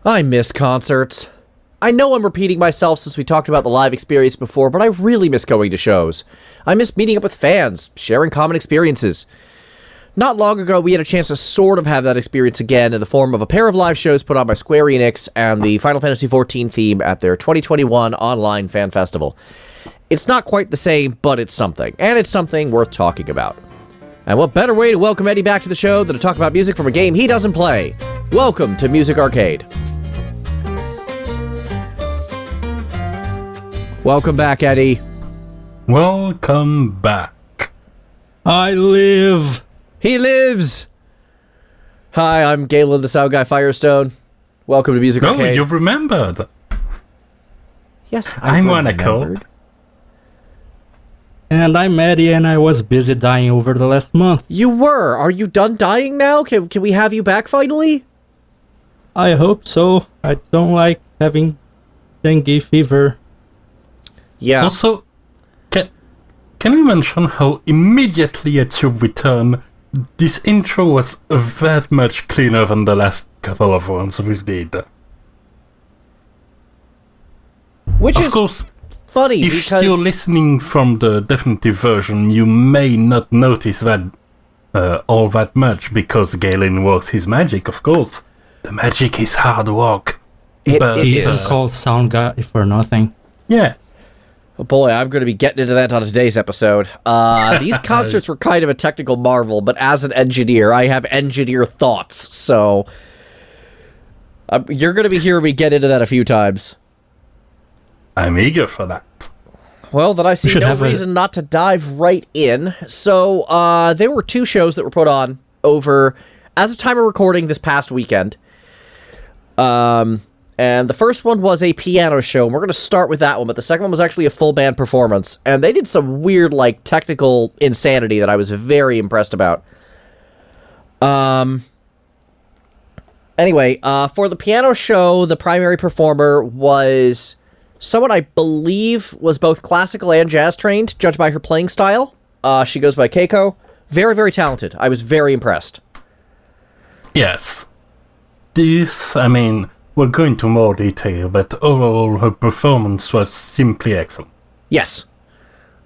I miss concerts. I know I'm repeating myself since we talked about the live experience before, but I really miss going to shows. I miss meeting up with fans, sharing common experiences. Not long ago, we had a chance to sort of have that experience again in the form of a pair of live shows put on by Square Enix and the Final Fantasy XIV theme at their 2021 Online Fan Festival. It's not quite the same, but it's something, and it's something worth talking about. And what better way to welcome Eddie back to the show than to talk about music from a game he doesn't play? Welcome to Music Arcade. Welcome back, Eddie. Welcome back. I live. He lives! Hi, I'm Galen, the sound guy Firestone. Welcome to Music Arcade. Oh, you remembered. Yes, I'm Ranakel. And I'm Edie, and I was busy dying over the last month. You were. Are you done dying now? Can we have you back finally? I hope so. I don't like having dengue fever. Yeah. Also, can we mention how immediately at your return, this intro was that much cleaner than the last couple of ones we did? Which of is course, funny if because you're listening from the definitive version, you may not notice that all that much because Galen works his magic, of course. The magic is hard work. It He is. isn't called sound guy for nothing. Yeah. Oh boy, I'm going to be getting into that on today's episode. These concerts were kind of a technical marvel, but as an engineer, I have engineer thoughts, so you're going to be hearing me get into that a few times. I'm eager for that. Well, then I see no reason not to dive right in. So, there were two shows that were put on over, as of time of recording, this past weekend. And the first one was a piano show, and we're going to start with that one, but the second one was actually a full band performance, and they did some weird, technical insanity that I was very impressed about. Anyway, for the piano show, the primary performer was someone I believe was both classical and jazz trained, judged by her playing style. She goes by Keiko. Very, very talented. I was very impressed. Yes. We'll go into more detail, but overall her performance was simply excellent. Yes.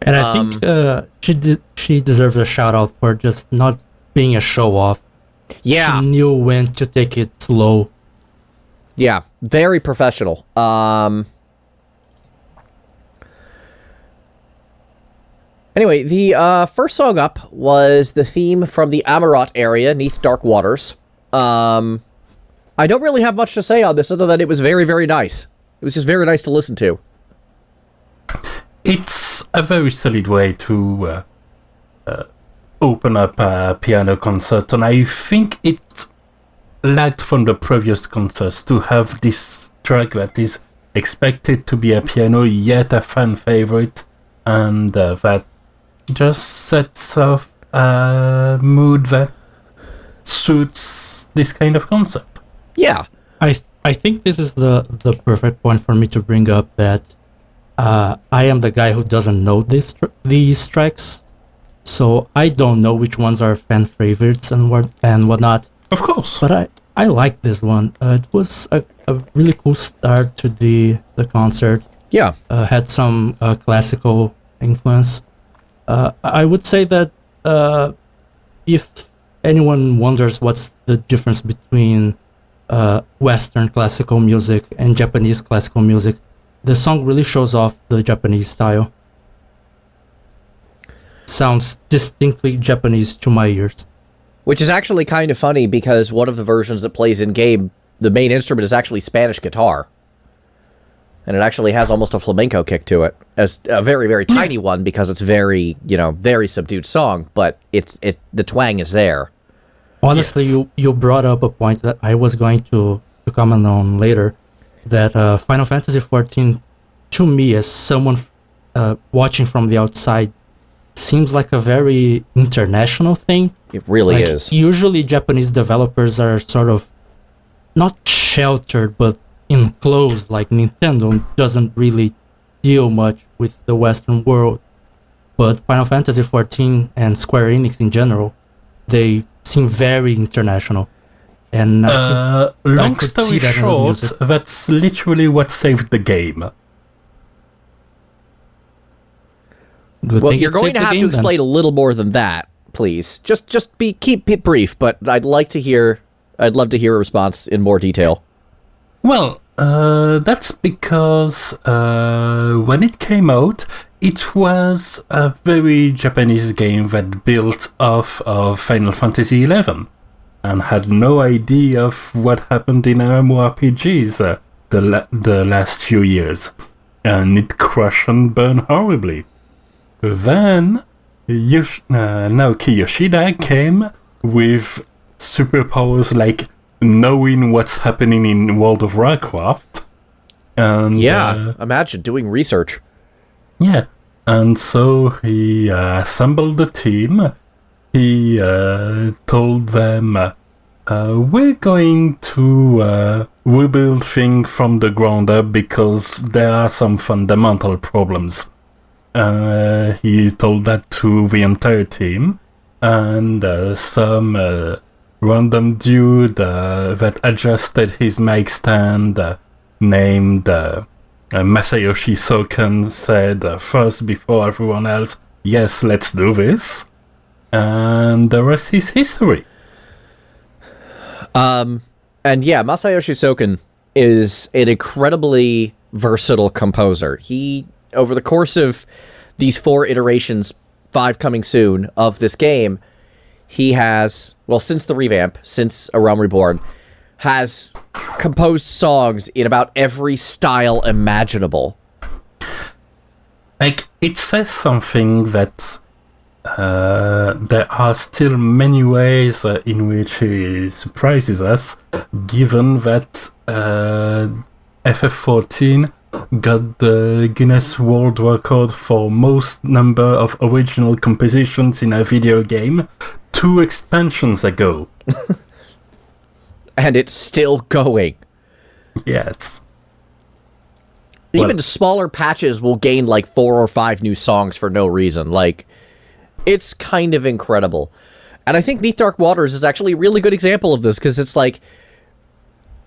And I think she deserves a shout out for just not being a show off. Yeah. She knew when to take it slow. Yeah, very professional. Anyway, the first song up was the theme from the Amarat area, 'neath Dark Waters. I don't really have much to say on this other than it was very, very nice. It was just very nice to listen to. It's a very solid way to open up a piano concert, and I think it lacked from the previous concerts to have this track that is expected to be a piano, yet a fan favorite, and that just sets off a mood that suits this kind of concert. Yeah. I think this is the perfect point for me to bring up that I am the guy who doesn't know these tracks, so I don't know which ones are fan favorites and whatnot. Of course. But I like this one. It was a really cool start to the concert. Yeah. Had some classical influence. I would say that if anyone wonders what's the difference between Western classical music and Japanese classical music, the song really shows off the Japanese style. Sounds distinctly Japanese to my ears. Which is actually kind of funny because one of the versions that plays in-game, the main instrument is actually Spanish guitar. And it actually has almost a flamenco kick to it. As a very, very tiny one because it's very, very subdued song, but the twang is there. Honestly, yes. You brought up a point that I was going to comment on later, that Final Fantasy XIV, to me, as someone watching from the outside, seems like a very international thing. It really is. Usually Japanese developers are sort of not sheltered, but enclosed, like Nintendo doesn't really deal much with the Western world. But Final Fantasy XIV and Square Enix in general, they seem very international. And long could story see that in the short, music. that's literally what saved the game. Good Well, thing you're it going saved to the have to game, then. explain a little more than that, please. Just keep it brief, but I'd love to hear a response in more detail. Well, that's because when it came out, it was a very Japanese game that built off of Final Fantasy XI and had no idea of what happened in MMORPGs the last few years. And it crashed and burned horribly. Then Naoki Yoshida came with superpowers like knowing what's happening in World of Warcraft. And imagine doing research. yeah, and so he assembled the team. He told them, we're going to rebuild things from the ground up because there are some fundamental problems. He told that to the entire team, and some random dude that adjusted his mic stand named Masayoshi Soken said first before everyone else, yes, let's do this. And the rest is history. And yeah, Masayoshi Soken is an incredibly versatile composer. He, over the course of these 4 iterations, 5 coming soon, of this game, he has, well, since the revamp, since A Realm Reborn, has composed songs in about every style imaginable. Like, it says something that there are still many ways in which he surprises us, given that FF14 got the Guinness World Record for most number of original compositions in a video game 2 expansions ago. And it's still going. Yes. Even smaller patches will gain like 4 or 5 new songs for no reason. Like, it's kind of incredible. And I think Neath Dark Waters is actually a really good example of this, because it's like,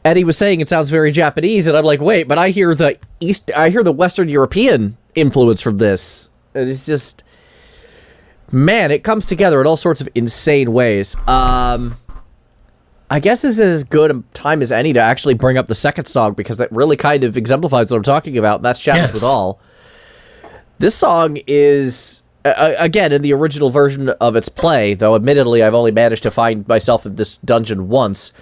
Eddie was saying it sounds very Japanese, and I'm like, wait, but I hear the Western European influence from this. And it's just, man, it comes together in all sorts of insane ways. I guess this is as good a time as any to actually bring up the second song, because that really kind of exemplifies what I'm talking about, and that's Shadows with All. This song is, again, in the original version of its play, though admittedly I've only managed to find myself in this dungeon once,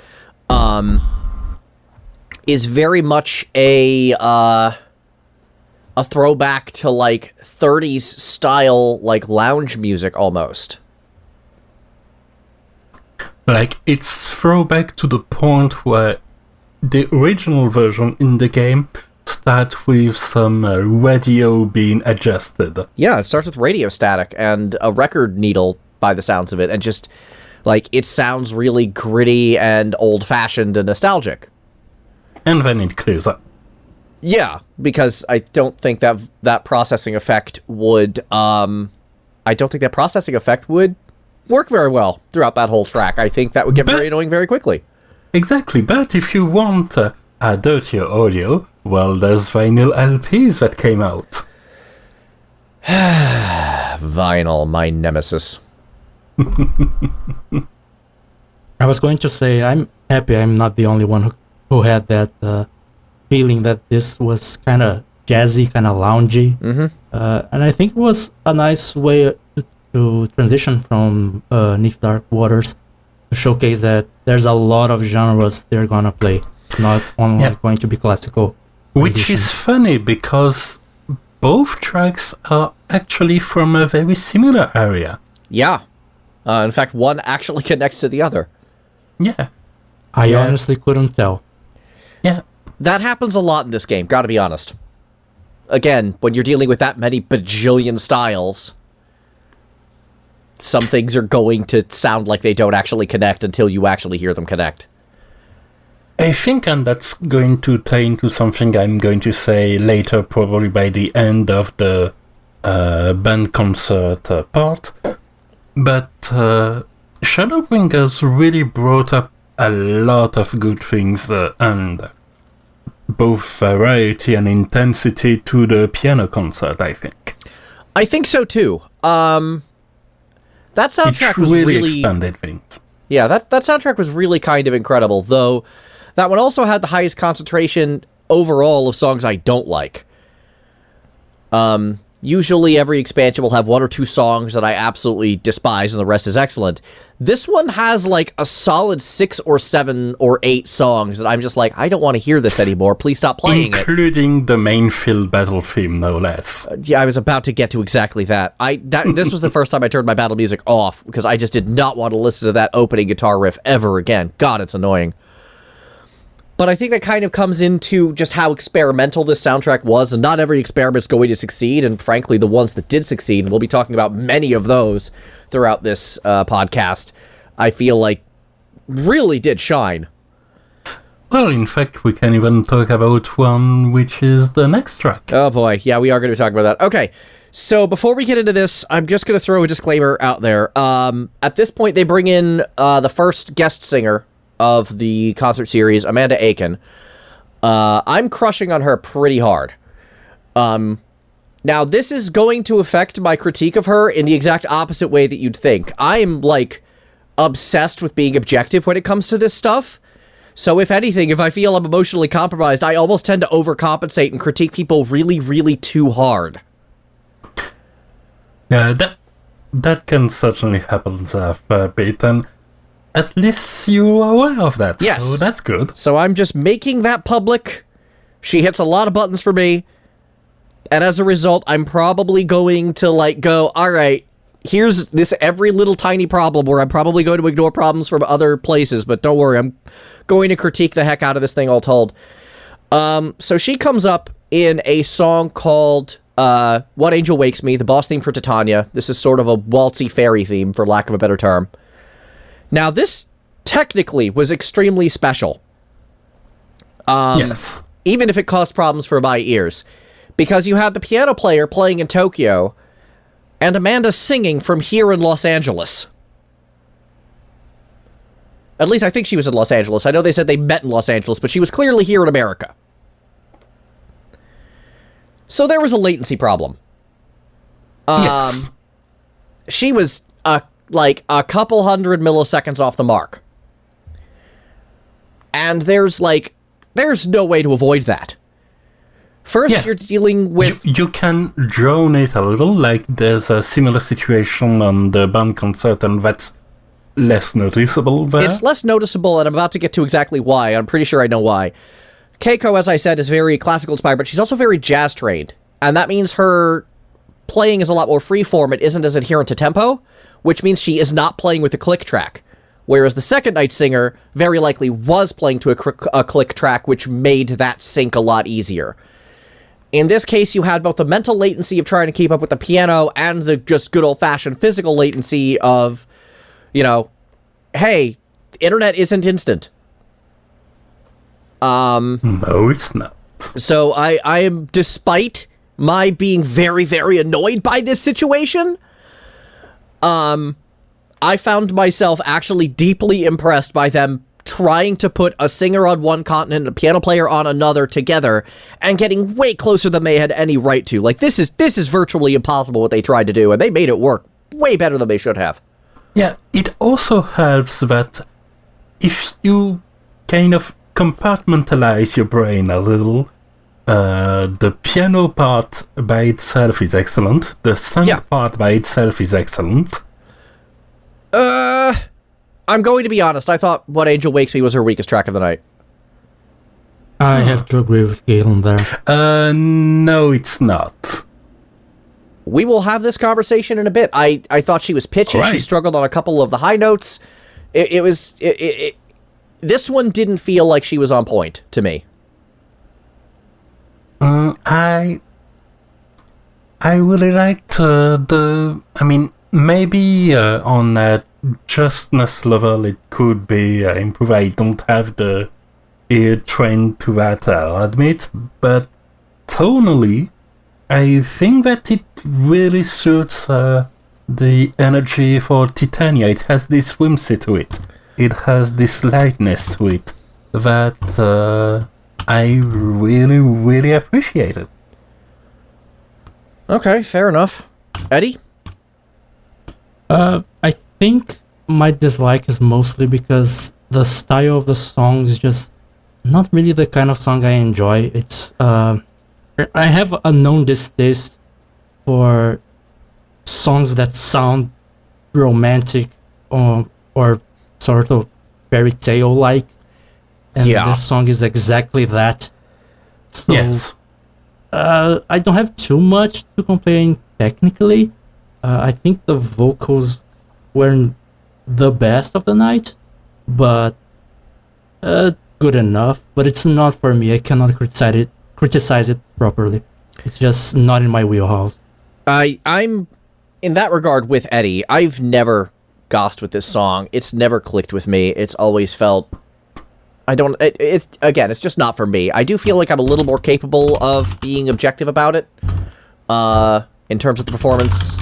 is very much a throwback to, like, 30s style, like, lounge music, almost. Like, it's throwback to the point where the original version in the game starts with some radio being adjusted. Yeah, it starts with radio static and a record needle, by the sounds of it, and just, like, it sounds really gritty and old-fashioned and nostalgic. And then it clears up. Yeah, because I don't think that processing effect would, work very well throughout that whole track. I think that would get very annoying very quickly. Exactly, but if you want a dirtier audio, well, there's vinyl LPs that came out. Vinyl, my nemesis. I was going to say, I'm happy I'm not the only one who had that feeling that this was kind of jazzy, kind of loungy. Mm-hmm. And I think it was a nice way to transition from Neath Dark Waters to showcase that there's a lot of genres they're gonna play, not only going to be classical. Which is funny, because both tracks are actually from a very similar area. Yeah. In fact, one actually connects to the other. Yeah. I honestly couldn't tell. Yeah. That happens a lot in this game, gotta be honest. Again, when you're dealing with that many bajillion styles, some things are going to sound like they don't actually connect until you actually hear them connect. I think, and that's going to tie into something I'm going to say later, probably by the end of the band concert part, but Shadowbringers really brought up a lot of good things and both variety and intensity to the piano concert, I think. I think so too. That soundtrack was really expanded things. Yeah, that soundtrack was really kind of incredible, though that one also had the highest concentration overall of songs I don't like. Usually every expansion will have 1 or 2 songs that I absolutely despise and the rest is excellent. This one has like a solid 6 or 7 or 8 songs that I'm just like, I don't want to hear this anymore. Please stop playing Including the main field battle theme, no less. Yeah, I was about to get to exactly that. This was the first time I turned my battle music off because I just did not want to listen to that opening guitar riff ever again. God, it's annoying. But I think that kind of comes into just how experimental this soundtrack was, and not every experiment's going to succeed, and frankly, the ones that did succeed, and we'll be talking about many of those throughout this podcast, I feel like really did shine. Well, in fact, we can even talk about one which is the next track. Oh boy, yeah, we are going to be talking about that. Okay, so before we get into this, I'm just going to throw a disclaimer out there. At this point, they bring in the first guest singer of the concert series, Amanda Achen. I'm crushing on her pretty hard. Now, this is going to affect my critique of her in the exact opposite way that you'd think. I'm, like, obsessed with being objective when it comes to this stuff. So, if anything, if I feel I'm emotionally compromised, I almost tend to overcompensate and critique people really, really too hard. Yeah, that can certainly happen a fair bit, and at least you're aware of that, yes. So that's good. So I'm just making that public. She hits a lot of buttons for me. And as a result, I'm probably going to, like, go, all right, here's this every little tiny problem where I'm probably going to ignore problems from other places. But don't worry, I'm going to critique the heck out of this thing all told. So she comes up in a song called What Angel Wakes Me, the boss theme for Titania. This is sort of a waltzy fairy theme, for lack of a better term. Now, this technically was extremely special. Yes. Even if it caused problems for my ears. Because you had the piano player playing in Tokyo, and Amanda singing from here in Los Angeles. At least I think she was in Los Angeles. I know they said they met in Los Angeles, but she was clearly here in America. So there was a latency problem. Yes. She was like a couple hundred milliseconds off the mark. And there's no way to avoid that. First, you're dealing with... You can drone it a little, like there's a similar situation on the band concert, and that's less noticeable there. It's less noticeable, and I'm about to get to exactly why. I'm pretty sure I know why. Keiko, as I said, is very classical inspired, but she's also very jazz trained. And that means her playing is a lot more freeform. It isn't as adherent to tempo, which means she is not playing with a click track. Whereas the second night singer very likely was playing to a click track, which made that sync a lot easier. In this case, you had both the mental latency of trying to keep up with the piano and the just good old-fashioned physical latency of, you know, hey, the internet isn't instant. No, it's not. So I am, despite my being very, very annoyed by this situation, I found myself actually deeply impressed by them trying to put a singer on one continent and a piano player on another together and getting way closer than they had any right to. Like, this is virtually impossible what they tried to do, and they made it work way better than they should have. Yeah, it also helps that if you kind of compartmentalize your brain a little, the piano part by itself is excellent, the song part by itself is excellent. I'm going to be honest, I thought What Angel Wakes Me was her weakest track of the night. I have to agree with Galen there. No, it's not. We will have this conversation in a bit. I thought she was pitchy. Right. She struggled on a couple of the high notes. This one didn't feel like she was on point to me. I really liked maybe on a justness level it could be improved. I don't have the ear trained to that, I'll admit, but tonally, I think that it really suits the energy for Titania. It has this whimsy to it. it has this lightness to it that I really, really appreciate it. Okay, fair enough. Eddie? I think my dislike is mostly because the style of the song is just not really the kind of song I enjoy. It's I have a known distaste for songs that sound romantic or sort of fairy tale like, and this song is exactly that. So, yes. I don't have too much to complain technically. I think the vocals weren't the best of the night, but good enough. But it's not for me. I cannot criticize it properly. It's just not in my wheelhouse. I'm in that regard with Eddie. I've never gossed with this song. It's never clicked with me. It's always felt it's just not for me. I do feel like I'm a little more capable of being objective about it. In terms of the performance,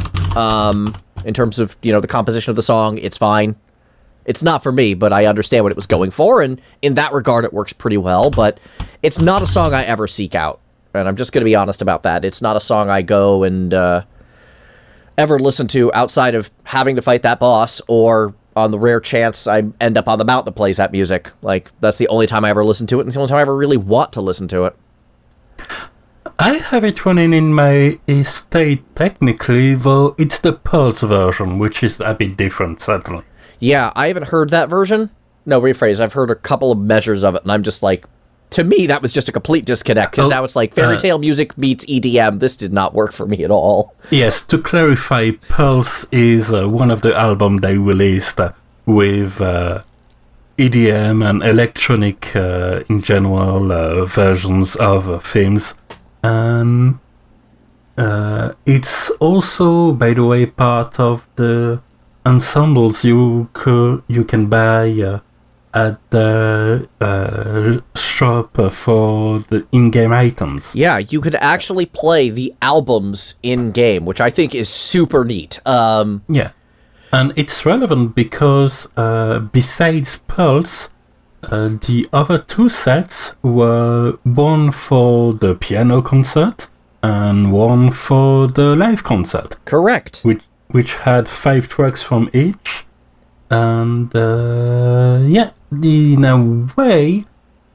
in terms of, the composition of the song, it's fine. It's not for me, but I understand what it was going for, and in that regard, it works pretty well, but it's not a song I ever seek out, and I'm just going to be honest about that. It's not a song I go and ever listen to outside of having to fight that boss, or on the rare chance I end up on the mountain that plays that music. Like, that's the only time I ever listen to it, and it's the only time I ever really want to listen to it. I have it running in my estate technically, though it's the Pulse version, which is a bit different, certainly. Yeah, I haven't heard that version. No, rephrase. I've heard a couple of measures of it, and I'm just like, to me, that was just a complete disconnect, because now it's like fairy tale music meets EDM. This did not work for me at all. Yes, to clarify, Pulse is one of the albums they released with EDM and electronic, in general, versions of themes. And it's also, by the way, part of the ensembles you can buy at the shop for the in-game items. Yeah, you could actually play the albums in-game, which I think is super neat. Yeah, and it's relevant because besides Pulse, the other two sets were one for the piano concert and one for the live concert. Correct. Which had 5 tracks from each. And in a way,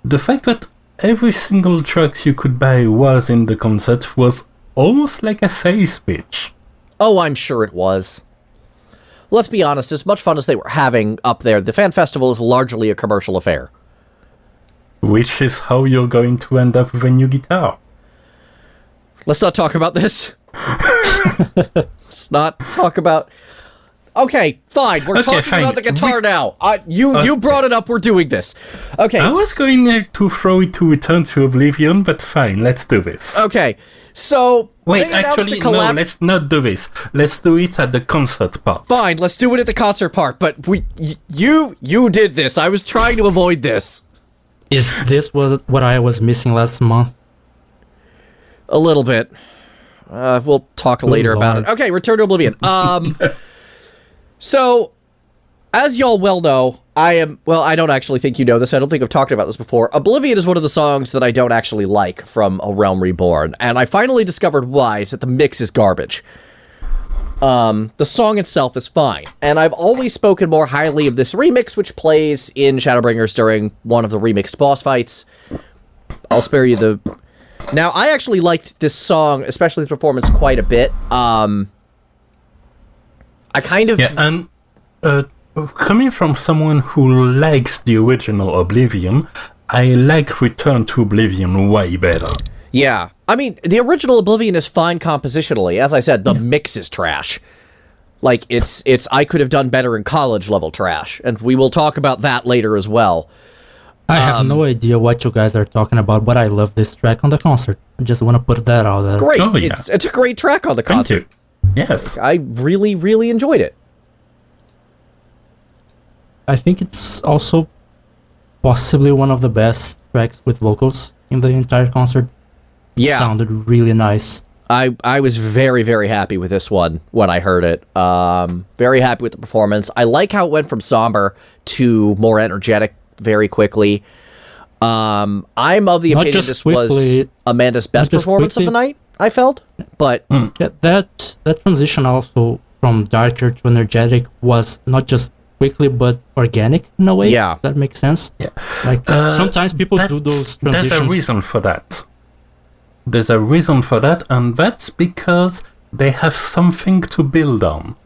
the fact that every single track you could buy was in the concert was almost like a sales pitch. Oh, I'm sure it was. Let's be honest, as much fun as they were having up there, the fan festival is largely a commercial affair. Which is how you're going to end up with a new guitar. Let's not talk about this. Let's not talk about... Okay, fine. We're talking about the guitar now. You brought it up. We're doing this. Okay. I was going to throw it to Return to Oblivion, but fine, let's do this. Okay, so... Wait, actually, no, let's not do this. Let's do it at the concert part. Fine, let's do it at the concert part, but you did this. I was trying to avoid this. Is this what I was missing last month? A little bit. We'll talk later about it. Okay, Return to Oblivion. So, as y'all well know, I don't actually think you know this. I don't think I've talked about this before. Oblivion is one of the songs that I don't actually like from A Realm Reborn, and I finally discovered why. It's that the mix is garbage. The song itself is fine, and I've always spoken more highly of this remix, which plays in Shadowbringers during one of the remixed boss fights. I'll spare you the... Now, I actually liked this song, especially the performance, quite a bit. I kind of... Yeah, and coming from someone who likes the original Oblivion, I like Return to Oblivion way better. Yeah. I mean, the original Oblivion is fine compositionally. As I said, the mix is trash. Like, it's I could have done better in college level trash, and we will talk about that later as well. I have no idea what you guys are talking about, but I love this track on the concert. I just want to put that out there. Great. Oh, yeah. It's a great track on the concert. Thank you. Yes. I really, really enjoyed it. I think it's also possibly one of the best tracks with vocals in the entire concert. Yeah. Sounded really nice. I was very, very happy with this one when I heard it. Very happy with the performance. I like how it went from somber to more energetic very quickly. I'm of the opinion this was Amanda's best performance of the night, I felt. But yeah, that transition also from darker to energetic was not just quickly but organic in a way. Yeah. That makes sense. Yeah. Like sometimes people do those transitions. There's a reason for that. There's a reason for that, and that's because they have something to build on.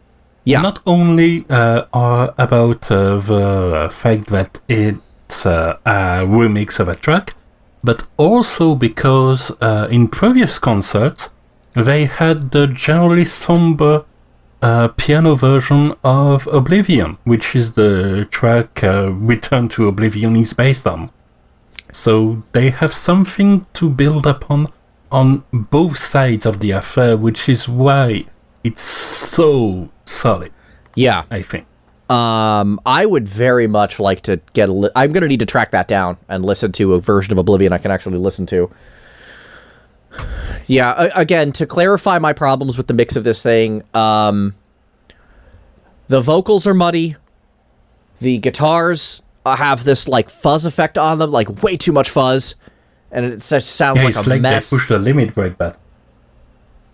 yeah, Not only about the fact that it's a remix of a track, but also because in previous concerts they had the generally somber piano version of Oblivion, which is the track Return to Oblivion is based on. So they have something to build upon on both sides of the affair, which is why it's so solid, yeah. I think. I would very much like to get I'm going to need to track that down and listen to a version of Oblivion I can actually listen to. Yeah, again, to clarify my problems with the mix of this thing, the vocals are muddy. The guitars have this, like, fuzz effect on them, like, way too much fuzz. And it just sounds like it's a like mess. they pushed the limit break bad.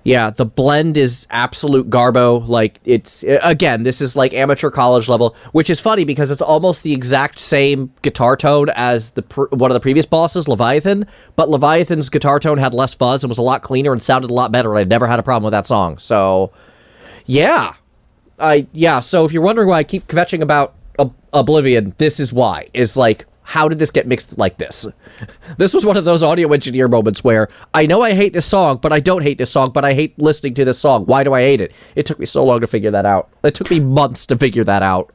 Yeah, the blend is absolute garbo. Like, it's, again, this is like amateur college level, which is funny because it's almost the exact same guitar tone as one of the previous bosses, Leviathan, but Leviathan's guitar tone had less fuzz and was a lot cleaner and sounded a lot better, and I never had a problem with that song. So, yeah. So if you're wondering why I keep kvetching about Oblivion, this is why. Is like, how did this get mixed like this? This was one of those audio engineer moments where I know I hate this song, but I don't hate this song, but I hate listening to this song. Why do I hate it? It took me so long to figure that out. It took me months to figure that out.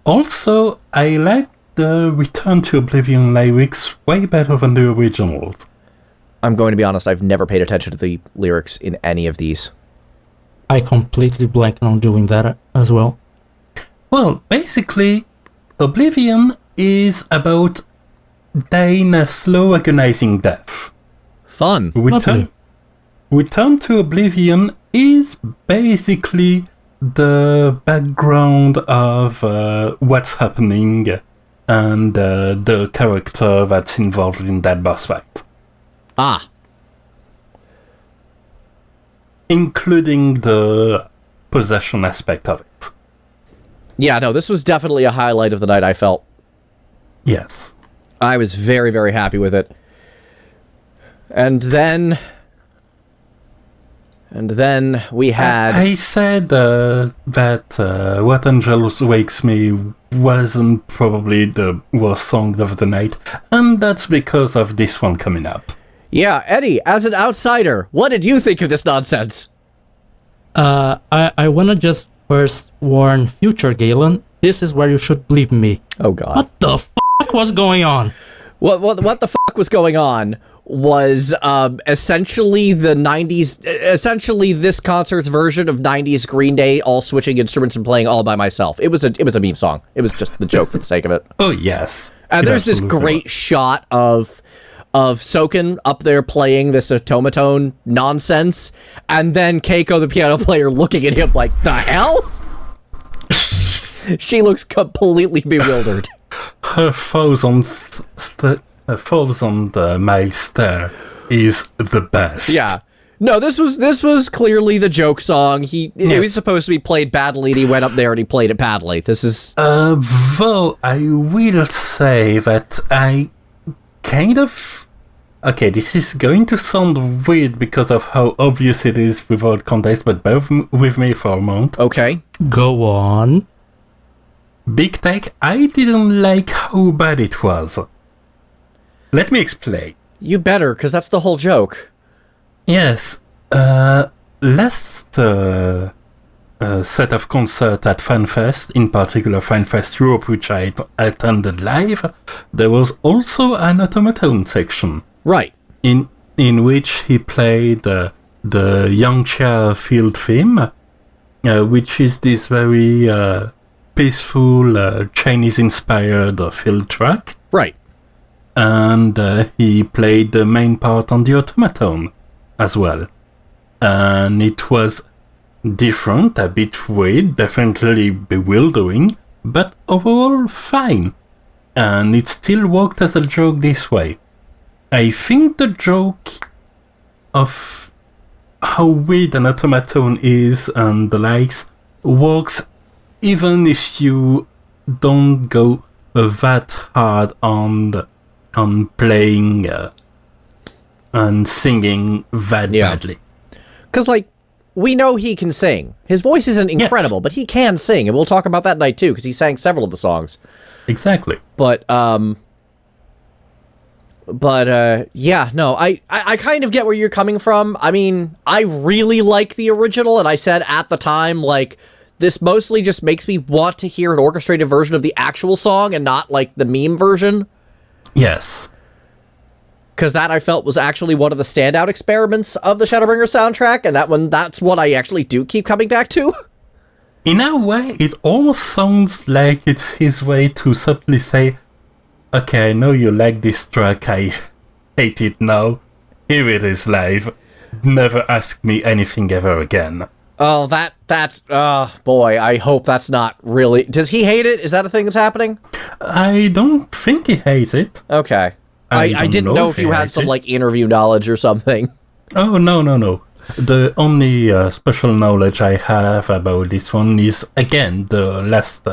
Also, I like the Return to Oblivion lyrics way better than the originals. I'm going to be honest, I've never paid attention to the lyrics in any of these. I completely blanked on doing that as well. Well, basically, Oblivion is about dying a slow agonizing death. Fun. Return to Oblivion is basically the background of what's happening and the character that's involved in that boss fight. Ah. Including the possession aspect of it. Yeah, no, this was definitely a highlight of the night, I felt. Yes. I was very, very happy with it. And then we had... I said that What Angels Wakes Me wasn't probably the worst song of the night, and that's because of this one coming up. Yeah, Eddie, as an outsider, what did you think of this nonsense? I want to just first warn future Galen, this is where you should believe me. Oh, God. What the f*** was going on? What the fuck was going on was essentially the 90s, essentially this concert's version of 90s Green Day, all switching instruments and playing all by myself. It was a meme song. It was just the joke for the sake of it. Oh, yes. And there's this great shot of Soken up there playing this automaton nonsense, and then Keiko, the piano player, looking at him like, the hell? She looks completely bewildered. Her thousand mile stare is the best. Yeah. No, this was clearly the joke song. It was supposed to be played badly, and he went up there and he played it badly. This is... Though I will say that I kind of... Okay, this is going to sound weird because of how obvious it is without context, but bear with me for a moment. Okay. Go on. Big take, I didn't like how bad it was. Let me explain. You better, because that's the whole joke. Yes, last set of concert at FanFest, in particular FanFest Europe, which I attended live, there was also an automaton section. Right. In which he played the Yangcha field theme, which is this very peaceful Chinese-inspired field track. Right. And he played the main part on the automaton as well. and it was different, a bit weird, definitely bewildering, but overall fine. And it still worked as a joke this way. I think the joke of how weird an automaton is and the likes works even if you don't go that hard on playing and singing that badly. Because, like, we know he can sing. His voice isn't incredible, but he can sing, and we'll talk about that night, too, because he sang several of the songs. Exactly. But, yeah, no, I kind of get where you're coming from. I mean, I really like the original, and I said at the time, like, this mostly just makes me want to hear an orchestrated version of the actual song and not, like, the meme version. Yes. Because that I felt was actually one of the standout experiments of the Shadowbringer soundtrack, and that's what I actually do keep coming back to. In a way, it almost sounds like it's his way to subtly say, okay, I know you like this track, I hate it now. Here it is live. Never ask me anything ever again. Oh, that's boy, I hope that's not really... Does he hate it? Is that a thing that's happening? I don't think he hates it. Okay. I didn't know if you had some, like, interview knowledge or something. Oh, no. The only special knowledge I have about this one is, again, the last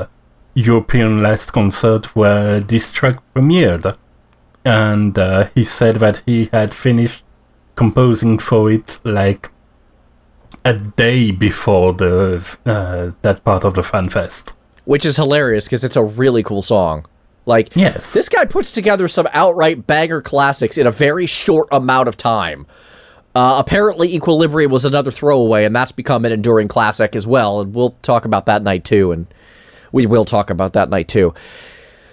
European last concert where this track premiered. And he said that he had finished composing for it, like, a day before that part of the fan fest. Which is hilarious, because it's a really cool song. Like, yes. This guy puts together some outright banger classics in a very short amount of time. Apparently, Equilibrium was another throwaway, and that's become an enduring classic as well, and we'll talk about that night, too, and we will talk about that night, too.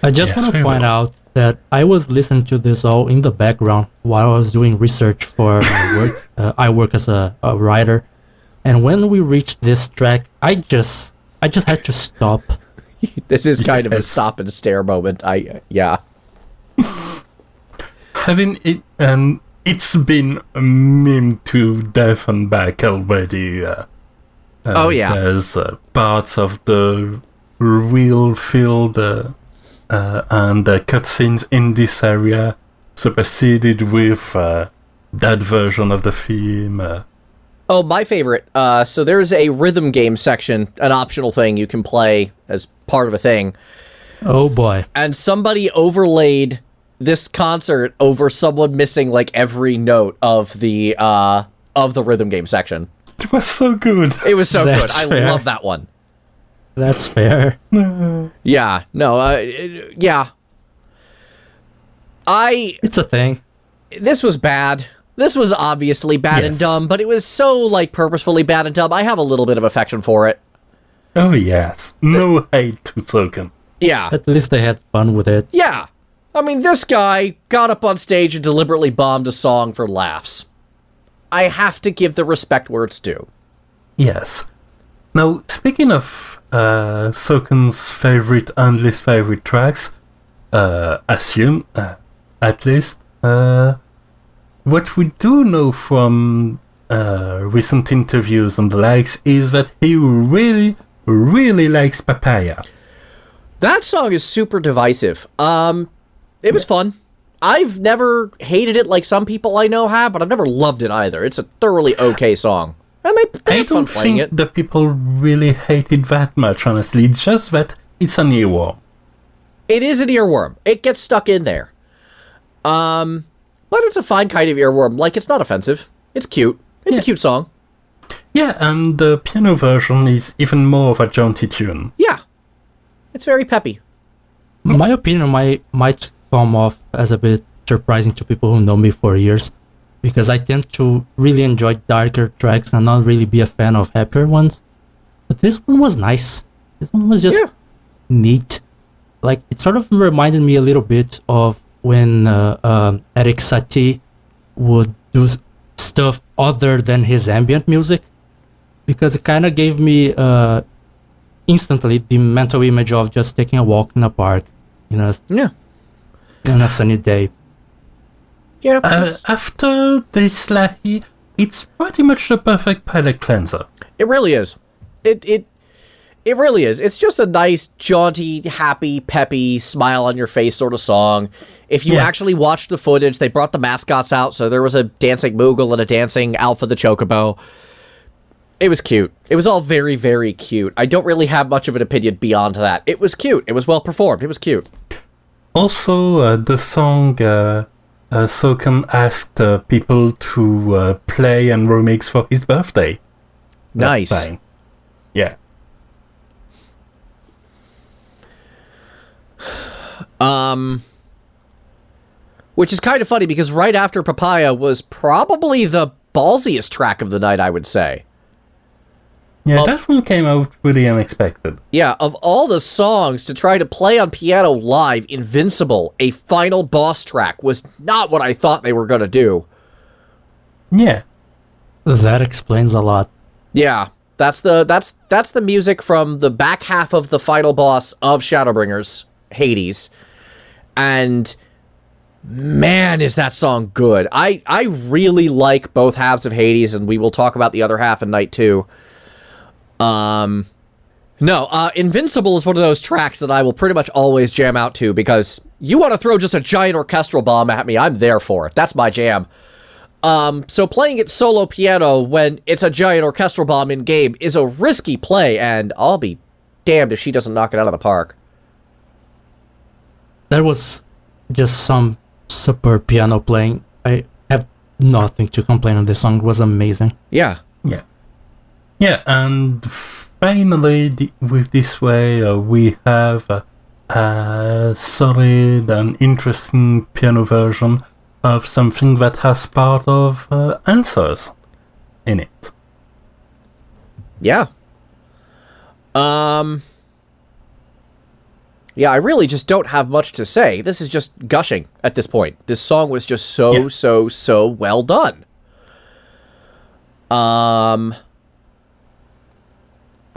I just want to point out that I was listening to this all in the background while I was doing research for my work. I work as a writer, and when we reached this track, I just had to stop. This is kind of a stop and stare moment. Yeah. Having it, and it's been memed to death and back already. Oh yeah. There's parts of the real field and cutscenes in this area superseded with that version of the theme. Oh, my favorite. So there's a rhythm game section, an optional thing you can play as part of a thing. Oh boy. And somebody overlaid this concert over someone missing like every note of the rhythm game section. It was so good. It was so good. I fair. love that one. That's fair. Yeah. No, yeah. It's a thing. This was bad. This was obviously bad and dumb, but it was so, like, purposefully bad and dumb. I have a little bit of affection for it. Oh, yes. No hate to Soken. Yeah. At least they had fun with it. Yeah. I mean, this guy got up on stage and deliberately bombed a song for laughs. I have to give the respect where it's due. Yes. Now, speaking of Soken's favorite and least favorite tracks, assume, at least, what we do know from recent interviews and the likes is that he really, really likes Papaya. That song is super divisive. It was fun. I've never hated it like some people I know have, but I've never loved it either. It's a thoroughly okay song. And they had fun playing it. I don't think the people really hate it that much, honestly. It's just that it's an earworm. It is an earworm. It gets stuck in there. But it's a fine kind of earworm. Like, it's not offensive. It's cute. It's a cute song. Yeah, and the piano version is even more of a jaunty tune. Yeah. It's very peppy. My opinion might come off as a bit surprising to people who know me for years, because I tend to really enjoy darker tracks and not really be a fan of happier ones. But this one was nice. This one was just neat. Like, it sort of reminded me a little bit of when Eric Satie would do stuff other than his ambient music, because it kind of gave me instantly the mental image of just taking a walk in a park, on a sunny day. Yeah. After this Slahi, it's pretty much the perfect palate cleanser. It really is. It really is. It's just a nice, jaunty, happy, peppy, smile on your face sort of song. If you actually watched the footage, they brought the mascots out, so there was a dancing Moogle and a dancing Alpha the Chocobo. It was cute. It was all very, very cute. I don't really have much of an opinion beyond that. It was cute. It was well performed. It was cute. Also, the song Soken asked people to play and remix for his birthday. Nice. Yeah. Which is kind of funny because right after Papaya was probably the ballsiest track of the night, I would say. Yeah, that one came out really unexpected. Yeah, of all the songs to try to play on piano live, Invincible, a final boss track, was not what I thought they were going to do. Yeah. That explains a lot. Yeah, that's the music from the back half of the final boss of Shadowbringers, Hades. And man, is that song good. I really like both halves of Hades, and we will talk about the other half in Night 2. Invincible is one of those tracks that I will pretty much always jam out to, because you want to throw just a giant orchestral bomb at me, I'm there for it. That's my jam. So playing it solo piano when it's a giant orchestral bomb in-game is a risky play, and I'll be damned if she doesn't knock it out of the park. There was just some super piano playing. I have nothing to complain on. This song was amazing. Yeah. Yeah. Yeah, and finally, with this way, we have a solid and interesting piano version of something that has part of answers in it. Yeah. Yeah, I really just don't have much to say. This is just gushing at this point. This song was just so well done.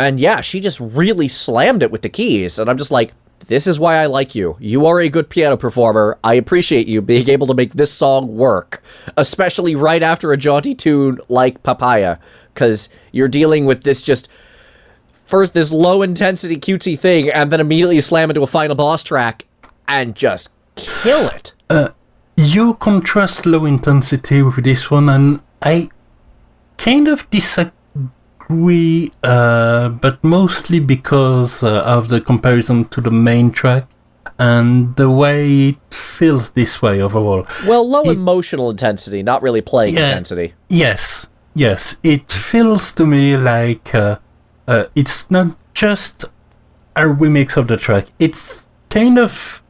And yeah, she just really slammed it with the keys, and I'm just like, this is why I like you. You are a good piano performer. I appreciate you being able to make this song work, especially right after a jaunty tune like Papaya, because you're dealing with this just, first this low-intensity cutesy thing, and then immediately slam into a final boss track, and just kill it. You contrast low intensity with this one, and I kind of disagree, but mostly because of the comparison to the main track and the way it feels this way overall. Well, low emotional intensity, not really playing intensity. Yes. It feels to me like it's not just a remix of the track. It's kind of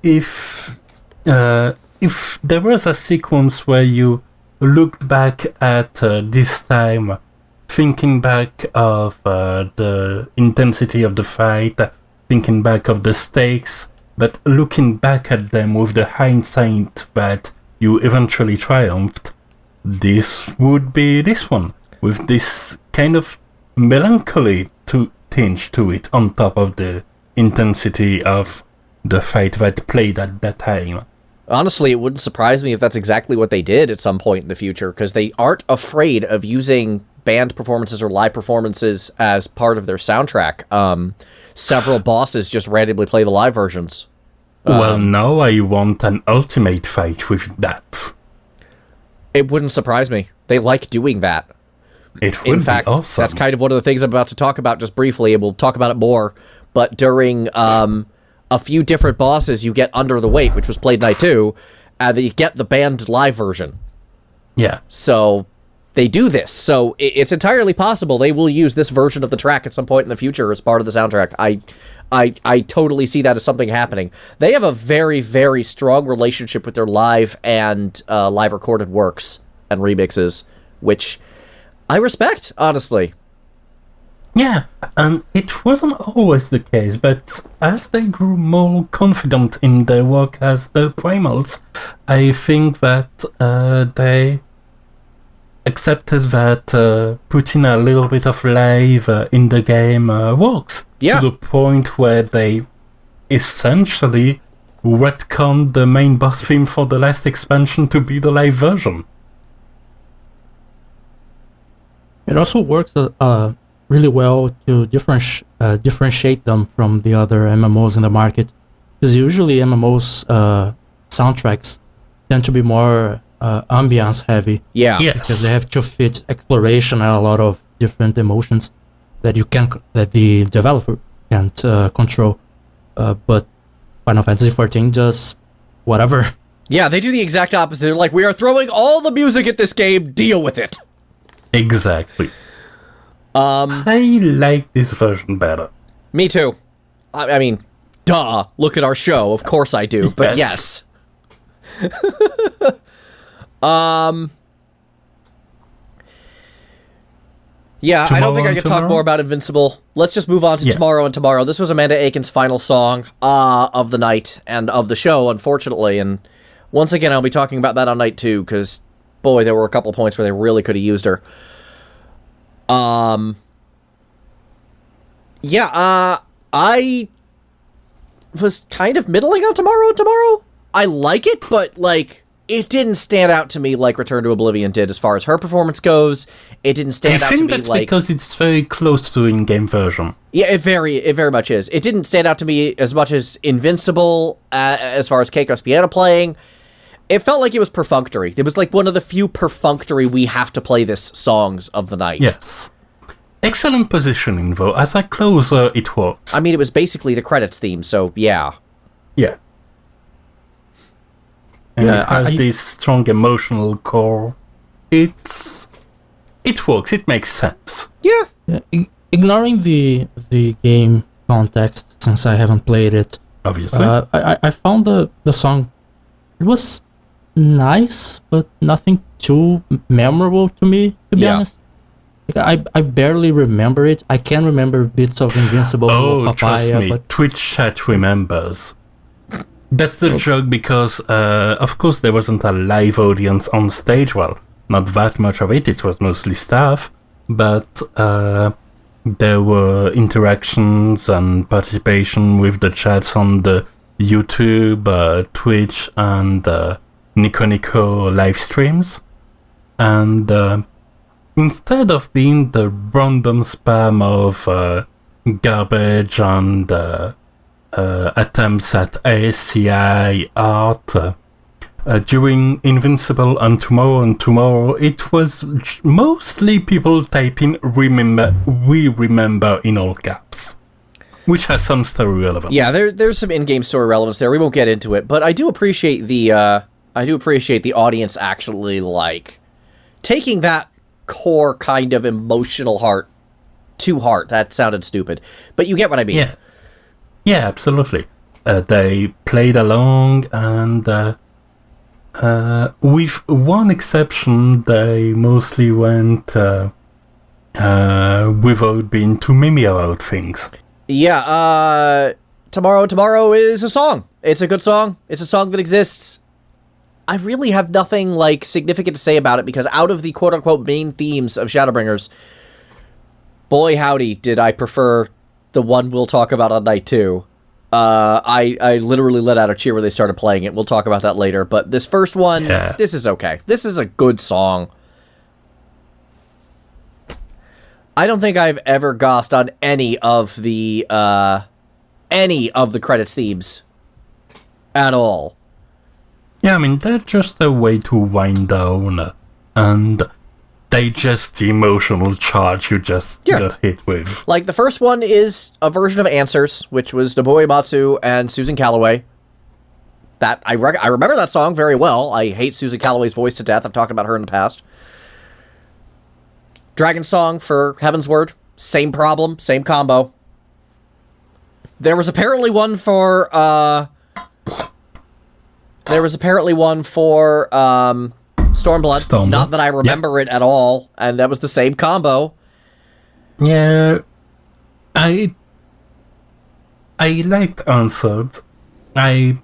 if there was a sequence where you looked back at this time, thinking back of the intensity of the fight, thinking back of the stakes, but looking back at them with the hindsight that you eventually triumphed, this would be this one, with this kind of melancholy tinge to it on top of the intensity of the fight that played at that time. Honestly, it wouldn't surprise me if that's exactly what they did at some point in the future, because they aren't afraid of using band performances or live performances as part of their soundtrack. Several bosses just randomly play the live versions. Well, now I want an ultimate fight with that. It wouldn't surprise me. They like doing that. It would In fact, be awesome. That's kind of one of the things I'm about to talk about just briefly, and we'll talk about it more. But during a few different bosses, you get Under the Weight, which was played night 2, and then you get the band live version. Yeah. So they do this. So it's entirely possible they will use this version of the track at some point in the future as part of the soundtrack. I totally see that as something happening. They have a very, very strong relationship with their live and live recorded works and remixes, which I respect, honestly. Yeah, and it wasn't always the case, but as they grew more confident in their work as the Primals, I think that they accepted that putting a little bit of live in the game works. Yeah. To the point where they essentially retconned the main boss theme for the last expansion to be the live version. It also works really well to differentiate them from the other MMOs in the market, because usually MMOs soundtracks tend to be more ambience heavy. Yeah. Yes. Because they have to fit exploration and a lot of different emotions that the developer can't control. But Final Fantasy XIV does whatever. Yeah, they do the exact opposite. They're like, we are throwing all the music at this game, deal with it. Exactly. I like this version better. Me too. I mean, duh, look at our show, of course I do, but yes. Yeah, I don't think I could talk more about Invincible. Let's just move on to Tomorrow and Tomorrow. This was Amanda Aiken's final song of the night and of the show, unfortunately. And once again, I'll be talking about that on night 2, because, boy, there were a couple points where they really could have used her. I was kind of middling on Tomorrow and Tomorrow. I like it, but, like, it didn't stand out to me like Return to Oblivion did as far as her performance goes. It didn't stand out to me like... I think that's because it's very close to the in-game version. Yeah, it very much is. It didn't stand out to me as much as Invincible, as far as Keiko's piano playing. It felt like it was perfunctory. It was like one of the few perfunctory we have to play this songs of the night. Yes. Excellent positioning, though. As a closer, it works. I mean, it was basically the credits theme, so yeah. Yeah. And it has this strong emotional core. It works. It makes sense. Yeah. Ignoring the game context, since I haven't played it, obviously, I found the song. It was nice, but nothing too memorable to me, to be honest. Like, I barely remember it. I can remember bits of Invincible or Papaya. Trust me, but Twitch chat remembers. That's the joke, because, of course, there wasn't a live audience on stage. Well, not that much of it. It was mostly staff. But there were interactions and participation with the chats on the YouTube, Twitch, and Nico Nico live streams. And instead of being the random spam of garbage and attempts at ASCI art during Invincible and Tomorrow, it was mostly people typing we remember in all caps, which has some story relevance. Yeah, there's some in-game story relevance there. We won't get into it, but I do appreciate the audience actually, like, taking that core kind of emotional heart to heart. That sounded stupid, but you get what I mean. Yeah, absolutely. They played along, and with one exception, they mostly went without being too mimmy about things. Yeah, Tomorrow is a song. It's a good song. It's a song that exists. I really have nothing, like, significant to say about it, because out of the quote-unquote main themes of Shadowbringers, boy howdy did I prefer the one we'll talk about on night 2. I literally let out a cheer when they started playing it. We'll talk about that later. But this first one, This is okay. This is a good song. I don't think I've ever gossed on any of the credits themes at all. Yeah, I mean, they're just a way to wind down and digest the emotional charge you just got hit with. Like, the first one is a version of Answers, which was Nobuo Uematsu and Susan Calloway. That I remember that song very well. I hate Susan Calloway's voice to death. I've talked about her in the past. Dragon Song for Heaven's Word. Same problem, same combo. There was apparently one for Stormblood. Not that I remember it at all, and that was the same combo. Yeah, I liked Answered. I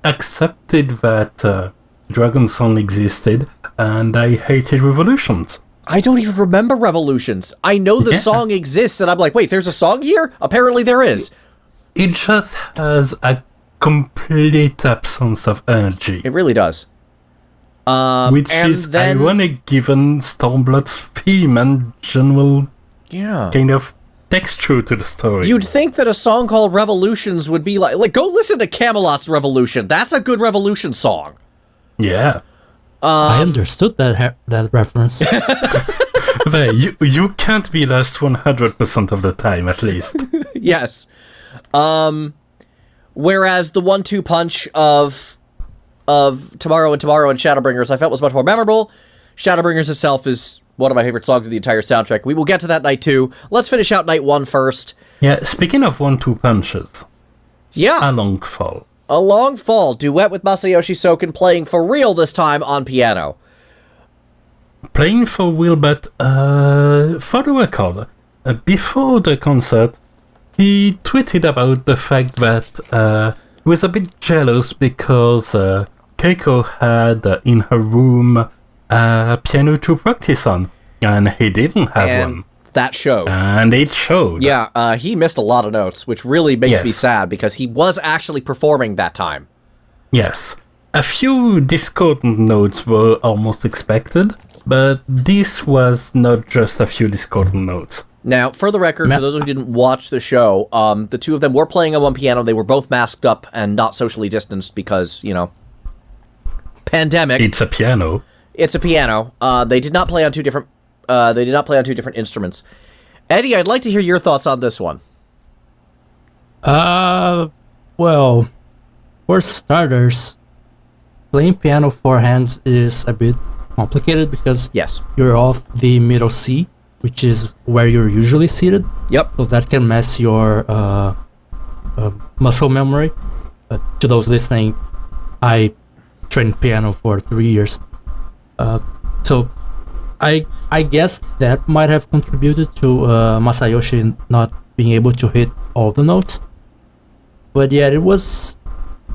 accepted that Dragon Song existed, and I hated Revolutions. I don't even remember Revolutions. I know the song exists, and I'm like, wait, there's a song here? Apparently there is. It just has a complete absence of energy. It really does. Which and is then, ironic given Stormblood's theme and general kind of texture to the story. You'd think that a song called Revolutions would be like go listen to Camelot's Revolution. That's a good Revolution song. Yeah. I understood that reference. You can't be lost 100% of the time, at least. Yes. Whereas the 1-2 punch of Tomorrow and Shadowbringers I felt was much more memorable. Shadowbringers itself is one of my favorite songs of the entire soundtrack. We will get to that night 2. Let's finish out night 1 first. Yeah, speaking of 1-2 punches. Yeah. A Long Fall. A Long Fall, duet with Masayoshi Soken, playing for real this time on piano. Playing for real, but for the record, before the concert, he tweeted about the fact that he was a bit jealous because Keiko had in her room a piano to practice on, and he didn't have one. That showed. And it showed. Yeah, he missed a lot of notes, which really makes me sad because he was actually performing that time. Yes. A few discordant notes were almost expected, but this was not just a few discordant notes. Now, for the record, for those who didn't watch the show, the two of them were playing on one piano. They were both masked up and not socially distanced because, pandemic. It's a piano. It's a piano. They did not play on two different. They did not play on two different instruments. Eddie, I'd like to hear your thoughts on this one. Well, for starters, playing piano for hands is a bit complicated because you're off the middle C, which is where you're usually seated. Yep. So that can mess your muscle memory. To those listening, I trained piano for 3 years. So I guess that might have contributed to Masayoshi not being able to hit all the notes. But yeah, it was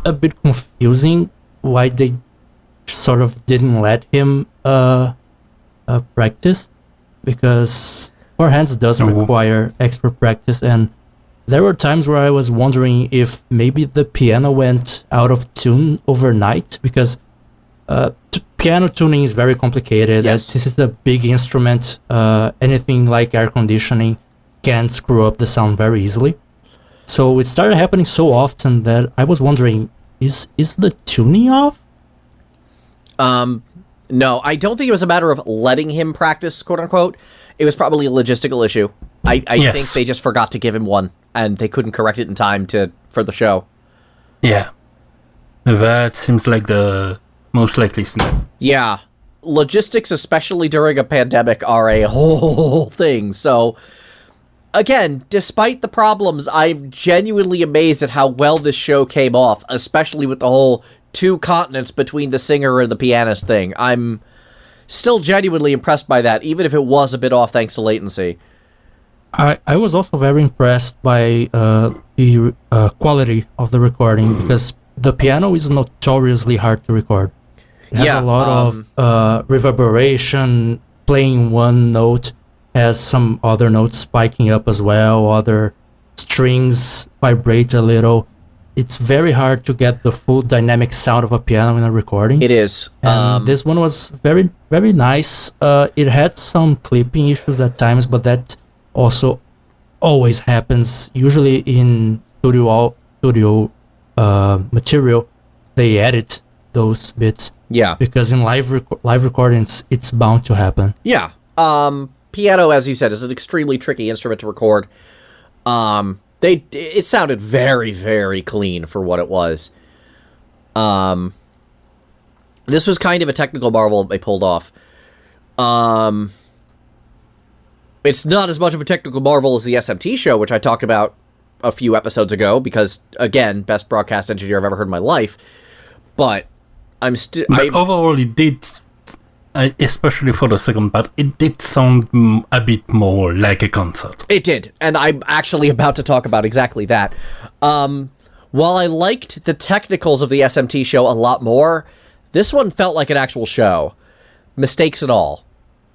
a bit confusing why they sort of didn't let him practice, because four hands does require extra practice, and there were times where I was wondering if maybe the piano went out of tune overnight, because piano tuning is very complicated. Yes. This is a big instrument. Anything like air conditioning can screw up the sound very easily. So it started happening so often that I was wondering, is the tuning off? No, I don't think it was a matter of letting him practice, quote unquote. It was probably a logistical issue. I think they just forgot to give him one, and they couldn't correct it in time for the show. Yeah. That seems like the most likely scenario. Yeah. Logistics, especially during a pandemic, are a whole thing. So, again, despite the problems, I'm genuinely amazed at how well this show came off, especially with the whole 2 continents between the singer and the pianist thing. I'm still genuinely impressed by that, even if it was a bit off thanks to latency. I was also very impressed by the quality of the recording, because the piano is notoriously hard to record. It has a lot of reverberation. Playing one note has some other notes spiking up as well. Other strings vibrate a little. It's very hard to get the full dynamic sound of a piano in a recording. It is. And this one was very, very nice. It had some clipping issues at times, but that also always happens. Usually in studio material, they edit those bits. Yeah. Because in live recordings, it's bound to happen. Yeah. Piano, as you said, is an extremely tricky instrument to record. It sounded very, very clean for what it was. This was kind of a technical marvel they pulled off. It's not as much of a technical marvel as the SMT show, which I talked about a few episodes ago, because, again, best broadcast engineer I've ever heard in my life. But I'm still... overall, it did, especially for the second part, it did sound a bit more like a concert. It did, and I'm actually about to talk about exactly that. While I liked the technicals of the SMT show a lot more, this one felt like an actual show. Mistakes and all.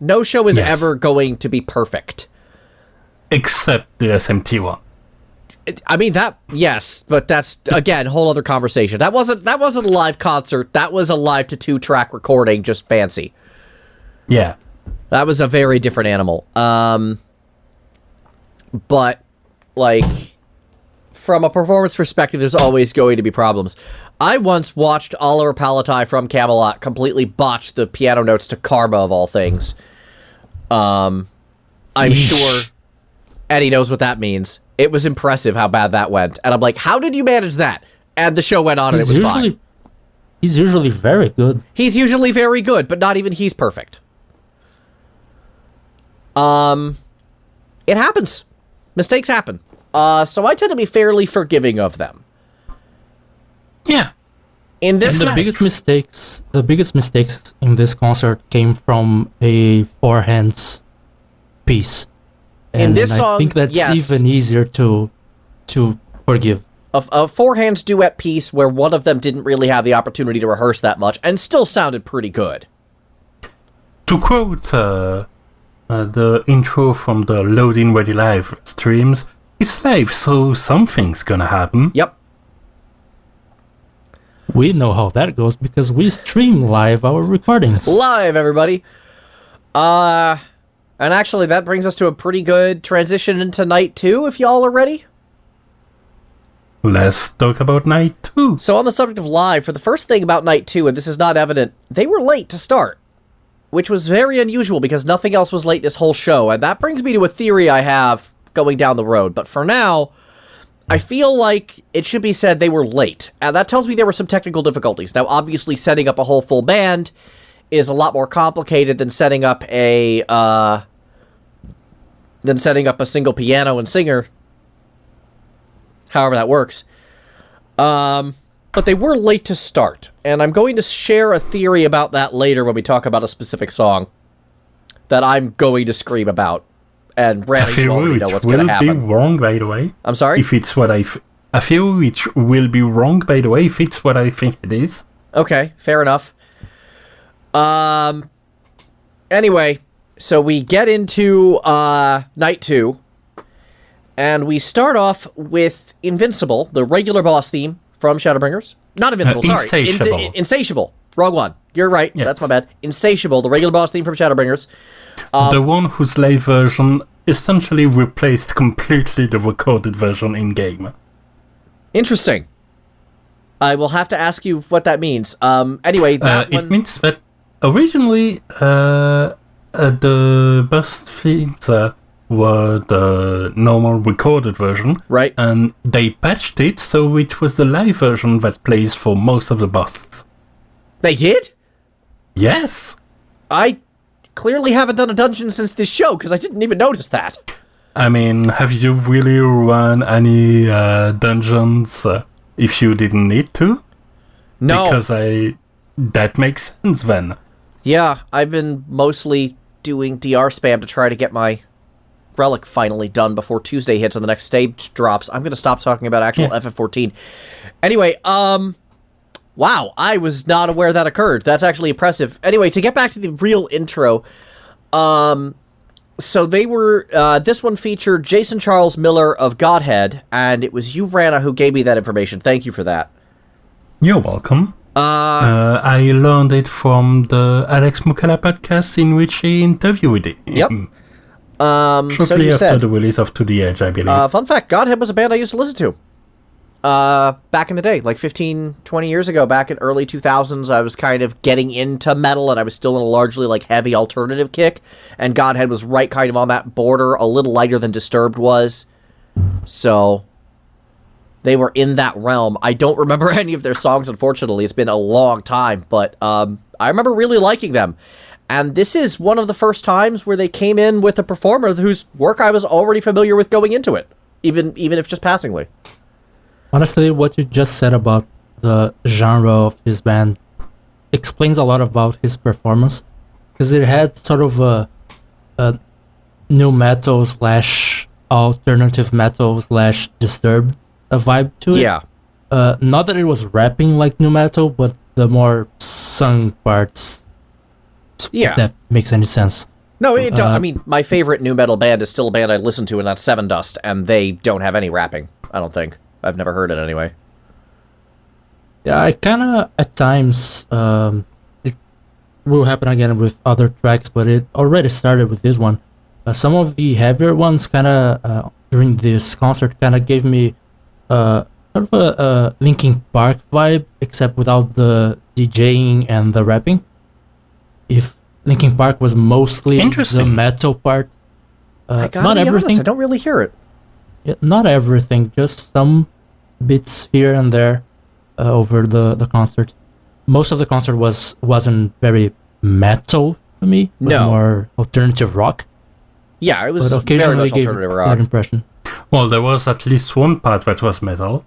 No show is ever going to be perfect. Except the SMT one. I mean that, yes, but that's again whole other conversation. That wasn't a live concert. That was a live to 2-track recording, just fancy. Yeah. That was a very different animal. But like from a performance perspective, there's always going to be problems. I once watched Oliver Palatai from Camelot completely botch the piano notes to Karma of all things. I'm sure Eddie knows what that means. It was impressive how bad that went. And I'm like, how did you manage that? And the show went on and it was fine. He's usually very good. He's usually very good, but not even he's perfect. It happens. Mistakes happen. So I tend to be fairly forgiving of them. Yeah. In this the biggest mistakes in this concert came from a four hands piece. And in this song, I think that's yes. even easier to forgive. A four hands duet piece where one of them didn't really have the opportunity to rehearse that much and still sounded pretty good. To quote the intro from the Loading Ready Live streams, it's live, so something's gonna happen. Yep. We know how that goes because we stream live our recordings. Live, everybody. And actually, that brings us to a pretty good transition into night 2, if y'all are ready. Let's talk about night 2. So on the subject of live, for the first thing about night 2, and this is not evident, they were late to start, which was very unusual because nothing else was late this whole show, and that brings me to a theory I have going down the road. But for now, I feel like it should be said they were late, and that tells me there were some technical difficulties. Now, obviously, setting up a whole full band is a lot more complicated than setting up a single piano and singer. However that works. But they were late to start, and I'm going to share a theory about that later when we talk about a specific song that I'm going to scream about. And Randy, you already know what's going to happen. I feel it will be wrong, by the way. I'm sorry? If it's what I feel it will be wrong, by the way, if it's what I think it is. Okay, fair enough. Anyway, so we get into night 2, and we start off with Invincible, the regular boss theme from Shadowbringers. Not Invincible, sorry. Insatiable. Insatiable. Wrong one. You're right. Yes. That's my bad. Insatiable, the regular boss theme from Shadowbringers. The one whose live version essentially replaced completely the recorded version in-game. Interesting. I will have to ask you what that means. Anyway, that one... It means that originally the boss themes were the normal recorded version. Right. And they patched it so it was the live version that plays for most of the bosses. They did? Yes. I clearly haven't done a dungeon since this show, because I didn't even notice that. I mean, have you really run any dungeons if you didn't need to? No. Because that makes sense then. Yeah, I've been mostly doing DR spam to try to get my relic finally done before Tuesday hits and the next stage drops. I'm going to stop talking about actual FF14. Anyway, wow, I was not aware that occurred. That's actually impressive. Anyway, to get back to the real intro, so they were, this one featured Jason Charles Miller of Godhead, and it was you, Rana, who gave me that information. Thank you for that. You're welcome. I learned it from the Alex Mukala podcast in which he interviewed him. Yep. Shortly so you after said, the release of To The Edge, I believe. Fun fact, Godhead was a band I used to listen to. Back in the day, like 15, 20 years ago, back in early 2000s, I was kind of getting into metal, and I was still in a largely, like, heavy alternative kick, and Godhead was right kind of on that border, a little lighter than Disturbed was. So, they were in that realm. I don't remember any of their songs, unfortunately. It's been a long time, but I remember really liking them. And this is one of the first times where they came in with a performer whose work I was already familiar with going into it, even if just passingly. Honestly, what you just said about the genre of his band explains a lot about his performance, because it had sort of a new metal / alternative metal / Disturbed vibe to it. Yeah. Not that it was rapping like new metal, but the more sung parts. Yeah. If that makes any sense. No, it don't. I mean, my favorite new metal band is still a band I listen to, and that's Seven Dust, and they don't have any rapping. I don't think. I've never heard it anyway. Yeah, I kind of, at times, it will happen again with other tracks, but it already started with this one. Some of the heavier ones kind of, during this concert, kind of gave me sort of a Linkin Park vibe, except without the DJing and the rapping. If Linkin Park was mostly the metal part, I gotta not be everything. honest, I don't really hear it. Yeah, not everything, just some bits here and there over the concert. Most of the concert wasn't very metal to me. It was more alternative rock. Yeah, it was but occasionally very much gave alternative rock. that impression. Well, there was at least one part that was metal.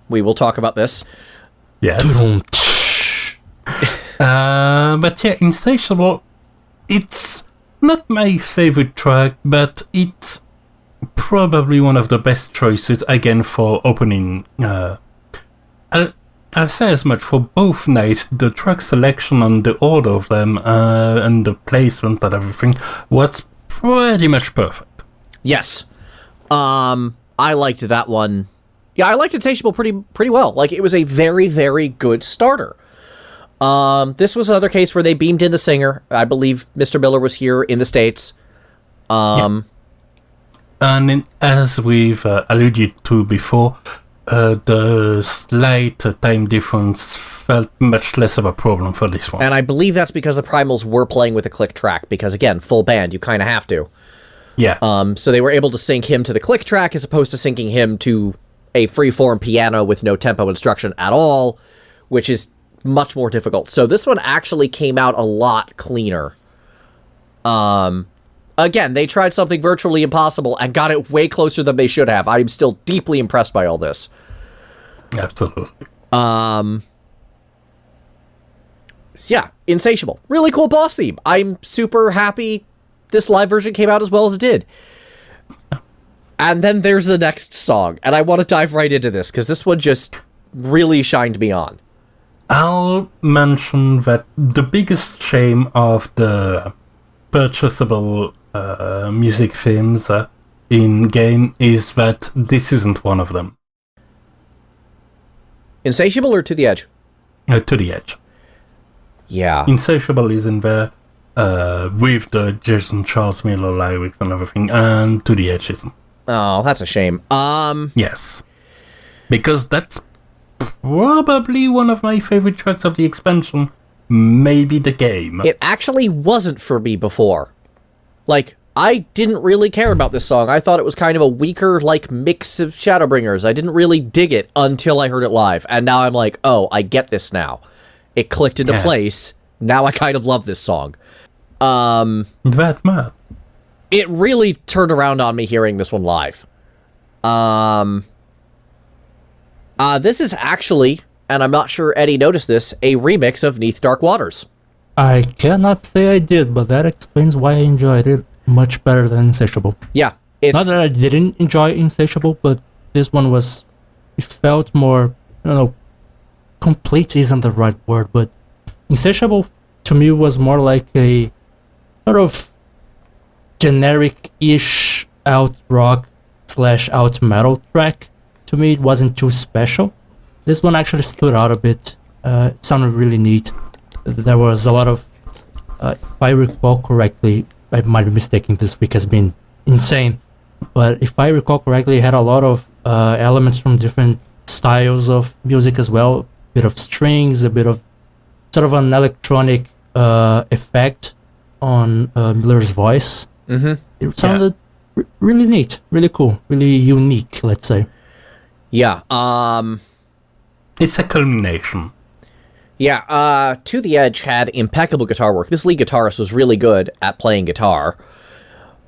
We will talk about this. Yes. But yeah, Insatiable, it's not my favorite track, but it's probably one of the best choices, again, for opening. I'll say as much, for both nights, the track selection and the order of them, and the placement and everything, was pretty much perfect. Yes. I liked that one. Yeah, I liked Insatiable pretty well. Like, it was a very, very good starter. This was another case where they beamed in the singer. I believe Mr. Miller was here in the States. And as we've alluded to before, the slight time difference felt much less of a problem for this one. And I believe that's because the Primals were playing with a click track, because again, full band, you kind of have to. Yeah. So they were able to sync him to the click track as opposed to syncing him to a freeform piano with no tempo instruction at all, which is much more difficult. So this one actually came out a lot cleaner. Again, they tried something virtually impossible and got it way closer than they should have. I'm still deeply impressed by all this. Absolutely. Yeah, Insatiable. Really cool boss theme. I'm super happy this live version came out as well as it did. And then there's the next song, and I want to dive right into this, because this one just really shined me on. I'll mention that the biggest shame of the purchasable music themes in-game is that this isn't one of them. Insatiable or To the Edge? To the Edge. Yeah. Insatiable is in there with the Jason Charles Miller lyrics and everything, and To the Edge isn't. Oh, that's a shame. Yes. Because that's probably one of my favorite tracks of the expansion, maybe the game. It actually wasn't for me before. Like, I didn't really care about this song. I thought it was kind of a weaker, like, mix of Shadowbringers. I didn't really dig it until I heard it live. And now I'm like, oh, I get this now. It clicked into place. Now I kind of love this song. That's mad. It really turned around on me hearing this one live. This is actually, and I'm not sure Eddie noticed this, a remix of 'Neath Dark Waters. I cannot say I did, but that explains why I enjoyed it much better than Insatiable. Yeah. It's not that I didn't enjoy Insatiable, but this one was, it felt more, I don't know, complete isn't the right word, but Insatiable to me was more like a sort of generic-ish out rock / out metal track. To me, it wasn't too special. This one actually stood out a bit. It sounded really neat. There was a lot of, if I recall correctly, I might be mistaken, this week has been insane, but if I recall correctly, it had a lot of elements from different styles of music as well. A bit of strings, a bit of sort of an electronic effect on Miller's voice. Mm-hmm. It sounded really neat, really cool, really unique, let's say. Yeah. It's a culmination. Yeah, To the Edge had impeccable guitar work. This lead guitarist was really good at playing guitar.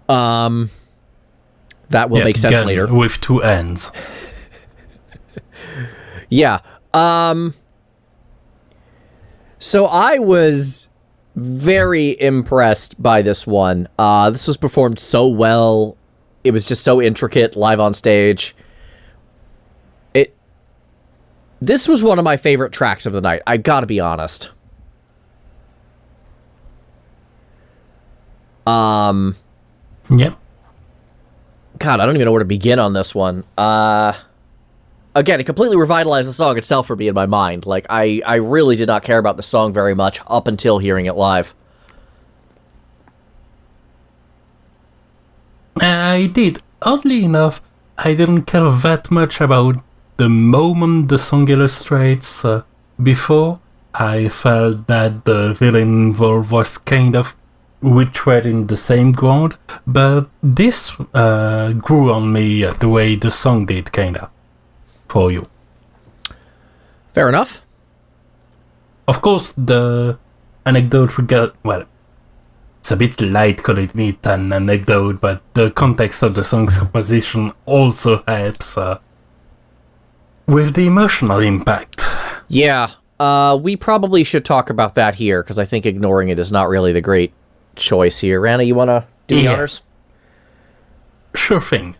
That will make sense later. With two ends. Yeah. So I was very impressed by this one. This was performed so well. It was just so intricate live on stage. This was one of my favorite tracks of the night. I gotta be honest. Yep. God, I don't even know where to begin on this one. Again, it completely revitalized the song itself for me in my mind. Like, I really did not care about the song very much up until hearing it live. I did. Oddly enough, I didn't care that much about the moment the song illustrates. Before, I felt that the villain involved was kind of retreading the same ground, but this grew on me the way the song did, kinda. For you. Fair enough. Of course, the anecdote well, it's a bit light calling it an anecdote, but the context of the song's composition also helps with the emotional impact. Yeah, we probably should talk about that here, because I think ignoring it is not really the great choice here. Rana, you want to do the honors? Sure thing.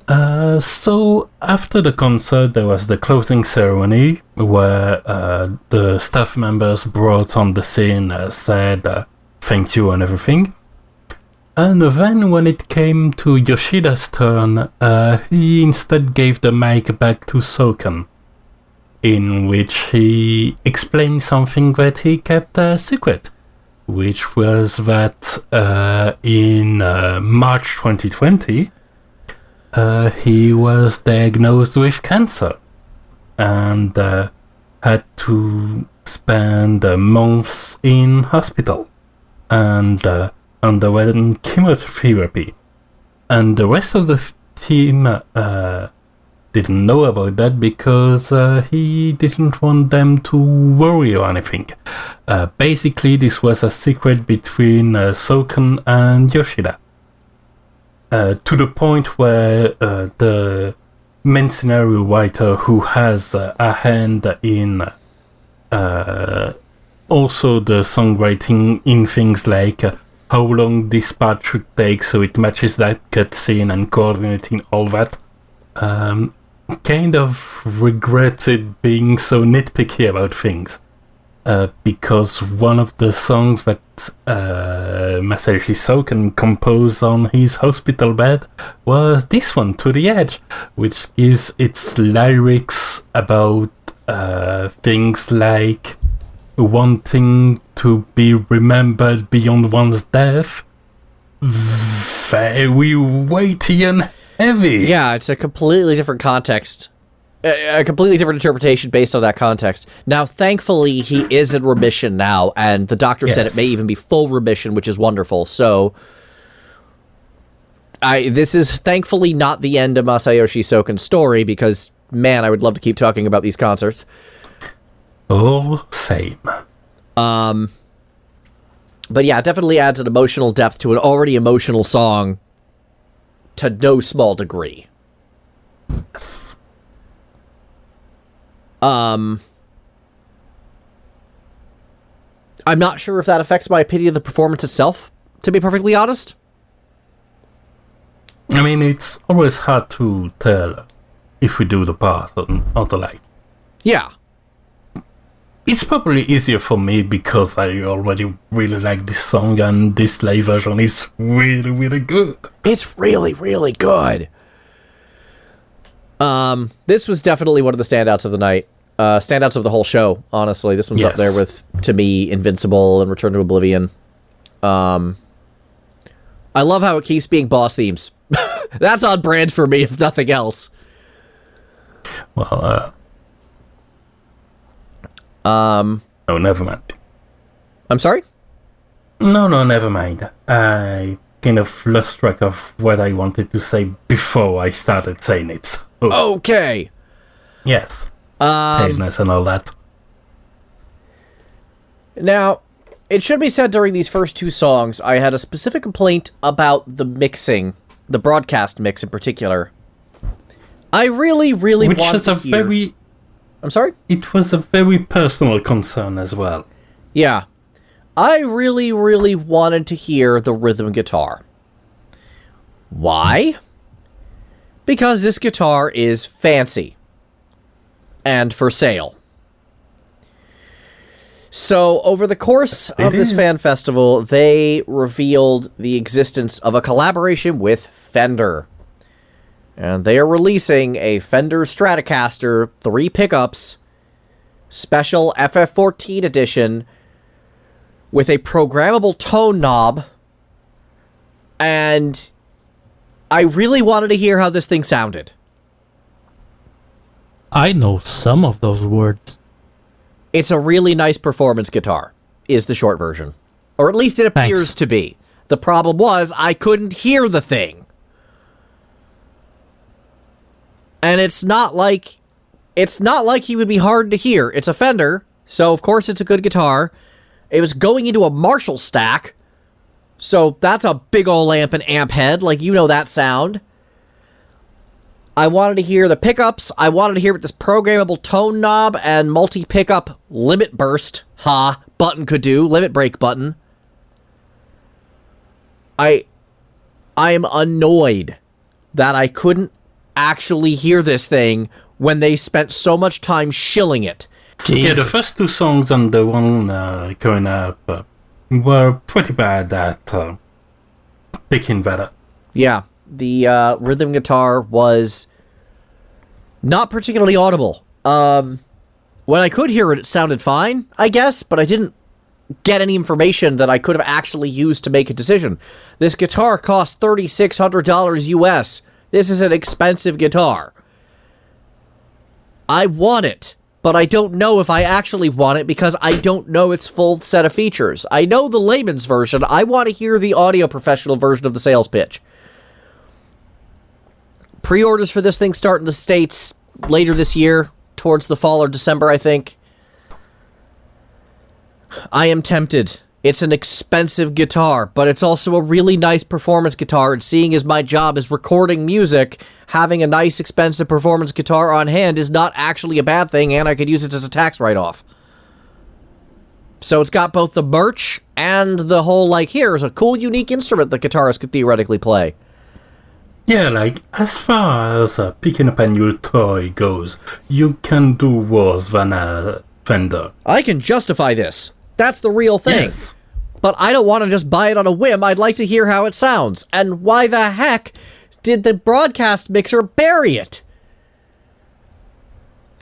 So after the concert, there was the closing ceremony where the staff members brought on the scene, said thank you and everything. And then when it came to Yoshida's turn, he instead gave the mic back to Soken, in which he explained something that he kept a secret, which was that in March 2020, he was diagnosed with cancer and had to spend months in hospital and underwent chemotherapy. And the rest of the team didn't know about that because he didn't want them to worry or anything. Basically, this was a secret between Soken and Yoshida. To the point where the main scenario writer, who has a hand in also the songwriting in things like how long this part should take so it matches that cutscene and coordinating all that, kind of regretted being so nitpicky about things. Because one of the songs that Masayoshi Soken composed on his hospital bed was this one, To the Edge, which gives its lyrics about things like wanting to be remembered beyond one's death very weighty and heavy. Yeah, it's a completely different context. A completely different interpretation based on that context. Now, thankfully, he is in remission now, and the doctor said it may even be full remission, which is wonderful. So, this is thankfully not the end of Masayoshi Soken's story, because, man, I would love to keep talking about these concerts. Oh, same. But yeah, it definitely adds an emotional depth to an already emotional song to no small degree. Yes. I'm not sure if that affects my opinion of the performance itself, to be perfectly honest. I mean, it's always hard to tell if we do the part or the like. Yeah. It's probably easier for me because I already really like this song and this live version is really, really good. It's really, really good. This was definitely one of the standouts of the night. Standouts of the whole show, honestly. This one's up there with, to me, Invincible and Return to Oblivion. I love how it keeps being boss themes. That's on brand for me, if nothing else. Well, oh, never mind. I'm sorry? No, never mind. I kind of lost track of what I wanted to say before I started saying it. So. Okay. Yes. Taleness and all that. Now, it should be said during these first two songs, I had a specific complaint about the mixing, the broadcast mix in particular. I really, really wanted to hear... I'm sorry? It was a very personal concern as well. Yeah. I really, really wanted to hear the rhythm guitar. Why? Because this guitar is fancy. And for sale. So, over the course of this fan festival, they revealed the existence of a collaboration with Fender. And they are releasing a Fender Stratocaster 3 pickups special FF14 edition with a programmable tone knob. And I really wanted to hear how this thing sounded. I know some of those words. It's a really nice performance guitar, is the short version. Or at least it appears to be. The problem was, I couldn't hear the thing. And it's not like he would be hard to hear. It's a Fender, so of course it's a good guitar. It was going into a Marshall stack, so that's a big ol' amp and amp head, like you know that sound. I wanted to hear the pickups, I wanted to hear what this programmable tone knob and multi-pickup limit burst, button could do, limit break button. I am annoyed that I couldn't actually hear this thing when they spent so much time shilling it. Jesus. Yeah, the first 2 songs and the one going up were pretty bad at picking that up. Yeah, the rhythm guitar was not particularly audible. When I could hear it, it sounded fine, I guess, but I didn't get any information that I could have actually used to make a decision. This guitar cost $3,600 US. This is an expensive guitar. I want it, but I don't know if I actually want it because I don't know its full set of features. I know the layman's version. I want to hear the audio professional version of the sales pitch. Pre-orders for this thing start in the States later this year, towards the fall or December, I think. I am tempted. It's an expensive guitar, but it's also a really nice performance guitar, and seeing as my job is recording music, having a nice, expensive performance guitar on hand is not actually a bad thing, and I could use it as a tax write-off. So it's got both the merch and the whole, like, here's a cool, unique instrument the guitarist could theoretically play. Yeah, like, as far as picking up a new toy goes, you can do worse than a Fender. I can justify this. That's the real thing. Yes. But I don't want to just buy it on a whim. I'd like to hear how it sounds. And why the heck did the broadcast mixer bury it?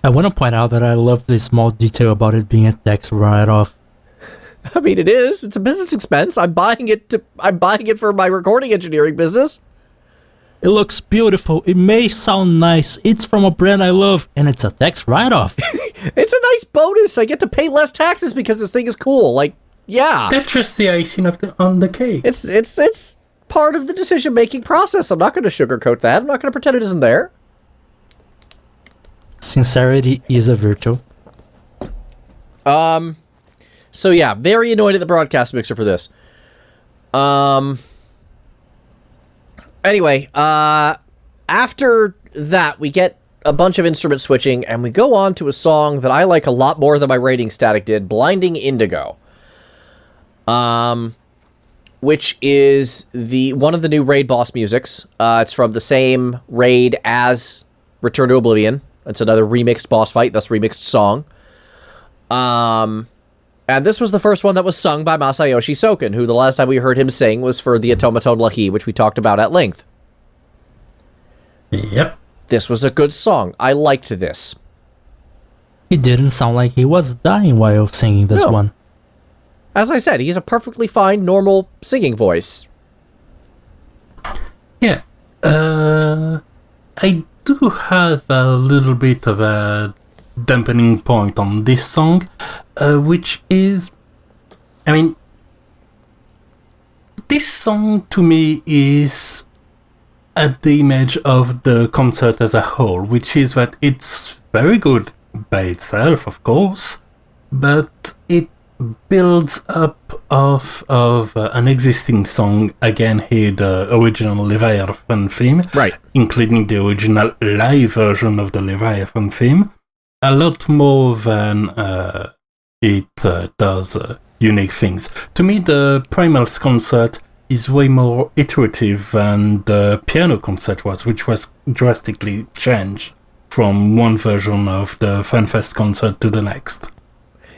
I want to point out that I love the small detail about it being a tax write-off. I mean, it is. It's a business expense. I'm buying it for my recording engineering business. It looks beautiful. It may sound nice. It's from a brand I love, and it's a tax write-off. It's a nice bonus. I get to pay less taxes because this thing is cool. Like, yeah. That's just the icing on the cake. It's part of the decision-making process. I'm not going to sugarcoat that. I'm not going to pretend it isn't there. Sincerity is a virtue. So yeah, very annoyed at the broadcast mixer for this. Anyway, after that, we get a bunch of instrument switching, and we go on to a song that I like a lot more than my rating static did, Blinding Indigo. Which is one of the new raid boss musics. It's from the same raid as Return to Oblivion. It's another remixed boss fight, thus remixed song. And this was the first one that was sung by Masayoshi Soken, who the last time we heard him sing was for the Automaton Lahi, which we talked about at length. Yep. This was a good song. I liked this. He didn't sound like he was dying while singing this one. As I said, he has a perfectly fine, normal singing voice. Yeah. I do have a little bit of a dampening point on this song, which is, I mean, this song to me is at the image of the concert as a whole, which is that it's very good by itself, of course, but it builds up of an existing song, again here the original Leviathan theme, right, including the original live version of the Leviathan theme, a lot more than it does unique things. To me, the Primals concert is way more iterative than the piano concert was, which was drastically changed from one version of the FanFest concert to the next.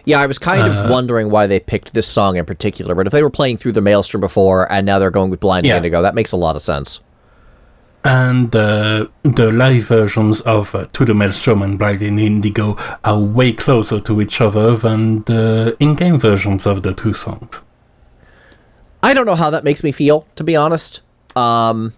Yeah, I was kind of wondering why they picked this song in particular, but if they were playing Through the Maelstrom before, and now they're going with Blinding Indigo, that makes a lot of sense. And the live versions of To the Maelstrom and Blinding Indigo are way closer to each other than the in-game versions of the two songs. I don't know how that makes me feel, to be honest. Me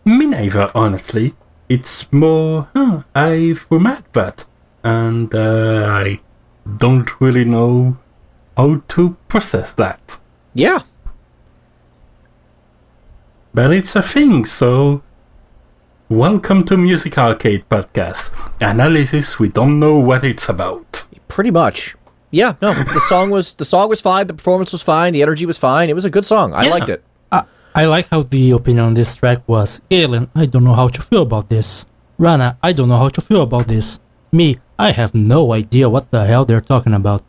neither, honestly. It's more, I've remarked that, and I don't really know how to process that. Yeah. But it's a thing, so welcome to Music Arcade Podcast. Analysis we don't know what it's about. Pretty much. Yeah, no, the song was fine, the performance was fine, the energy was fine. It was a good song. I liked it. I like how the opinion on this track was, Galen, I don't know how to feel about this. Rana, I don't know how to feel about this. Me, I have no idea what the hell they're talking about.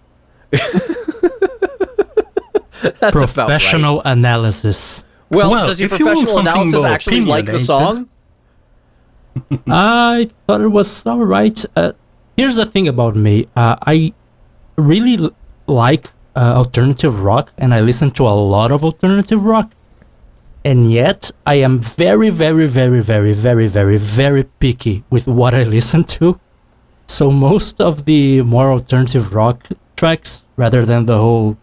That's professional analysis. Well, does your professional analysis actually like the song? I thought it was alright. Here's the thing about me. I really like alternative rock, and I listen to a lot of alternative rock. And yet, I am very, very, very, very, very, very, very picky with what I listen to. So most of the more alternative rock tracks, rather than the whole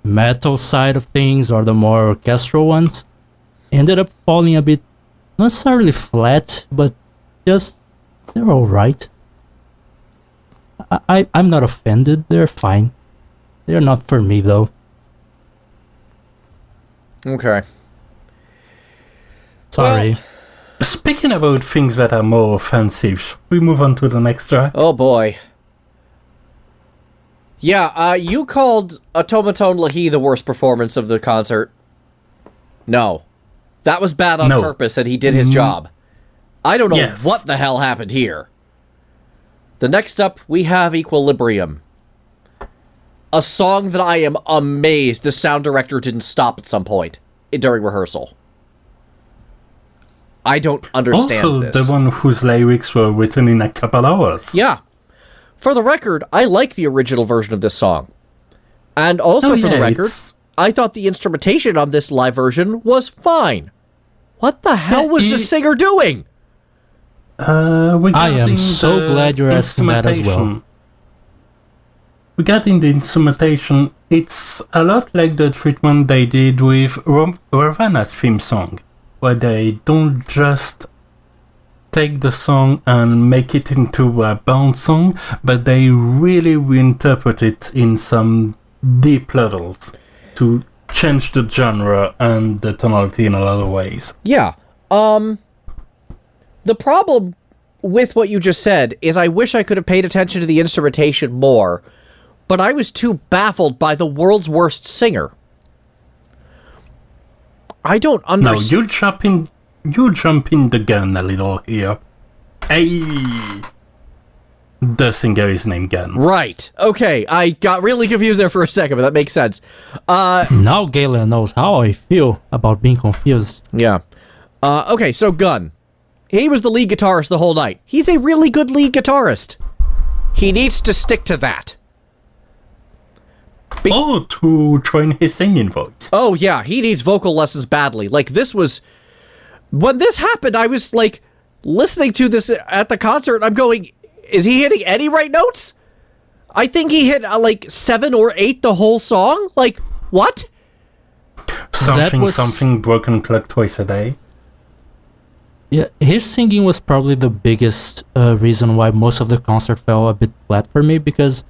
metal side of things or the more orchestral ones, ended up falling a bit, not necessarily flat, but just, they're alright. I'm not offended, they're fine. They're not for me though. Okay. Sorry. Well, speaking about things that are more offensive, we move on to the next track. Oh boy. Yeah, you called Automaton Lahi the worst performance of the concert. No. That was bad on purpose, and he did his job. I don't know what the hell happened here. The next up, we have Equilibrium. A song that I am amazed the sound director didn't stop at some point during rehearsal. I don't understand this. Also, the one whose lyrics were written in a couple hours. Yeah. For the record, I like the original version of this song. And also, for the record, I thought the instrumentation on this live version was fine. What the hell was the singer doing? I am so glad you're asking that as well. Regarding the instrumentation, it's a lot like the treatment they did with Ravana's theme song, where they don't just take the song and make it into a bounce song, but they really reinterpret it in some deep levels to change the genre and the tonality in a lot of ways. Yeah. The problem with what you just said is I wish I could have paid attention to the instrumentation more, but I was too baffled by the world's worst singer. I don't understand. No, you jump in the gun a little here. Hey! The singer is named Gun. Right. Okay, I got really confused there for a second, but that makes sense. Now Galen knows how I feel about being confused. Yeah. Okay, so Gun. He was the lead guitarist the whole night. He's a really good lead guitarist. He needs to stick to that. To train his singing voice. Oh, yeah, he needs vocal lessons badly. Like, this was... When this happened, I was, like, listening to this at the concert, and I'm going, is he hitting any right notes? I think he hit, like, 7 or 8 the whole song? Like, what? Something broken clock twice a day. Yeah, his singing was probably the biggest reason why most of the concert fell a bit flat for me, because,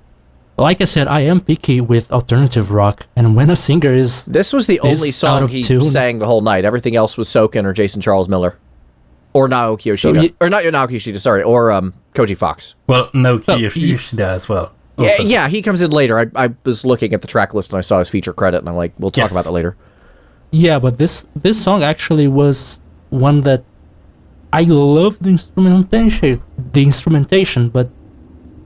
like I said, I am picky with alternative rock, and when a singer is... This was the only song he sang the whole night. Everything else was Soken or Jason Charles Miller. Or Naoki Yoshida. Or not Naoki Yoshida, sorry. Or Koji Fox. Well, Naoki Yoshida as well. Yeah, he comes in later. I was looking at the track list and I saw his feature credit, and I'm like, we'll talk about that later. Yeah, but this song actually was one that I love the instrumentation, but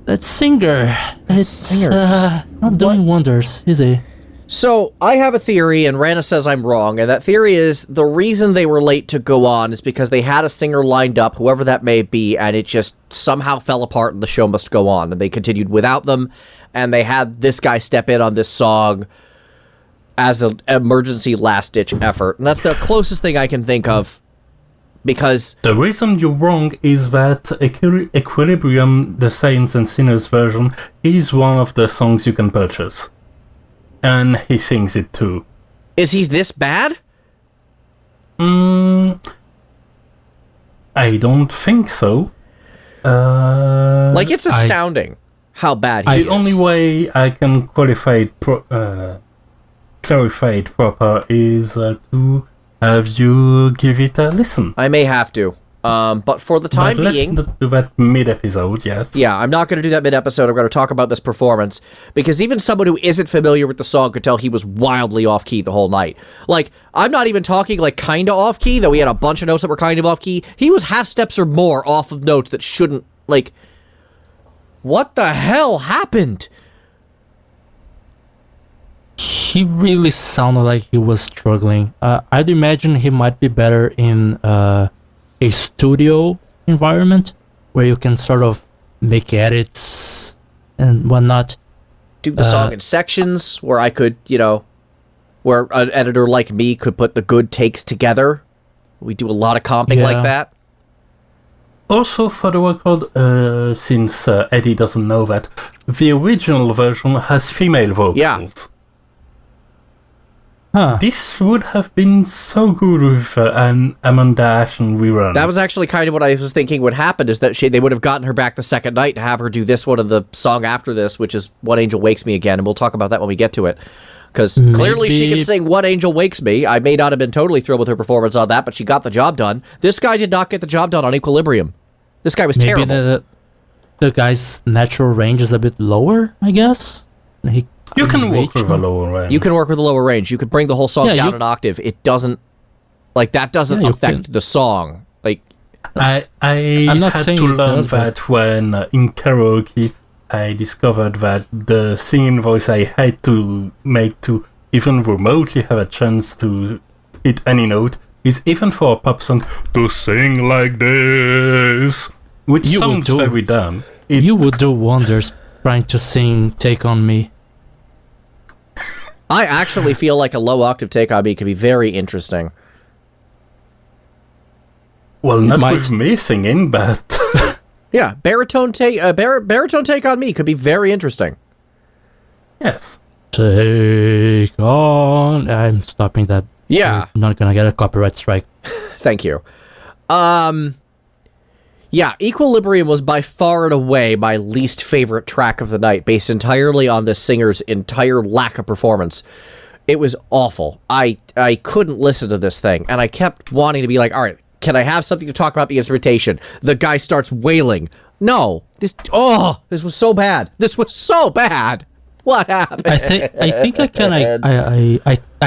that singer, it's not doing wonders, is he? So, I have a theory, and Rana says I'm wrong, and that theory is the reason they were late to go on is because they had a singer lined up, whoever that may be, and it just somehow fell apart and the show must go on, and they continued without them, and they had this guy step in on this song, as an emergency last-ditch effort. And that's the closest thing I can think of, because... The reason you're wrong is that Equilibrium, the Saints and Sinners version, is one of the songs you can purchase. And he sings it too. Is he this bad? I don't think so. It's astounding how bad he is. The only way I can clarify it proper is to have you give it a listen. I may have to. But for the time being... Let's not do that mid-episode, yes. Yeah, I'm not going to do that mid-episode. I'm going to talk about this performance, because even someone who isn't familiar with the song could tell he was wildly off-key the whole night. Like, I'm not even talking, like, kind of off-key, though we had a bunch of notes that were kind of off-key. He was half steps or more off of notes that shouldn't, like... What the hell happened? He really sounded like he was struggling. I'd imagine he might be better in a studio environment where you can sort of make edits and whatnot. Do the song in sections where I could, where an editor like me could put the good takes together. We do a lot of comping like that. Also, for the record, since Edie doesn't know that, the original version has female vocals. Yeah. Huh. This would have been so good with an Amanda Ashen rerun. That was actually kind of what I was thinking would happen, is that they would have gotten her back the second night to have her do this one of the song after this, which is What Angel Wakes Me Again, and we'll talk about that when we get to it. Because clearly she can sing What Angel Wakes Me. I may not have been totally thrilled with her performance on that, but she got the job done. This guy did not get the job done on Equilibrium. This guy was terrible. Maybe the guy's natural range is a bit lower, I guess? You can work with a lower range. You can work with a lower range. You could bring the whole song down an octave. It doesn't... that doesn't affect the song. I had to learn that when in karaoke I discovered that the singing voice I had to make to even remotely have a chance to hit any note is, even for a pop song, to sing like this, which sounds very dumb. You would do wonders trying to sing Take On Me. I actually feel like a low octave Take On Me could be very interesting. Well, not with me singing, but... Yeah, baritone take On Me could be very interesting. Yes. Take on... I'm stopping that. Yeah. I'm not gonna get a copyright strike. Thank you. Yeah, Equilibrium was by far and away my least favorite track of the night, based entirely on the singer's entire lack of performance. It was awful. I couldn't listen to this thing, and I kept wanting to be like, all right, can I have something to talk about the instrumentation? The guy starts wailing. No, this was so bad. This was so bad. What happened? I think I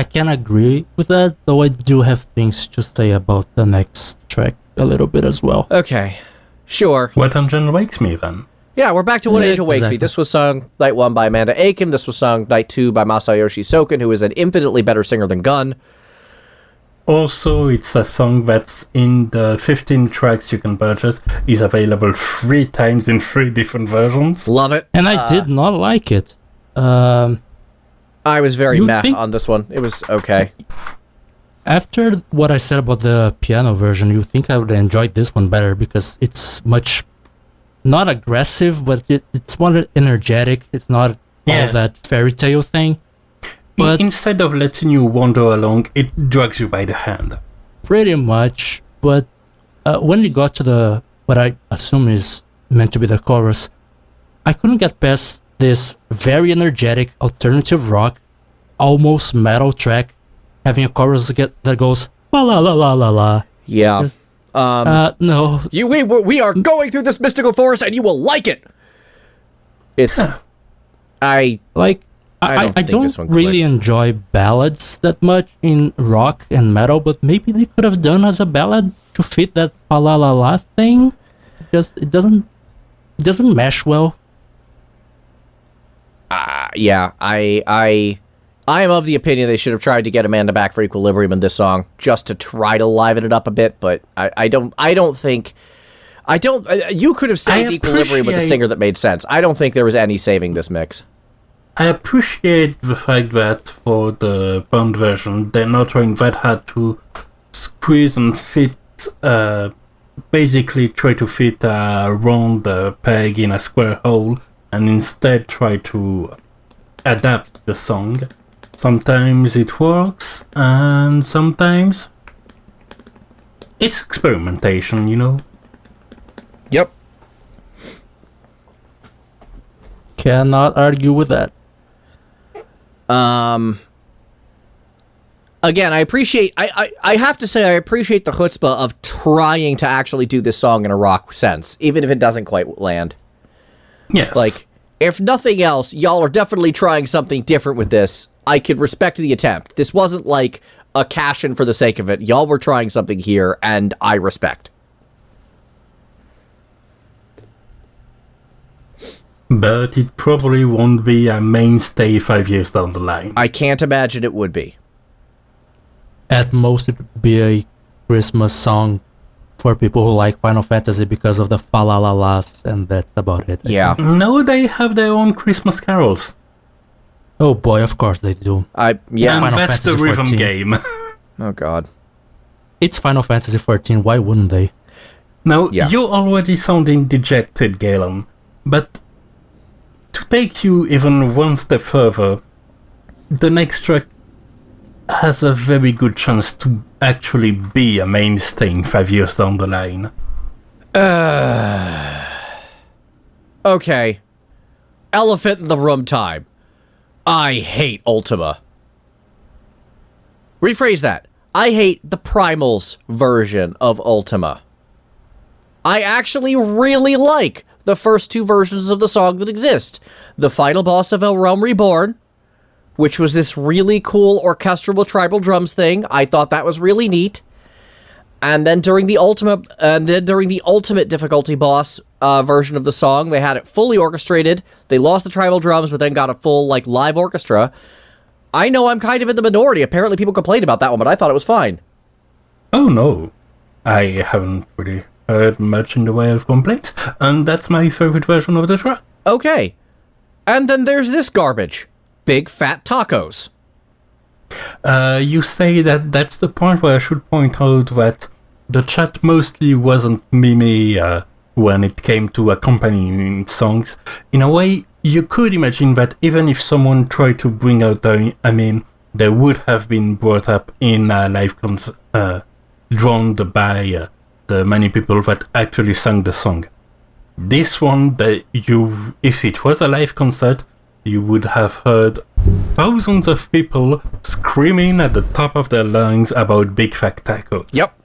can agree with that, though I do have things to say about the next track a little bit as well. Okay, sure. What Angel Wakes Me, then? Yeah, we're back to What Angel Wakes Me. This was sung night 1 by Amanda Achen. This was sung night 2 by Masayoshi Soken, who is an infinitely better singer than Gun. Also, it's a song that's in the 15 tracks you can purchase, is available 3 times in 3 different versions. Love it. And I did not like it. I was very meh on this one. It was okay. After what I said about the piano version, you think I would enjoy this one better, because it's much not aggressive, but it's more energetic. It's not all that fairy tale thing. But instead of letting you wander along, it drags you by the hand. Pretty much. But when you got to what I assume is meant to be the chorus, I couldn't get past this very energetic alternative rock, almost metal track, having a chorus that goes la la la la la la. Yeah. No. We are going through this mystical forest, and you will like it. It's I don't really enjoy ballads that much in rock and metal, but maybe they could have done as a ballad to fit that la la la la thing. Just it doesn't mesh well. Yeah, I am of the opinion they should have tried to get Amanda back for Equilibrium in this song, just to try to liven it up a bit, but I don't think you could have saved Equilibrium with a singer that made sense. I don't think there was any saving this mix. I appreciate the fact that for the band version, they're not trying that hard to squeeze and fit, basically try to fit a round peg in a square hole, and instead try to adapt the song. Sometimes it works, and sometimes it's experimentation, you know? Yep. Cannot argue with that. Again, I appreciate... I have to say I appreciate the chutzpah of trying to actually do this song in a rock sense, even if it doesn't quite land. Yes. Like, if nothing else, y'all are definitely trying something different with this. I could respect the attempt. This wasn't like a cash-in for the sake of it. Y'all were trying something here, and I respect. But it probably won't be a mainstay 5 years down the line. I can't imagine it would be. At most, it would be a Christmas song for people who like Final Fantasy because of the fa-la-la-las, and that's about it. Yeah. No, they have their own Christmas carols. Oh boy, of course they do. Yeah. And Final that's the Fantasy rhythm 14. game. Oh, God. It's Final Fantasy 14, why wouldn't they? Now, Yeah. you're already sounding dejected, Galen, but to take you even one step further, the next track has a very good chance to actually be a mainstay in 5 years down the line. Okay. Elephant in the room time. I hate Ultima. Rephrase that. I hate the Primals version of Ultima. I actually really like the first two versions of the song that exist. The final boss of El Realm Reborn, which was this really cool orchestral tribal drums thing. I thought that was really neat. And then during the ultimate difficulty boss version of the song, they had it fully orchestrated. They lost the tribal drums, but then got a full live orchestra. I know I'm kind of in the minority. Apparently, people complained about that one, but I thought it was fine. Oh no, I haven't really heard much in the way of complaints, and that's my favorite version of the track. Okay, and then there's this garbage: big fat tacos. You say that that's the point where I should point out that the chat mostly wasn't Mimi when it came to accompanying songs. In a way, you could imagine that even if someone tried to bring out a meme, they would have been brought up in a live concert, drawn by the many people that actually sang the song. This one, if it was a live concert, you would have heard thousands of people screaming at the top of their lungs about big fat tacos. Yep.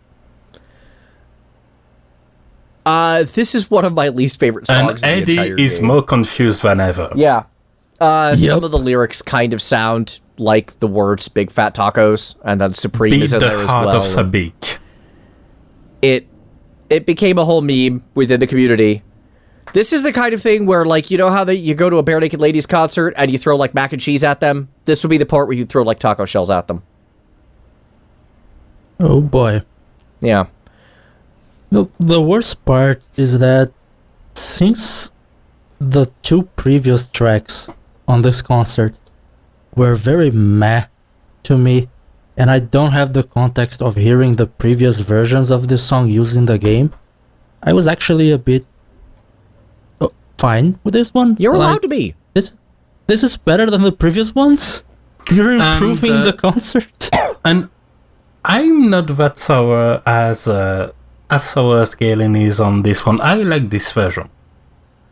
This is one of my least favorite songs. And in the Edie entire is game. more confused than ever. Yeah. Yep. Some of the lyrics kind of sound like the words "big fat tacos," and then "Supreme" Be is in the there as heart well. of Sabik. It became a whole meme within the community. This is the kind of thing where, you know how you go to a Bare Naked Ladies concert and you throw mac and cheese at them? This would be the part where you throw taco shells at them. Oh boy. Yeah. The worst part is that since the two previous tracks on this concert were very meh to me, and I don't have the context of hearing the previous versions of this song used in the game, I was actually a bit fine with this one. You're allowed to be. This is better than the previous ones? You're improving the concert? And I'm not that sour as sour as Galen is on this one. I like this version.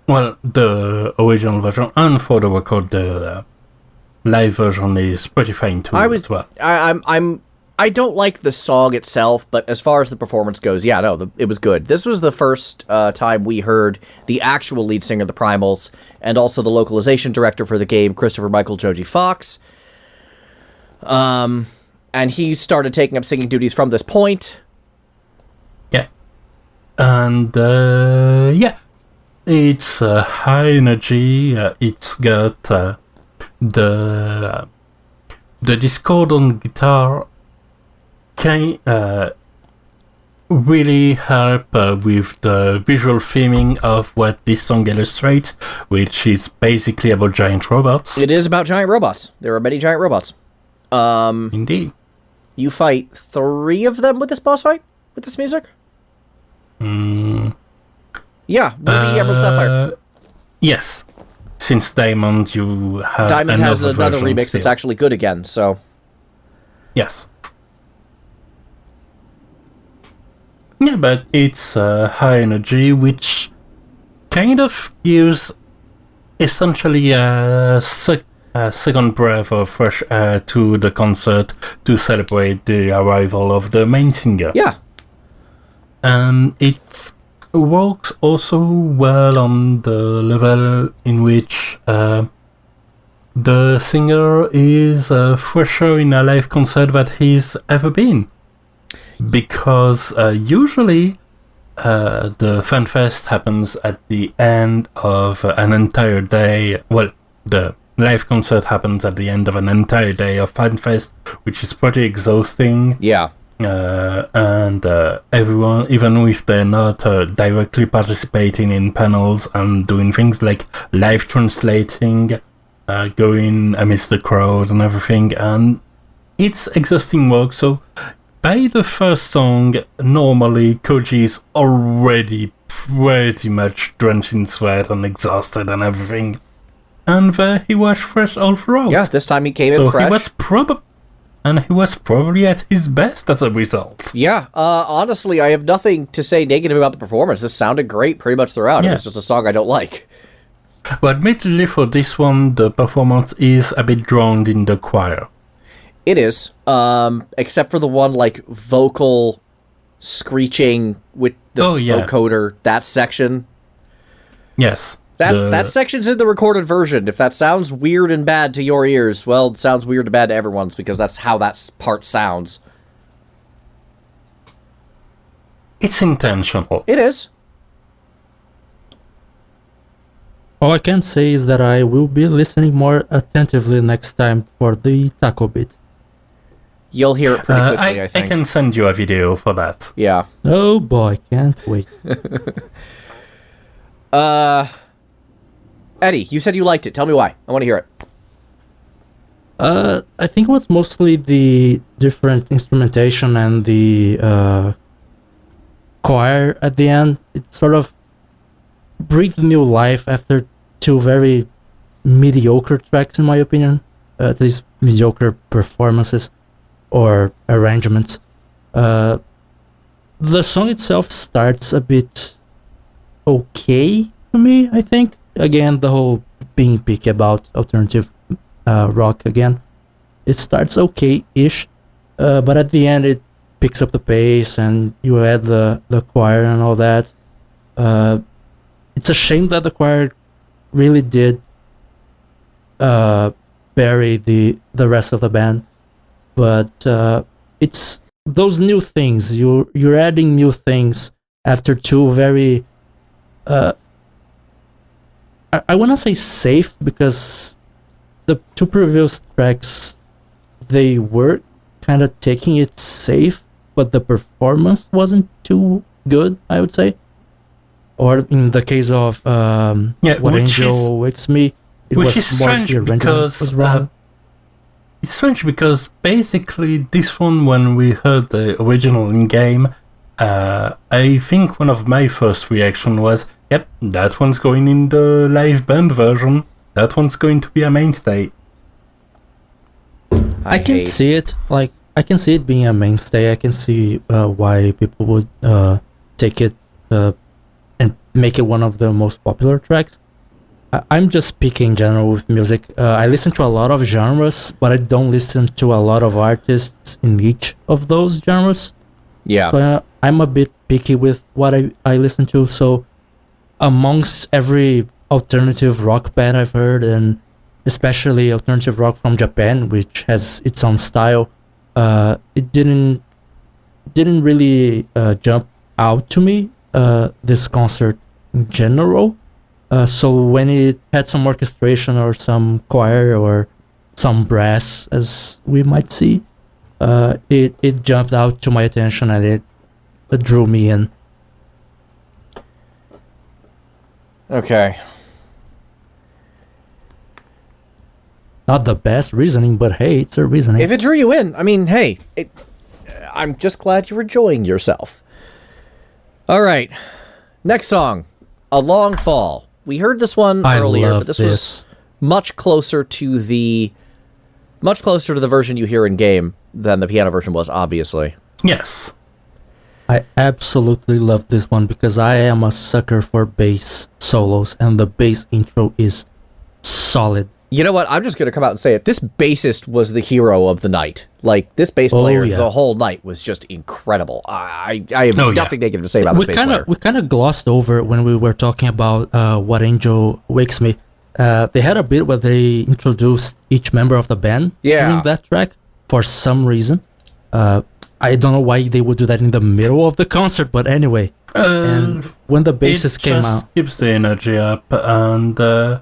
Well, the original version, and for the record, the live version is pretty fine too. As well. I don't like the song itself, but as far as the performance goes, yeah, no, it was good. This was the first time we heard the actual lead singer of the Primals, and also the localization director for the game, Christopher Michael Joji Fox. And he started taking up singing duties from this point. Yeah. And, yeah. It's high energy. It's got the discord on guitar really help with the visual theming of what this song illustrates, which is basically about giant robots. It is about giant robots. There are many giant robots. Indeed. You fight 3 of them with this boss fight? With this music? Yeah, Ruby, Emerald, Sapphire. Yes. Since Diamond, you have Diamond has another version remix still. that's actually good again, so... Yes. Yeah, but it's high energy, which kind of gives essentially a second breath of fresh air to the concert to celebrate the arrival of the main singer. Yeah. And it works also well on the level in which the singer is fresher in a live concert than he's ever been. Because usually the FanFest happens at the end of an entire day. Well, the live concert happens at the end of an entire day of FanFest, which is pretty exhausting. Yeah. And everyone, even if they're not directly participating in panels and doing things like live translating, going amidst the crowd and everything, and it's exhausting work. So by the first song, normally Koji is already pretty much drenched in sweat and exhausted and everything. And he was fresh all throughout. Yeah, this time he came in So fresh. he was probably at his best as a result. Yeah, honestly, I have nothing to say negative about the performance. This sounded great pretty much throughout. Yeah. It's just a song I don't like. But admittedly for this one, the performance is a bit drowned in the choir. It is, except for the one, like, vocal screeching with the vocoder, that section. Yes. That section's in the recorded version. If that sounds weird and bad to your ears, well, it sounds weird and bad to everyone's, because that's how that part sounds. It's intentional. It is. All I can say is that I will be listening more attentively next time for the taco bit. You'll hear it pretty quickly, I think. I can send you a video for that. Yeah. Oh boy, can't wait. Eddie, you said you liked it. Tell me why. I want to hear it. I think it was mostly the different instrumentation and the choir at the end. It sort of breathed new life after 2 very mediocre tracks, in my opinion. At least mediocre performances or arrangements. The song itself starts a bit okay to me, I think. Again, the whole being picky about alternative rock again. It starts okay-ish, but at the end it picks up the pace and you add the choir and all that. It's a shame that the choir really did bury the rest of the band, but it's those new things. You're adding new things after 2 very I want to say safe, because the 2 previous tracks, they were kind of taking it safe, but the performance wasn't too good, I would say. Or in the case of What Angel Wakes Me, it which was is more strange because was wrong. It's strange because basically this one, when we heard the original in game, I think one of my first reaction was, yep, that one's going in the live band version. That one's going to be a mainstay. I can see it. Like, I can see it being a mainstay. I can see why people would take it and make it one of the most popular tracks. I'm just speaking in general with music. I listen to a lot of genres, but I don't listen to a lot of artists in each of those genres. Yeah. So I'm a bit picky with what I listen to. So amongst every alternative rock band I've heard, and especially alternative rock from Japan, which has its own style, it didn't really jump out to me, this concert in general. So when it had some orchestration or some choir or some brass, as we might see, it jumped out to my attention, and drew me in. Okay. Not the best reasoning, but hey, it's a reasoning. If it drew you in, I mean, hey, I'm just glad you're enjoying yourself. All right. Next song, A Long Fall. We heard this one earlier, but this was much closer to the version you hear in game than the piano version was, obviously. Yes. I absolutely love this one because I am a sucker for bass solos, and the bass intro is solid. You know what? I'm just going to come out and say it. This bassist was the hero of the night. Like, this bass player the whole night was just incredible. I have nothing negative to say about this bass player. We kind of glossed over when we were talking about What Angel Wakes Me. They had a bit where they introduced each member of the band during that track for some reason. I don't know why they would do that in the middle of the concert, but anyway. And when the bassist came out... It just keeps the energy up, and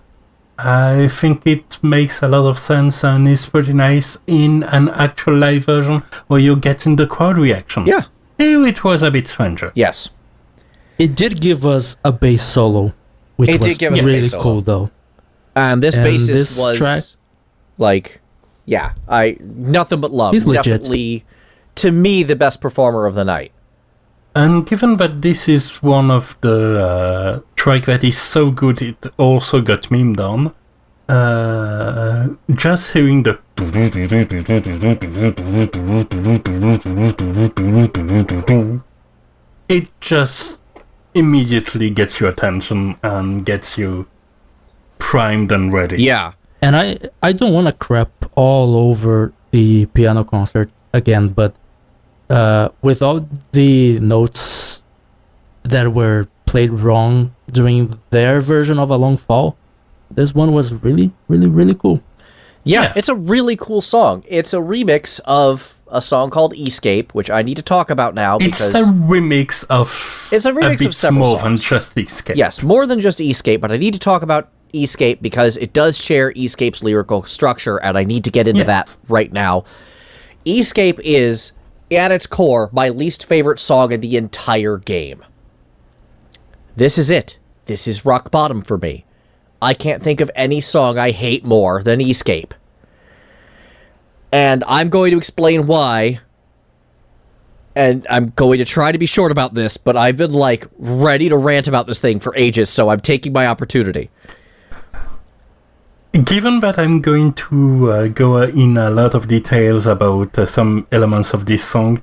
I think it makes a lot of sense and is pretty nice in an actual live version where you're getting the crowd reaction. Yeah. It was a bit stranger. Yes. It did give us a bass solo, which was really cool, though. And this bassist was track, like, nothing but love. He's legit. Definitely, to me, the best performer of the night. And given that this is one of the track that is so good it also got memed on, just hearing the it just immediately gets your attention and gets you primed and ready. Yeah. And I don't want to crap all over the piano concert again, but with all the notes that were played wrong during their version of A Long Fall, this one was really, really, really cool. Yeah, it's a really cool song. It's a remix of a song called Escape, which I need to talk about now because... It's a remix of... It's a remix of several more songs. than just Escape. Yes, more than just Escape, but I need to talk about Escape because it does share Escape's lyrical structure, and I need to get into that right now. Escape is, at its core, my least favorite song in the entire game. This is it. This is rock bottom for me. I can't think of any song I hate more than Escape. And I'm going to explain why. And I'm going to try to be short about this, but I've been, like, ready to rant about this thing for ages, so I'm taking my opportunity. Given that I'm going to go in a lot of details about some elements of this song,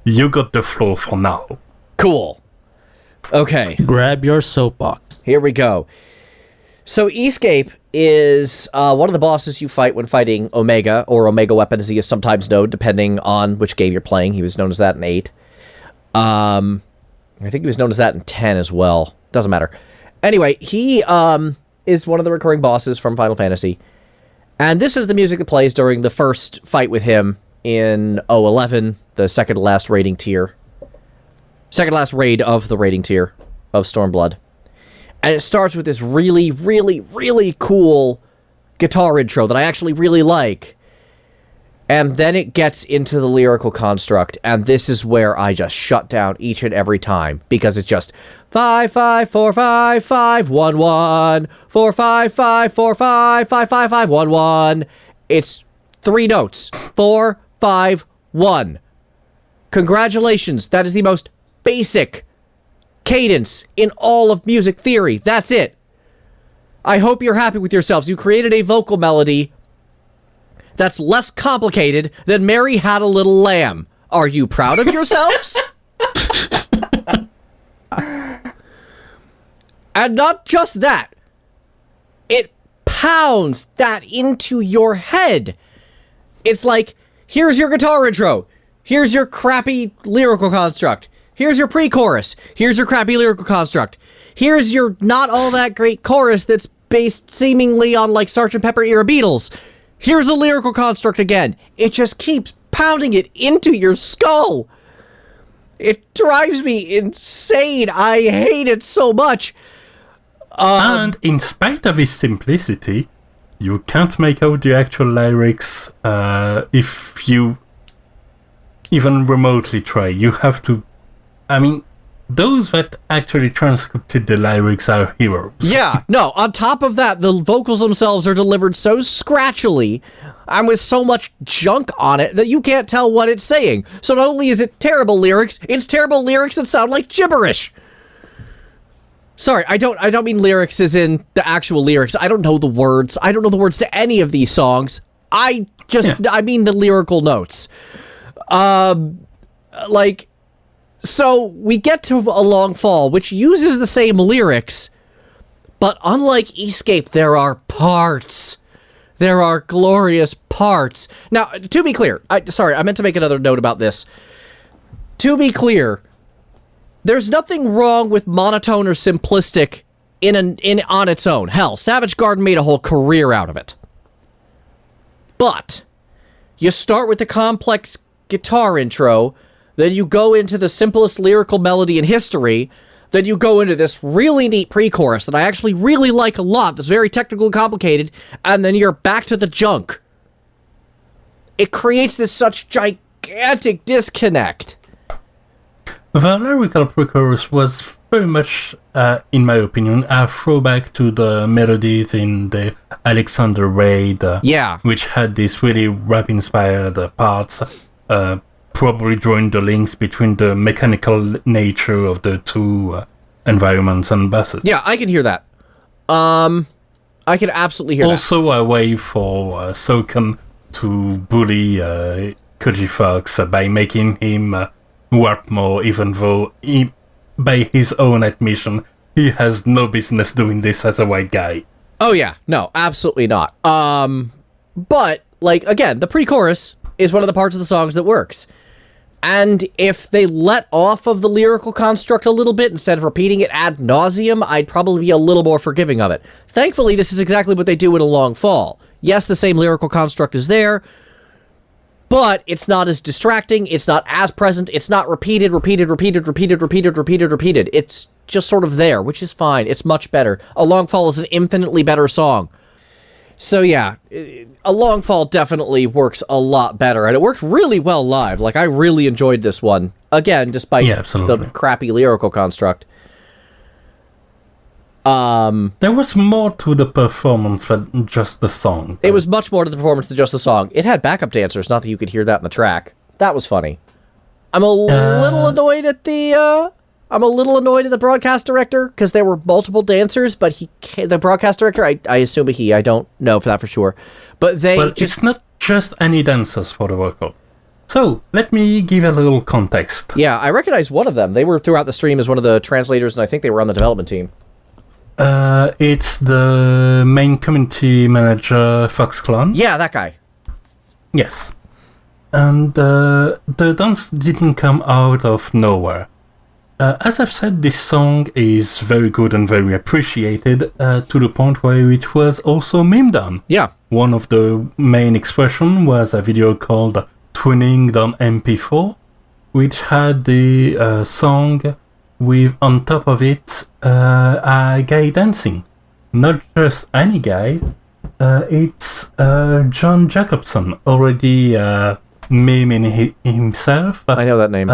you got the floor for now. Cool. Okay. Grab your soapbox. Here we go. So Escape is one of the bosses you fight when fighting Omega, or Omega Weapon as he is sometimes known, depending on which game you're playing. He was known as that in 8. I think he was known as that in 10 as well. Doesn't matter. Anyway, he is one of the recurring bosses from Final Fantasy. And this is the music that plays during the first fight with him in 011, the second to last raiding tier. Second to last raid of the raiding tier of Stormblood. And it starts with this really, really, really cool guitar intro that I actually really like. And then it gets into the lyrical construct, and this is where I just shut down each and every time, because it's just 5 5 4 5 5 1 1 4 5 5 4 5 5 5 5 1 1. It's 3 notes. 4 5 1. Congratulations, that is the most basic cadence in all of music theory. That's it. I hope you're happy with yourselves. You created a vocal melody that's less complicated than Mary Had a Little Lamb. Are you proud of yourselves? And not just that. It pounds that into your head. It's like, here's your guitar intro. Here's your crappy lyrical construct. Here's your pre-chorus. Here's your crappy lyrical construct. Here's your not all that great chorus that's based seemingly on, like, Sgt. Pepper era Beatles. Here's the lyrical construct again. It just keeps pounding it into your skull. It drives me insane. I hate it so much. And in spite of its simplicity, you can't make out the actual lyrics if you even remotely try. You have to I mean, those that actually transcripted the lyrics are heroes. Yeah, no, on top of that, the vocals themselves are delivered so scratchily and with so much junk on it that you can't tell what it's saying. So not only is it terrible lyrics, it's terrible lyrics that sound like gibberish. Sorry, I don't mean lyrics as in the actual lyrics. I don't know the words. I don't know the words to any of these songs. I mean the lyrical notes. So we get to A Long Fall, which uses the same lyrics, but unlike Escape, there are parts. There are glorious parts. Now, to be clear, I meant to make another note about this. To be clear, there's nothing wrong with monotone or simplistic on its own. Hell, Savage Garden made a whole career out of it. But you start with the complex guitar intro, then you go into the simplest lyrical melody in history, then you go into this really neat pre-chorus that I actually really like a lot, that's very technical and complicated, and then you're back to the junk. It creates this such gigantic disconnect. The lyrical pre-chorus was very much, in my opinion, a throwback to the melodies in the Alexander Raid, which had these really rap-inspired parts, probably drawing the links between the mechanical nature of the two environments and buses. Yeah, I can hear that. I can absolutely hear also a way for Soken to bully Koji Fox by making him warp more, even though by his own admission, he has no business doing this as a white guy. Oh yeah, no, absolutely not. But, again, the pre-chorus is one of the parts of the songs that works. And if they let off of the lyrical construct a little bit instead of repeating it ad nauseum, I'd probably be a little more forgiving of it. Thankfully, this is exactly what they do in A Long Fall. Yes, the same lyrical construct is there, but it's not as distracting, it's not as present, it's not repeated. It's just sort of there, which is fine. It's much better. A Long Fall is an infinitely better song. So yeah, A Long Fall definitely works a lot better, and it works really well live. I really enjoyed this one. Again, despite the crappy lyrical construct. There was more to the performance than just the song. It was much more to the performance than just the song. It had backup dancers, not that you could hear that in the track. That was funny. I'm a little annoyed at the broadcast director, because there were multiple dancers, but the broadcast director, I assume I don't know for that for sure. But it's not just any dancers for the vocal. So, let me give a little context. Yeah, I recognize one of them. They were throughout the stream as one of the translators, and I think they were on the development team. It's the main community manager, Fox Clone. Yeah, that guy. Yes. And the dance didn't come out of nowhere. As I've said, this song is very good and very appreciated, to the point where it was also memed on. Yeah. One of the main expressions was a video called Twinning on MP4, which had the song with, on top of it, a guy dancing. Not just any guy, it's John Jacobson, already memeing himself. I know that name.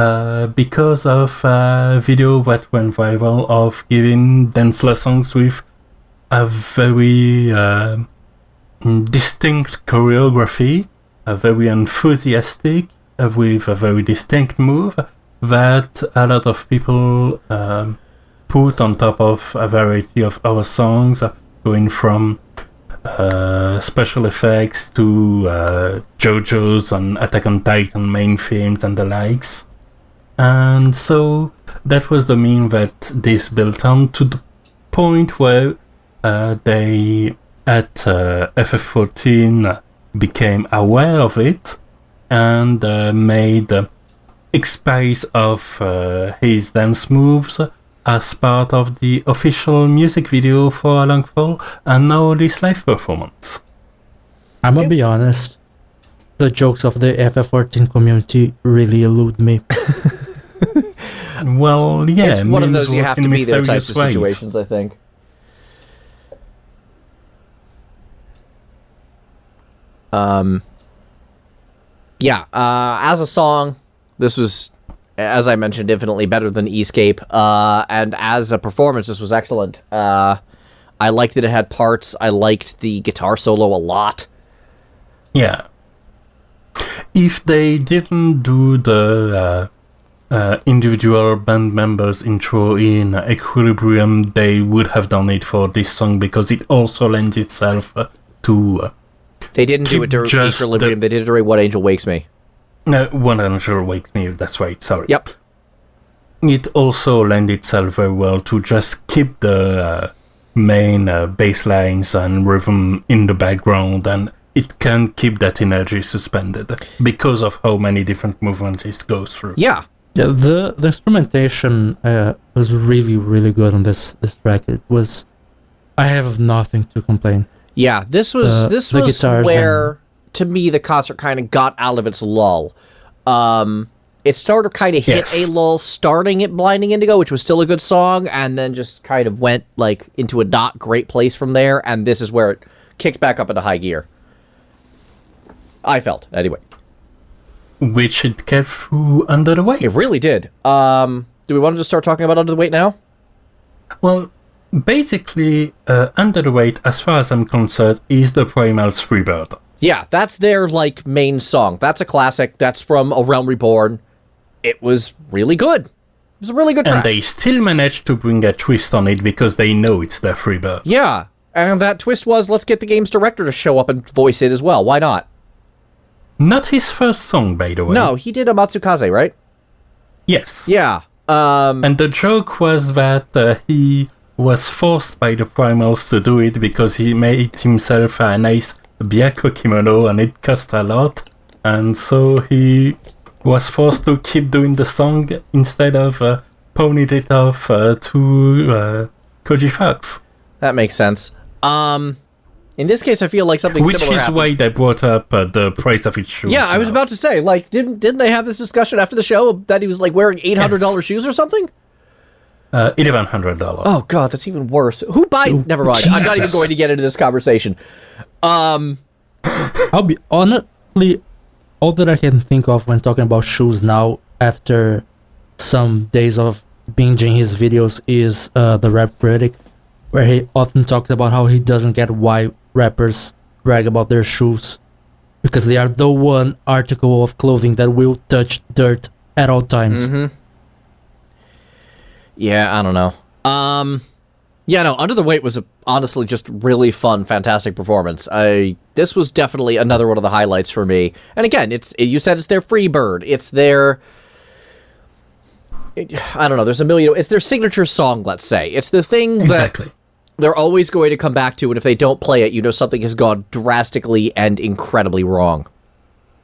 Because of a video that went viral of giving dance lessons with a very distinct choreography, a very enthusiastic, with a very distinct move that a lot of people put on top of a variety of other songs, going from special effects to JoJo's and Attack on Titan main themes and the likes. And so that was the meme that this built on, to the point where they at FF14 became aware of it and made expice of his dance moves as part of the official music video for A Long Fall, and now this live performance. I'm gonna be honest, the jokes of the FF14 community really elude me. Well, yeah, it's one of those you have to be there types of situations, I think. Yeah, as a song, this was as I mentioned, infinitely better than Escape. And as a performance, this was excellent. I liked that it had parts. I liked the guitar solo a lot. Yeah. If they didn't do the individual band members intro in Equilibrium, they would have done it for this song because it also lends itself to... They didn't do it during Equilibrium. They did it during What Angel Wakes Me. No, One Angel Wakes Me, that's right, sorry. Yep. It also lends itself very well to just keep the main bass lines and rhythm in the background, and it can keep that energy suspended because of how many different movements it goes through. Yeah. Yeah, the instrumentation was really, really good on this track. It was... I have nothing to complain. Yeah, this was where, to me, the concert kind of got out of its lull. It sort of kind of hit a lull starting at Blinding Indigo, which was still a good song, and then just kind of went like into a not great place from there, and this is where it kicked back up into high gear. I felt, anyway. Which it kept through Under the Weight. It really did. Do we want to just start talking about Under the Weight now? Well, basically, Under the Weight, as far as I'm concerned, is the Primals Freebird. Yeah, that's their, like, main song. That's a classic. That's from A Realm Reborn. It was really good. It was a really good track. And they still managed to bring a twist on it because they know it's their Freebird. Yeah, and that twist was, let's get the game's director to show up and voice it as well. Why not? Not his first song, by the way. No, he did a Matsukaze, right? Yes. Yeah. And the joke was that he was forced by the Primals to do it because he made himself a nice Byakko kimono and it cost a lot. And so he was forced to keep doing the song instead of ponied it off to Koji Fox. That makes sense. In this case, I feel like something similar happened. Which is why they brought up the price of its shoes. Yeah, I was about to say, like, didn't they have this discussion after the show that he was like wearing $800 shoes or something? $1,100. Oh god, that's even worse. Who buys? Never mind. Jesus. I'm not even going to get into this conversation. I'll be honestly, all that I can think of when talking about shoes now, after some days of binging his videos, is the Rap Critic, where he often talks about how he doesn't get why rappers brag about their shoes, because they are the one article of clothing that will touch dirt at all times. Mm-hmm. Yeah, I don't know. Yeah, no, Under the Weight was honestly just really fun, fantastic performance. This was definitely another one of the highlights for me. And again, you said it's their Freebird. It's their... I don't know, there's a million... It's their signature song, let's say. It's the thing that they're always going to come back to, and if they don't play it, you know something has gone drastically and incredibly wrong.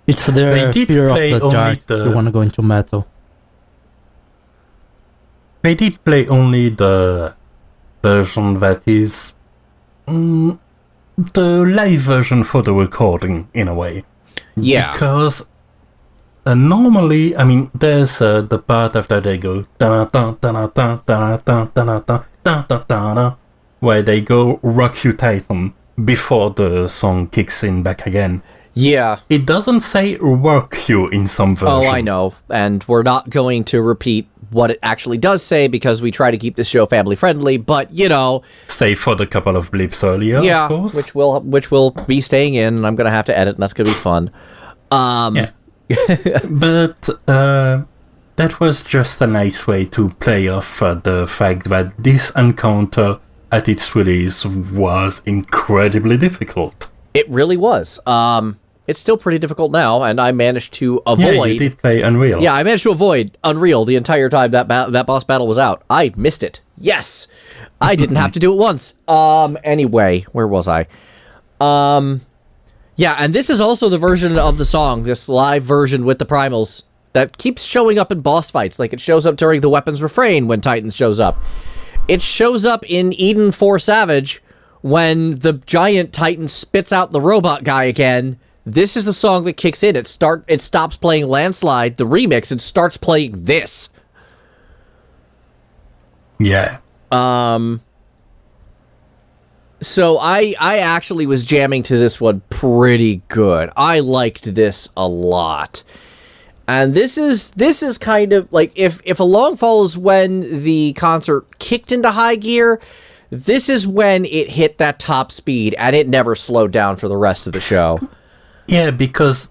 It's their fear of the dark. They want to go into metal. They did play only the version that is the live version for the recording, in a way. Yeah. Because normally, I mean, there's the part after they go where they go Rock You Titan before the song kicks in back again. Yeah. It doesn't say Work You in some version. Oh, I know. And we're not going to repeat what it actually does say because we try to keep this show family friendly, but you know, save for the couple of blips earlier, of course. which will be staying in, and I'm gonna have to edit, and that's gonna be fun. Yeah. But that was just a nice way to play off the fact that this encounter at its release was incredibly difficult. It really was. It's still pretty difficult now, and I managed to avoid... Yeah, you did play Unreal. Yeah, I managed to avoid Unreal the entire time that boss battle was out. I missed it. Yes! I didn't have to do it once. Anyway, where was I? Yeah, and this is also the version of the song, this live version with the Primals, that keeps showing up in boss fights. Like, it shows up during the Weapons Refrain when Titan shows up. It shows up in Eden 4 Savage when the giant Titan spits out the robot guy again. This is the song that kicks in. It stops playing Landslide, the remix, and starts playing this. Yeah. So I actually was jamming to this one pretty good. I liked this a lot. And this is kind of like if a long fall is when the concert kicked into high gear, this is when it hit that top speed and it never slowed down for the rest of the show. Yeah, because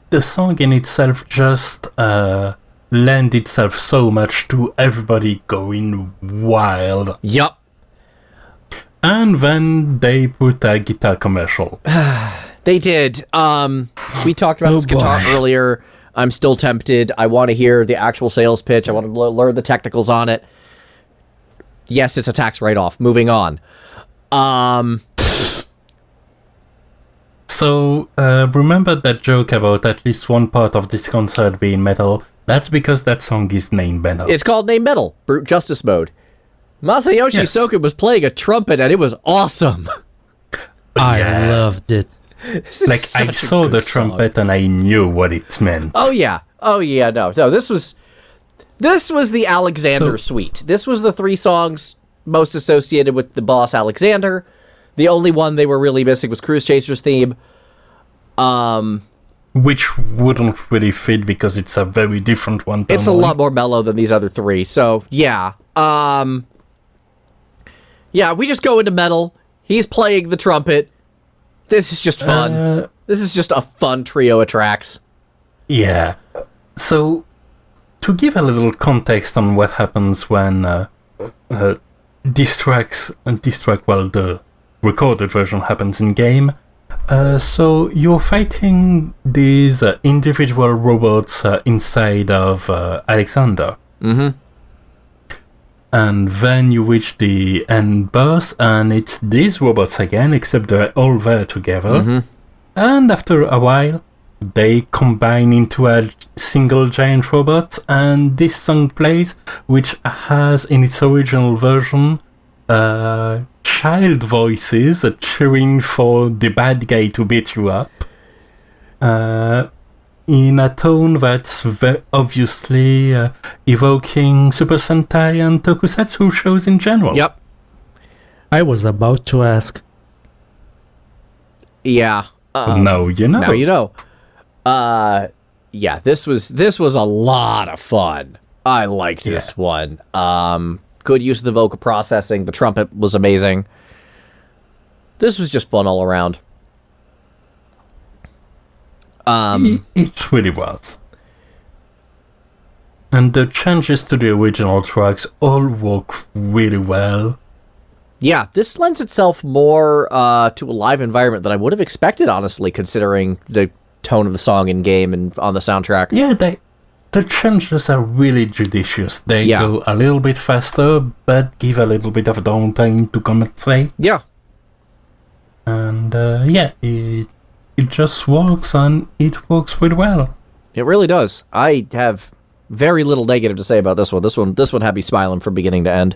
the song in itself just lend itself so much to everybody going wild. Yup. And then they put a guitar commercial. They did. We talked about this guitar earlier. I'm still tempted. I want to hear the actual sales pitch. I want to learn the technicals on it. Yes, it's a tax write-off. Moving on. So, remember that joke about at least one part of this concert being metal? That's because that song is named metal. It's called Name Metal, Brute Justice Mode. Masayoshi Soken was playing a trumpet, and it was awesome. I loved it. Like, I saw the trumpet and I knew what it meant. Oh yeah. No. This was the Alexander suite. This was the 3 songs most associated with the boss Alexander. The only one they were really missing was Cruise Chaser's theme. Which wouldn't really fit because it's a very different one. It's a lot more mellow than these other 3. So yeah. Yeah, we just go into metal. He's playing the trumpet. This is just fun. This is just a fun trio of tracks. Yeah. So, to give a little context on what happens when the recorded version happens in game. So you're fighting these individual robots inside of Alexander. Mm-hmm. And then you reach the end boss, and it's these robots again, except they're all there together. Mm-hmm. And after a while, they combine into a single giant robot, and this song plays, which has in its original version child voices cheering for the bad guy to beat you up, in a tone that's obviously evoking Super Sentai and Tokusatsu shows in general. Yep. I was about to ask. Yeah. Now you know. Now you know. Yeah, this was a lot of fun. I liked this one. Good use of the vocal processing. The trumpet was amazing. This was just fun all around. It really was. And the changes to the original tracks all work really well. Yeah, this lends itself more to a live environment than I would have expected, honestly, considering the tone of the song in game and on the soundtrack. Yeah, the changes are really judicious. They go a little bit faster, but give a little bit of downtime to compensate. Yeah. And it just works, and it works really well. It really does. I have very little negative to say about this one. This one had me smiling from beginning to end.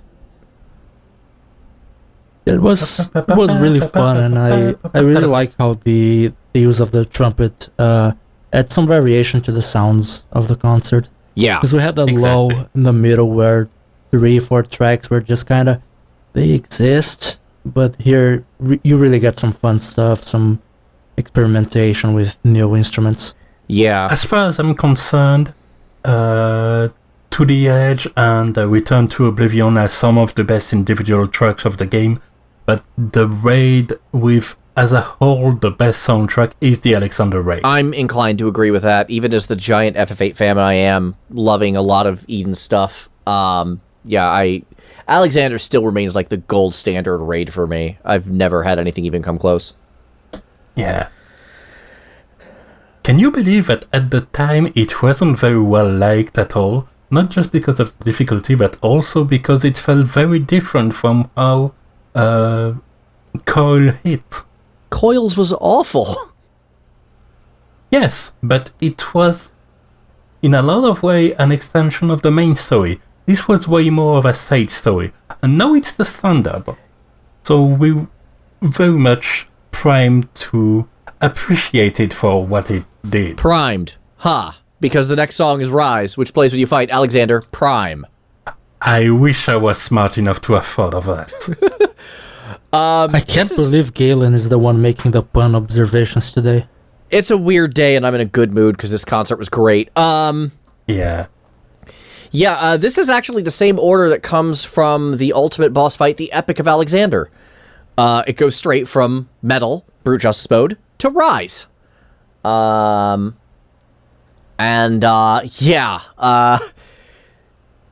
It was really fun, and I really like how the use of the trumpet add some variation to the sounds of the concert. Yeah, because we had that lull in the middle where 3-4 tracks were just kind of, they exist, but here you really get some fun stuff, some experimentation with new instruments. Yeah. As far as I'm concerned, To the Edge and Return to Oblivion are some of the best individual tracks of the game, but the raid with, as a whole, the best soundtrack is the Alexander raid. I'm inclined to agree with that, even as the giant FF8 fan I am, loving a lot of Eden's stuff. Alexander still remains like the gold standard raid for me. I've never had anything even come close. Yeah. Can you believe that at the time it wasn't very well liked at all? Not just because of the difficulty, but also because it felt very different from how Coil hit. Coils was awful. Yes, but it was, in a lot of ways, an extension of the main story. This was way more of a side story, and now it's the standard. So we very much primed to appreciate it for what it did. Primed. Because the next song is Rise, which plays when you fight Alexander Prime. I wish I was smart enough to have thought of that. I can't believe Galen is the one making the pun observations today. It's a weird day, and I'm in a good mood because this concert was great. Yeah. Yeah, this is actually the same order that comes from the ultimate boss fight, the Epic of Alexander. It goes straight from Metal, Brute Justice Mode, to Rise.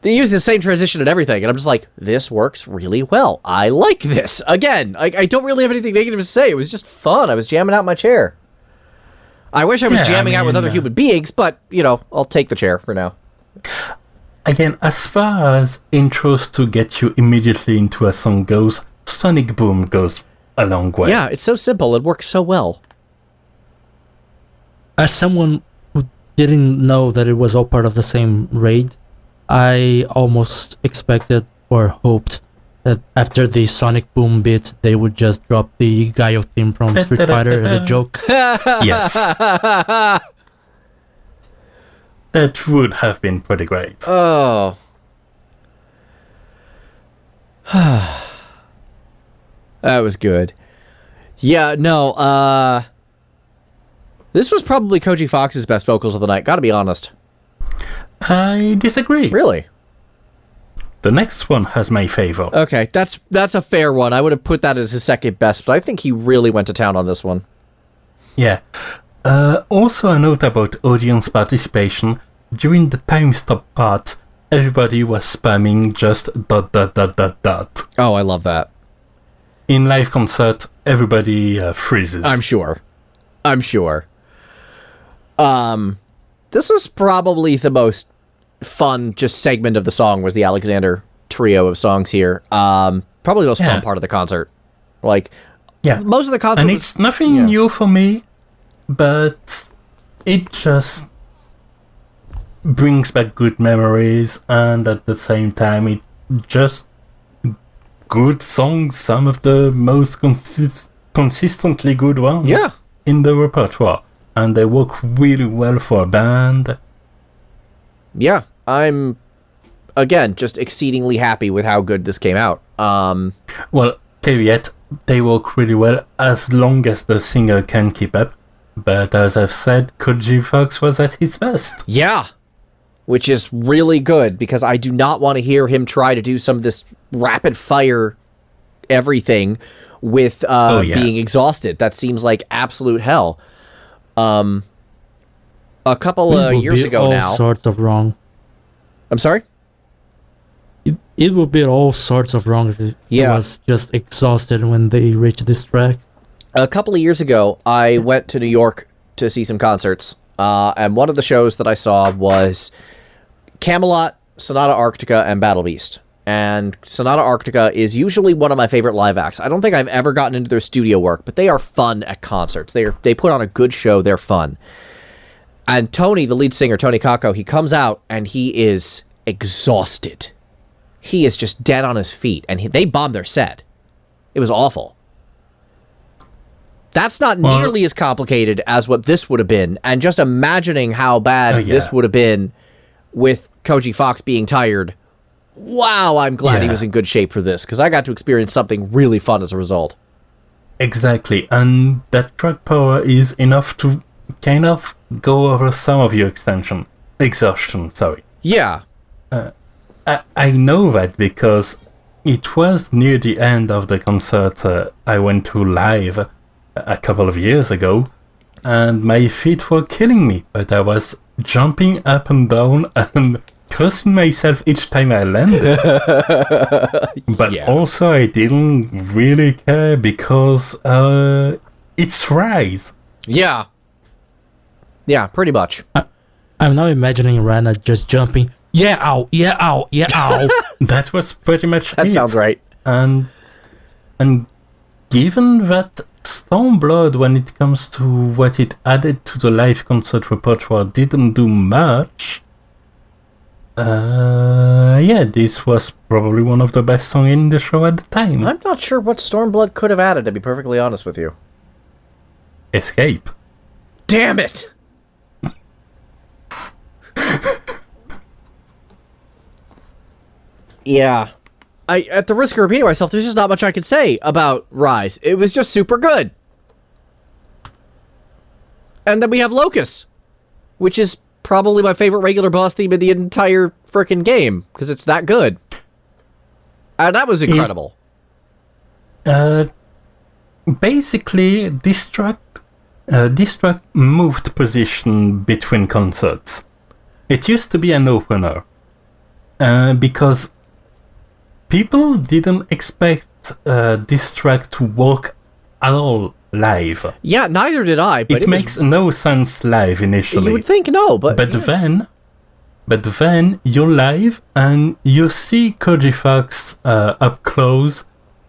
They use the same transition and everything, and I'm just like, this works really well. I like this. Again, I don't really have anything negative to say. It was just fun. I was jamming out in my chair. I wish I was jamming out with other human beings, but, I'll take the chair for now. Again, as far as intros to get you immediately into a song goes, Sonic Boom goes a long way. Yeah, it's so simple. It works so well. As someone who didn't know that it was all part of the same raid, I almost expected or hoped that after the Sonic Boom bit, they would just drop the Gaio theme from Street Fighter as a joke. Yes. That would have been pretty great. Oh. That was good. Yeah, no, this was probably Koji Fox's best vocals of the night, gotta be honest. I disagree. Really? The next one has my favor. Okay, that's a fair one. I would have put that as his second best, but I think he really went to town on this one. Yeah. Also a note about audience participation. During the time stop part, everybody was spamming just ... Oh, I love that. In live concert, everybody freezes. I'm sure. This was probably the most fun just segment of the song was the Alexander trio of songs here. Probably the most fun part of the concert. Like, most of the concert and it's nothing new for me, but it just brings back good memories, and at the same time it just good songs, some of the most consistently good ones in the repertoire, and they work really well for a band. Yeah, I'm, again, just exceedingly happy with how good this came out. Well, caveat, they work really well as long as the singer can keep up, but as I've said, Koji Fox was at his best. Yeah, which is really good, because I do not want to hear him try to do some of this rapid-fire everything with being exhausted. That seems like absolute hell. A couple of years ago now... all sorts of wrong. I'm sorry? It would be all sorts of wrong if it was just exhausted when they reached this track. A couple of years ago, I went to New York to see some concerts, and one of the shows that I saw was Camelot, Sonata Arctica, and Battle Beast. And Sonata Arctica is usually one of my favorite live acts. I don't think I've ever gotten into their studio work, but they are fun at concerts. They put on a good show. They're fun. And Tony, the lead singer, Tony Kakko, he comes out and he is exhausted. He is just dead on his feet, and they bombed their set. It was awful. That's not nearly as complicated as what this would have been, and just imagining how bad this would have been with Koji Fox being tired. Wow, I'm glad he was in good shape for this, because I got to experience something really fun as a result. Exactly, and that track power is enough to kind of go over some of your exhaustion, sorry. Yeah. I know that because it was near the end of the concert I went to live a couple of years ago, and my feet were killing me, but I was jumping up and down and cursing myself each time I landed. But also I didn't really care because it's Rise. Yeah. Yeah, pretty much. I'm now imagining Rana just jumping. Yeah, ow, yeah, ow, yeah, ow. That was pretty much That sounds right. And given that Stormblood, when it comes to what it added to the live concert repertoire, didn't do much, this was probably one of the best songs in the show at the time. I'm not sure what Stormblood could have added, to be perfectly honest with you. Escape. Damn it! Yeah. At the risk of repeating myself, there's just not much I can say about Rise. It was just super good. And then we have Locus, which is probably my favorite regular boss theme in the entire frickin' game, because it's that good. And that was incredible. Basically, this track moved position between concerts. It used to be an opener, because people didn't expect this track to work at all live. Yeah, neither did I. But it makes no sense live initially. You would think no, but then you're live and you see Koji Fox up close,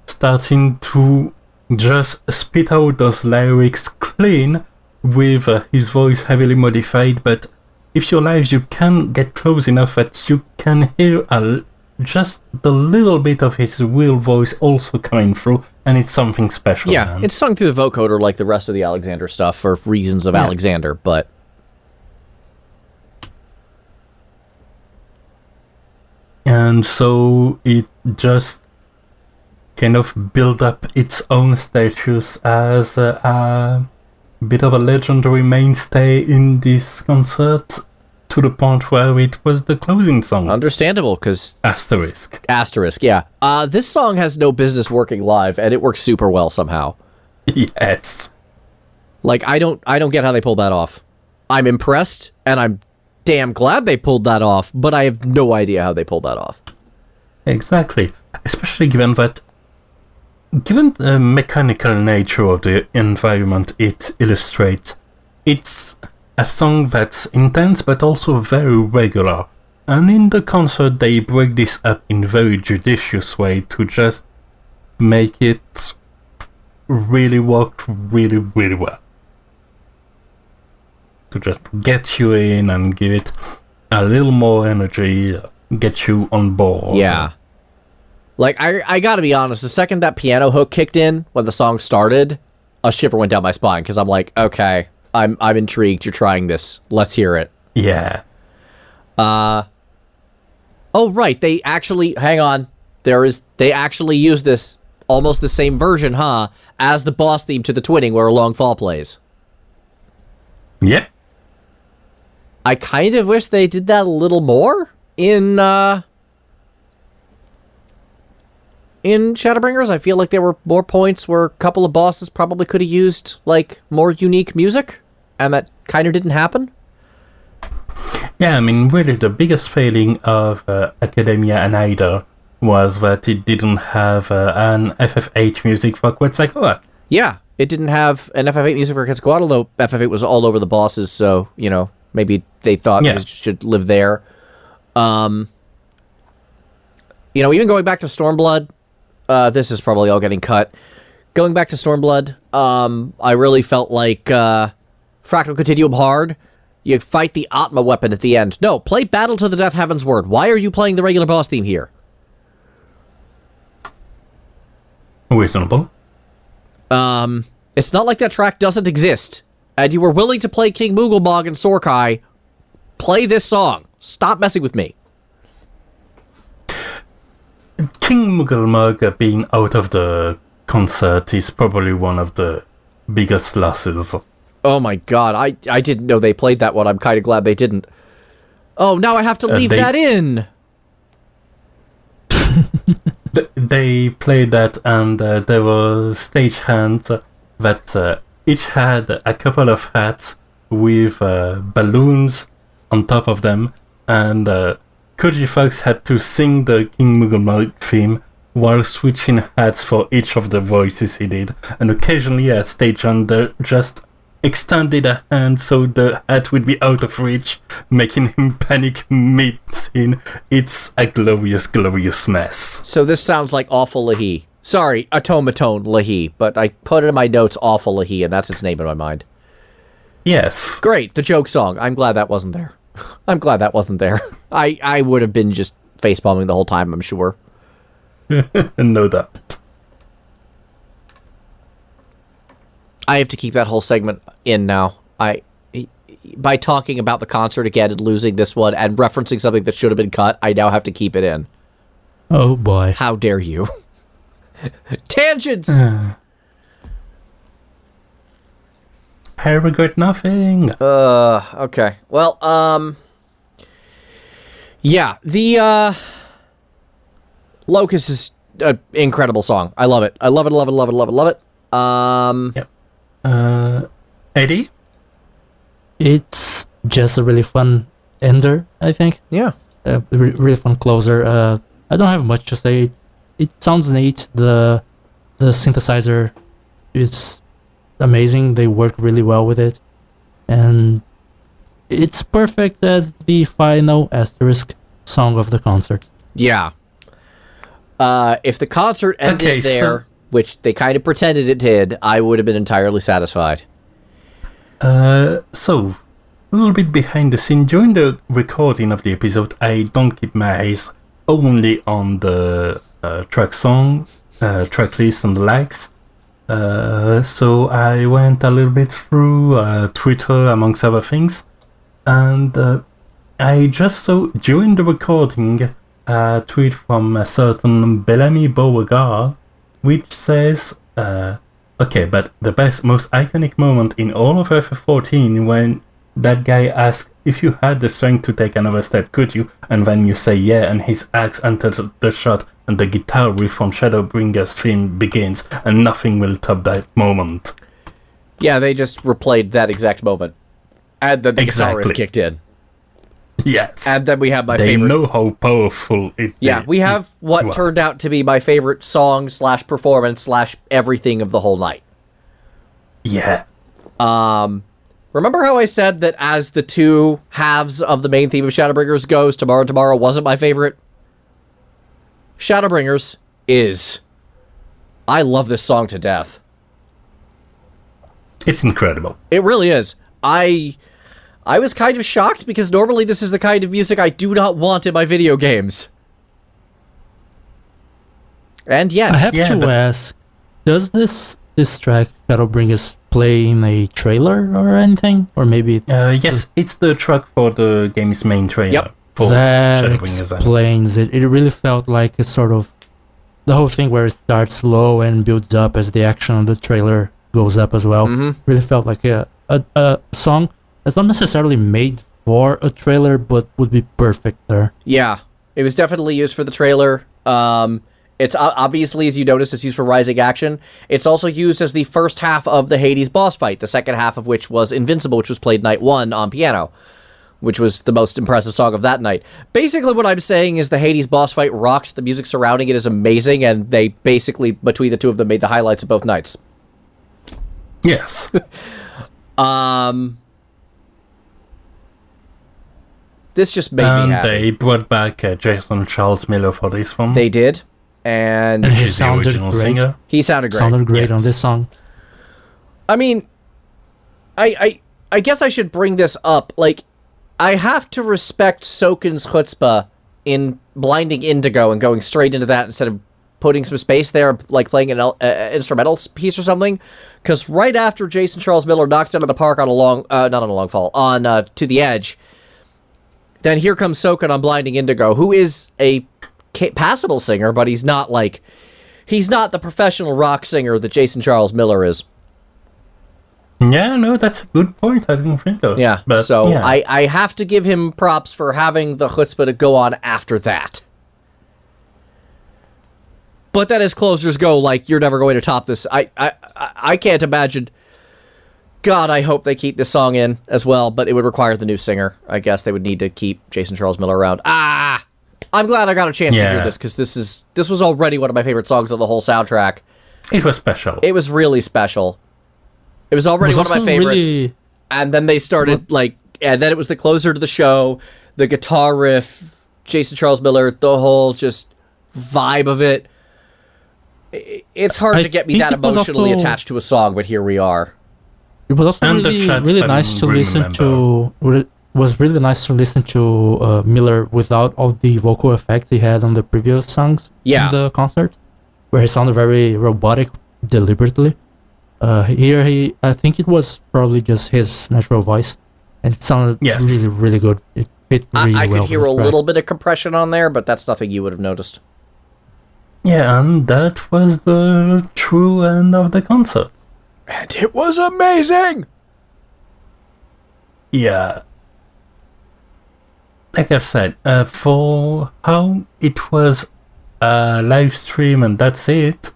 starting to just spit out those lyrics clean with his voice heavily modified. But if you're live, you can get close enough that you can hear just the little bit of his real voice also coming through, and it's something special. Yeah, man. It's sung through the vocoder like the rest of the Alexander stuff for reasons of Alexander, but... And so it just kind of built up its own status as a bit of a legendary mainstay in this concert, to the point where it was the closing song. Understandable, because... Asterisk, yeah. This song has no business working live, and it works super well somehow. Yes. Like, I don't get how they pulled that off. I'm impressed, and I'm damn glad they pulled that off, but I have no idea how they pulled that off. Exactly. Especially given the mechanical nature of the environment it illustrates, it's a song that's intense but also very regular. And in the concert they break this up in a very judicious way to just make it really work really, really well. To just get you in and give it a little more energy, get you on board. Yeah. Like, I gotta be honest, the second that piano hook kicked in, when the song started, a shiver went down my spine, because I'm like, okay, I'm intrigued, you're trying this, let's hear it. Yeah. Oh, right, they actually, hang on, they actually use this, almost the same version, as the boss theme to the Twinning, where A Long Fall plays. Yep. I kind of wish they did that a little more in Shadowbringers. I feel like there were more points where a couple of bosses probably could have used, like, more unique music, and that kind of didn't happen. Yeah, I mean, really the biggest failing of Academia and Ida was that it didn't have an FF8 music for Quetzalcoatl. Yeah, it didn't have an FF8 music for Quetzalcoatl, although FF8 was all over the bosses, so, you know, maybe they thought it should live there. You know, even going back to Stormblood, this is probably all getting cut. Going back to Stormblood, I really felt like Fractal Continuum hard. You fight the Atma weapon at the end. No, play Battle to the Death Heaven's Word. Why are you playing the regular boss theme here? Reasonable. It's not like that track doesn't exist. And you were willing to play King Mooglebog and Sorkai. Play this song. Stop messing with me. King Mooglebog being out of the concert is probably one of the biggest losses. Oh my god, I didn't know they played that one. I'm kind of glad they didn't. Oh, now I have to leave that in! They played that, and there were stagehands that each had a couple of hats with balloons on top of them, and Koji Fox had to sing the King Mooglebog theme while switching hats for each of the voices he did, and occasionally a stagehand just extended a hand so the hat would be out of reach, making him panic mid-scene. It's a glorious, glorious mess. So this sounds like Awful Lahi. Sorry, Automaton Lahi, but I put it in my notes Awful Lahi, and that's its name in my mind. Yes. Great, the joke song. I'm glad that wasn't there. I'm glad that wasn't there. I would have been just facepalming the whole time, I'm sure. No doubt. I have to keep that whole segment in now. By talking about the concert again and losing this one and referencing something that should have been cut, I now have to keep it in. Oh boy. How dare you? Tangents! I regret nothing. Okay. Well, yeah, the Locust is an incredible song. I love it. I love it, love it, love it, love it, love it. Yep. Edie? It's just a really fun ender, I think. Yeah. Really fun closer. I don't have much to say. It sounds neat. The synthesizer is amazing. They work really well with it. And it's perfect as the final asterisk song of the concert. Yeah. If the concert ended there, which they kind of pretended it did, I would have been entirely satisfied. So, a little bit behind the scene. During the recording of the episode, I don't keep my eyes only on the track list and the likes. So I went a little bit through Twitter, amongst other things, and I just saw during the recording a tweet from a certain Bellamy Beauregard, which says, okay, but the best, most iconic moment in all of FF14 when that guy asks if you had the strength to take another step, could you? And then you say yeah, and his axe enters the shot, and the guitar riff from Shadowbringer's theme begins, and nothing will top that moment. Yeah, they just replayed that exact moment. And then the guitar riff kicked in. Yes. And then we have my favorite... They know how powerful it is. Yeah, we have what turned out to be my favorite song / performance / everything of the whole night. Yeah. Remember how I said that as the two halves of the main theme of Shadowbringers goes, Tomorrow wasn't my favorite? Shadowbringers is. I love this song to death. It's incredible. It really is. I was kind of shocked because normally this is the kind of music I do not want in my video games. And yet... I have to ask, does this track Shadowbringers play in a trailer or anything? Or maybe... yes, it's the track for the game's main trailer. Yep. That explains it. It really felt like a sort of... The whole thing where it starts slow and builds up as the action of the trailer goes up as well. Mm-hmm. Really felt like a song that's not necessarily made for a trailer, but would be perfect there. Yeah, it was definitely used for the trailer. It's obviously, as you notice, it's used for rising action. It's also used as the first half of the Hades boss fight, the second half of which was Invincible, which was played night 1 on piano, which was the most impressive song of that night. Basically, what I'm saying is the Hades boss fight rocks, the music surrounding it is amazing, and they basically, between the two of them, made the highlights of both nights. Yes. This just made me happy. They brought back Jason Charles Miller for this one. They did. And he he's the sounded original great. singer. He sounded great. Sounded great on this song. I mean, I guess I should bring this up. Like, I have to respect Soken's chutzpah in blinding Indigo and going straight into that instead of putting some space there, like playing an instrumental piece or something. Because right after Jason Charles Miller knocks out of the park on a long, not on a long fall, on To the Edge, then here comes Soken on Blinding Indigo, who is a passable singer, but he's not the professional rock singer that Jason Charles Miller is. Yeah, no, that's a good point. I didn't think of. Yeah, but, so yeah. I have to give him props for having the chutzpah to go on after that. But then as closers go, like, you're never going to top this. I can't imagine. God, I hope they keep this song in as well, but it would require the new singer. I guess they would need to keep Jason Charles Miller around. I'm glad I got a chance to hear this, because this was already one of my favorite songs of the whole soundtrack. It was special. It was really special. It was already one of my favorites. And then they started, and then it was the closer to the show, the guitar riff, Jason Charles Miller, the whole just vibe of it. It's hard to get me that emotionally attached to a song, but here we are. It was also really nice to listen to. It was really nice to listen to Miller without all the vocal effects he had on the previous songs in the concert, where he sounded very robotic deliberately. Here, I think it was probably just his natural voice, and it sounded really, really good. It fit really well. I could hear a little bit of compression on there, but that's nothing you would have noticed. Yeah, and that was the true end of the concert. And it was amazing! yeah, like I've said, for how it was a live stream and that's it,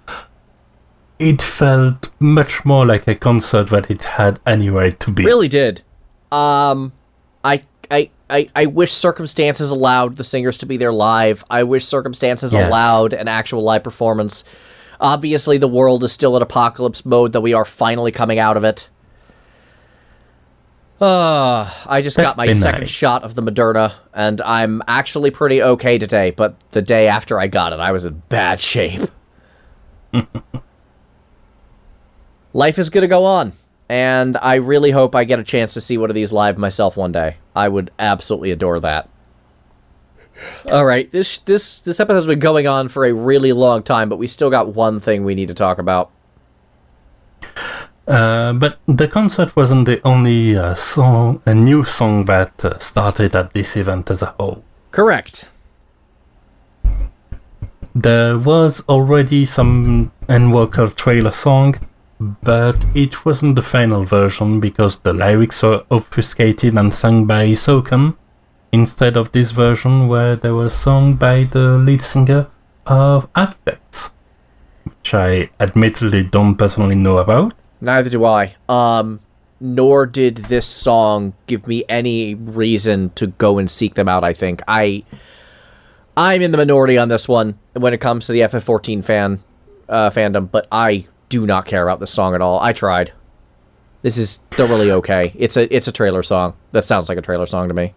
it felt much more like a concert that it had any right to be. Really did. I wish circumstances allowed the singers to be there live. I wish circumstances allowed an actual live performance. Obviously, the world is still in apocalypse mode, though we are finally coming out of it. I just got my second shot of the Moderna, and I'm actually pretty okay today, but the day after I got it, I was in bad shape. Life is going to go on, and I really hope I get a chance to see one of these live myself one day. I would absolutely adore that. All right, this episode's been going on for a really long time, but we still got one thing we need to talk about. But the concert wasn't the only new song that started at this event as a whole. Correct. There was already some Endwalker trailer song, but it wasn't the final version because the lyrics were obfuscated and sung by Soken, instead of this version where they were sung by the lead singer of Architects, which I admittedly don't personally know about. Neither do I. Nor did this song give me any reason to go and seek them out, I think. I'm in the minority on this one when it comes to the FF14 fandom, but I do not care about this song at all. I tried. This is thoroughly okay. It's a trailer song. That sounds like a trailer song to me.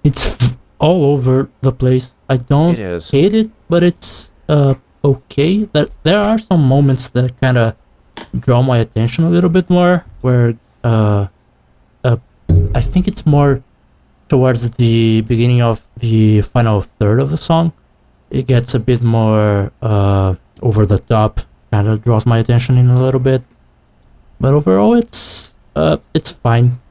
It's all over the place. I don't hate it, but it's okay. There are some moments that kind of draw my attention a little bit more, where I think it's more towards the beginning of the final third of the song. It gets a bit more over the top, kind of draws my attention in a little bit. But overall, it's fine.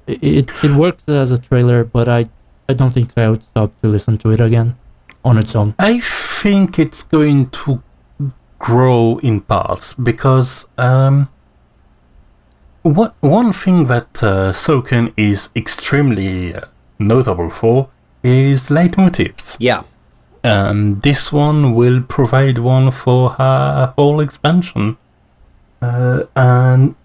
It works as a trailer, but I don't think I would stop to listen to it again on its own. I think it's going to grow in parts because one thing that Soken is extremely notable for is leitmotifs. Yeah. And this one will provide one for her whole expansion. And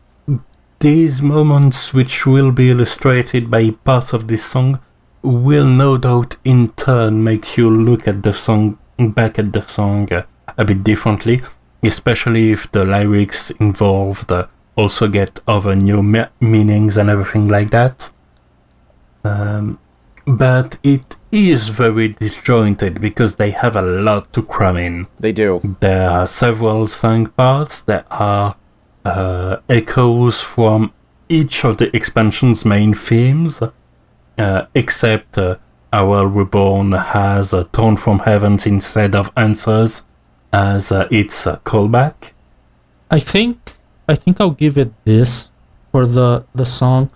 these moments, which will be illustrated by parts of this song, will no doubt in turn make you look at the song, back at the song a bit differently, especially if the lyrics involved also get other new meanings and everything like that. But it is very disjointed because they have a lot to cram in. They do. There are several sung parts that are echoes from each of the expansion's main themes, except Our Reborn has a Torn from Heavens instead of Answers as its callback. I think I'll give it this for the song.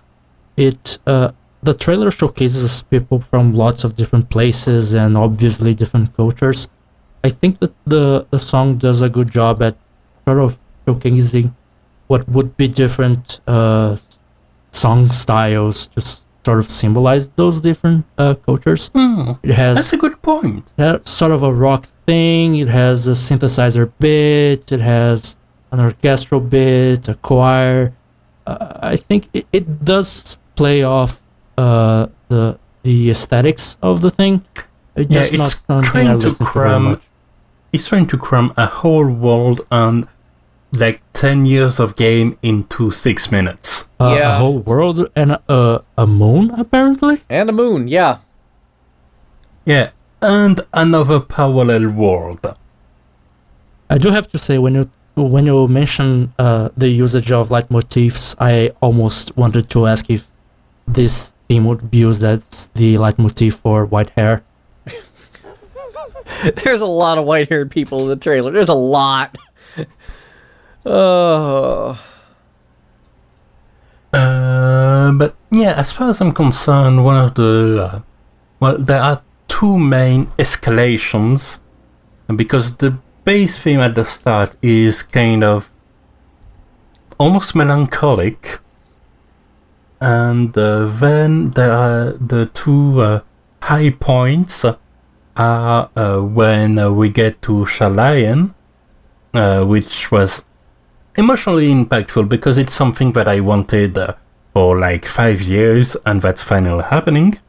The trailer showcases people from lots of different places and obviously different cultures. I think that the song does a good job at sort of showcasing what would be different song styles to sort of symbolize those different cultures. It has, that's a good point. It has sort of a rock thing, it has a synthesizer bit, it has an orchestral bit, a choir. I think it does play off the aesthetics of the thing. It's just not something I listen to very much. It's trying to cram a whole world and like 10 years of game into 6 minutes. A whole world and a moon, apparently? And a moon, yeah. Yeah, and another parallel world. I do have to say, when you mention the usage of leitmotifs, I almost wanted to ask if this theme would be used as the leitmotif for white hair. There's a lot of white-haired people in the trailer. There's a lot. Oh. But yeah, as far as I'm concerned, one of the there are two main escalations, because the bass theme at the start is kind of almost melancholic, and then there are the two high points are when we get to Shalayan, which was emotionally impactful because it's something that I wanted for like 5 years, and that's finally happening.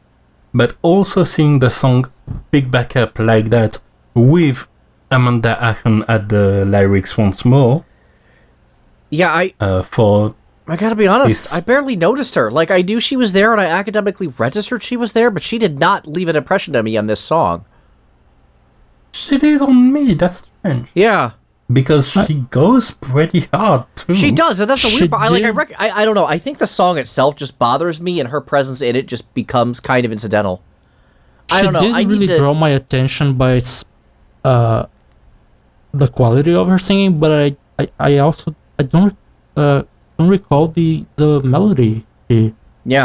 But also seeing the song pick back up like that with Amanda Achen at the lyrics once more. Yeah, I gotta be honest, I barely noticed her. Like, I knew she was there and I academically registered she was there, but she did not leave an impression on me on this song. She did on me, that's strange. Yeah. Because she goes pretty hard, too. She does, and that's the weird part. I don't know, I think the song itself just bothers me, and her presence in it just becomes kind of incidental. I don't know. She didn't really draw my attention by the quality of her singing, but I also don't recall the melody she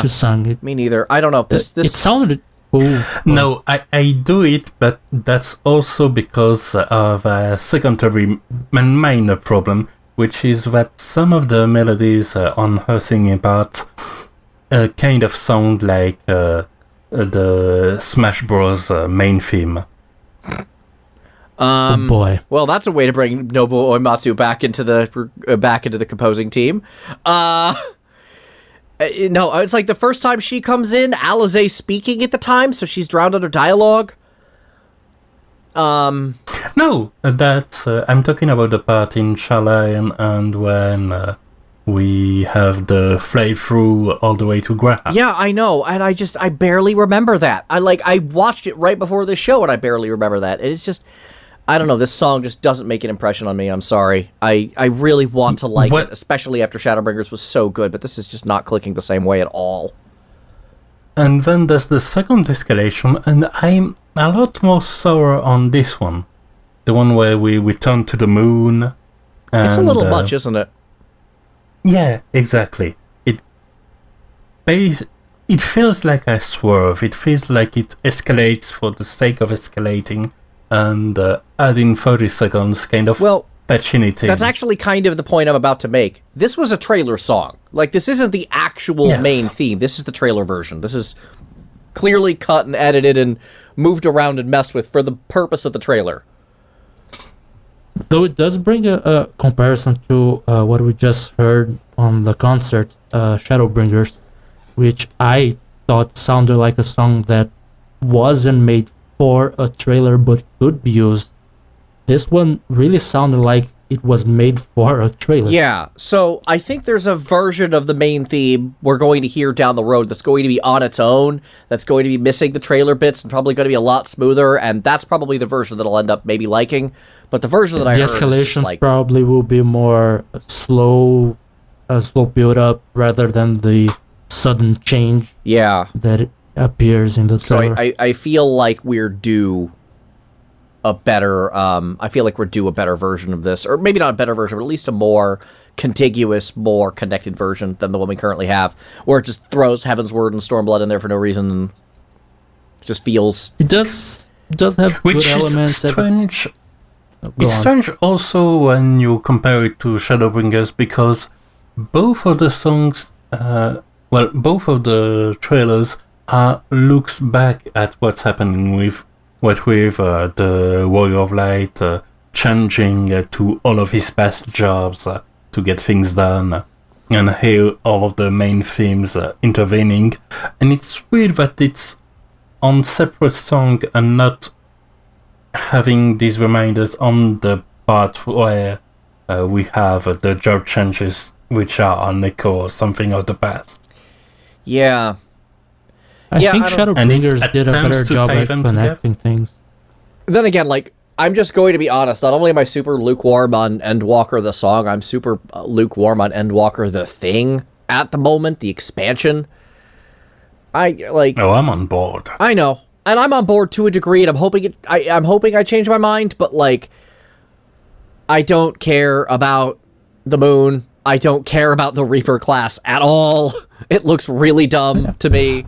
sang. It, me neither. I don't know. It sounded cool. No, I do it, but that's also because of a secondary and minor problem, which is that some of the melodies on her singing part kind of sound like the Smash Bros. Main theme. Oh boy. Well, that's a way to bring Nobuo Uematsu back into the composing team. No, it's like the first time she comes in, Alize's speaking at the time, so she's drowned under dialogue. No, that's I'm talking about the part in Shalayan and when we have the fly-through all the way to Graham. Yeah, I know, and I barely remember that. I watched it right before the show, and I barely remember that. It's just, I don't know, this song just doesn't make an impression on me, I'm sorry. I really want to like it, especially after Shadowbringers was so good, but this is just not clicking the same way at all. And then there's the second escalation, and I'm a lot more sour on this one. The one where we turn to the moon. And, it's a little much, isn't it? Yeah, exactly. It feels like a swerve. It feels like it escalates for the sake of escalating, and adding 30 seconds kind of patching it in. That's actually kind of the point I'm about to make. This was a trailer song. Like, this isn't the actual main theme. This is the trailer version. This is clearly cut and edited and moved around and messed with for the purpose of the trailer. Though it does bring a comparison to what we just heard on the concert, Shadowbringers, which I thought sounded like a song that wasn't made for a trailer but could be used. This one really sounded like it was made for a trailer. Yeah, so I think there's a version of the main theme we're going to hear down the road that's going to be on its own, that's going to be missing the trailer bits and probably going to be a lot smoother, and that's probably the version that I'll end up maybe liking. But the version that I heard, the escalations probably will be more slow build up rather than the sudden change. Yeah, that appears in the trailer. So I feel like we're due a better. I feel like we're due a better version of this, or maybe not a better version, but at least a more contiguous, more connected version than the one we currently have, where it just throws Heaven's Word and Stormblood in there for no reason. And just feels it does have good elements. Strange. It's strange also when you compare it to Shadowbringers, because both of the songs, both of the trailers looks back at what's happening with the Warrior of Light changing to all of his past jobs to get things done, and here all of the main themes intervening, and it's weird that it's on separate song and not having these reminders on the part where we have the job changes, which are an echo or something of the past. Yeah. I think Shadowbringers did a better job at connecting things. Then again, like, I'm just going to be honest, not only am I super lukewarm on Endwalker the song, I'm super lukewarm on Endwalker the thing at the moment, the expansion. I'm on board. I know. And I'm on board to a degree, and I'm hoping I change my mind, but, like, I don't care about the moon. I don't care about the Reaper class at all. It looks really dumb to me.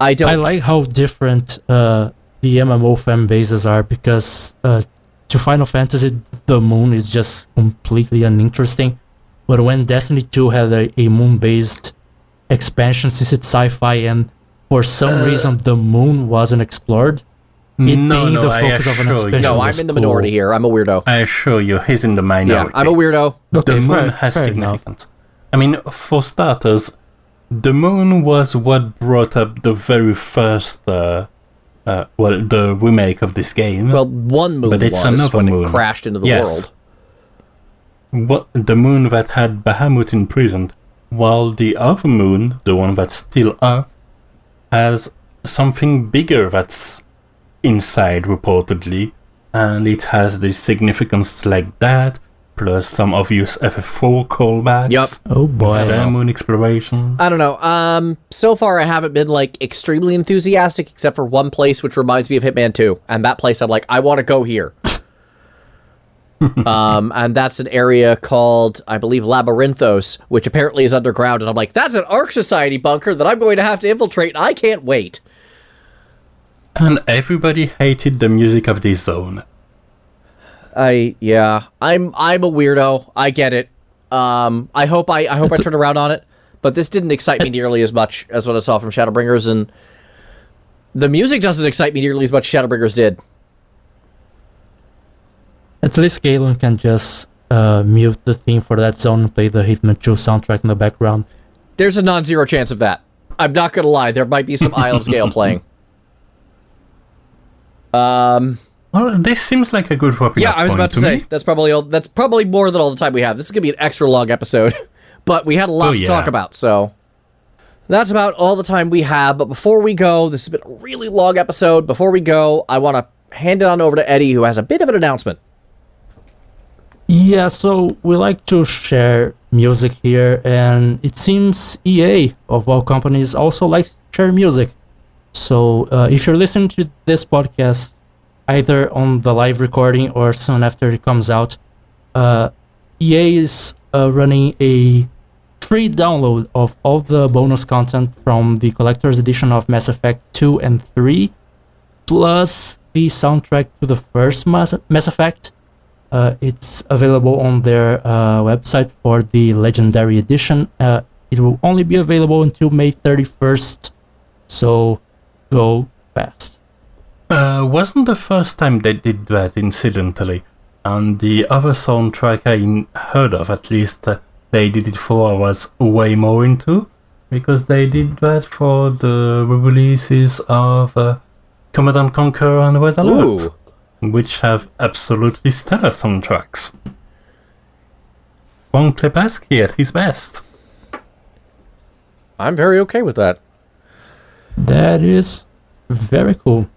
I like how different the MMO fan bases are, because to Final Fantasy, the moon is just completely uninteresting. But when Destiny 2 had a moon-based expansion since it's sci-fi and for some reason the moon wasn't explored. It being the focus of an expansion. No, I'm in the minority here. I'm a weirdo. I assure you, he's in the minority. Yeah, I'm a weirdo. The Okay, moon has fair significance. I mean, for starters, the moon was what brought up the very first, the remake of this game. Well, one moon But it's was another when moon. it crashed into the Yes. world. The moon that had Bahamut imprisoned, while the other moon, the one that's still up, has something bigger that's inside, reportedly, and it has the significance like that, plus some obvious FF4 callbacks. Yep. Oh boy. Their moon exploration. I don't know. So far I haven't been like extremely enthusiastic, except for one place which reminds me of Hitman 2, and that place I'm like, I want to go here. And that's an area called, I believe, Labyrinthos, which apparently is underground, and I'm like, that's an Ark Society bunker that I'm going to have to infiltrate, and I can't wait. And everybody hated the music of this zone. I'm a weirdo. I get it. I hope I turn around on it, but this didn't excite me nearly as much as what I saw from Shadowbringers, and the music doesn't excite me nearly as much as Shadowbringers did. At least Galen can just mute the theme for that zone and play the Hitman 2 soundtrack in the background. There's a non-zero chance of that. I'm not gonna lie. There might be some Isle of Gale playing. Well, this seems like a good wrapping up Yeah, I was point about to say me. that's probably more than all the time we have. This is gonna be an extra long episode, but we had a lot to talk about, so that's about all the time we have. But before we go, this has been a really long episode. Before we go, I want to hand it on over to Edie, who has a bit of an announcement. Yeah, so we like to share music here, and it seems EA, of all companies, also likes to share music. So if you're listening to this podcast, either on the live recording or soon after it comes out, EA is running a free download of all the bonus content from the collector's edition of Mass Effect 2 and 3, plus the soundtrack to the first Mass Effect. It's available on their website for the Legendary Edition. It will only be available until May 31st, so go fast. Wasn't the first time they did that, incidentally. And the other soundtrack I heard of, at least they did it for, I was way more into, because they did that for the releases of Command & Conquer and Red Alert, which have absolutely stellar soundtracks. Von Klepaski at his best. I'm very okay with that. That is very cool.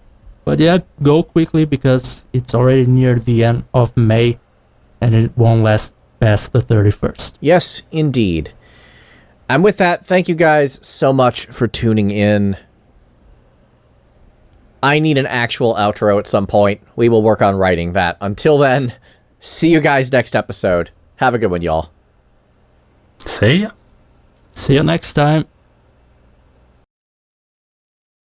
But yeah, go quickly because it's already near the end of May and it won't last past the 31st. Yes, indeed. And with that, thank you guys so much for tuning in. I need an actual outro at some point. We will work on writing that. Until then, see you guys next episode. Have a good one, y'all. See ya. See you next time.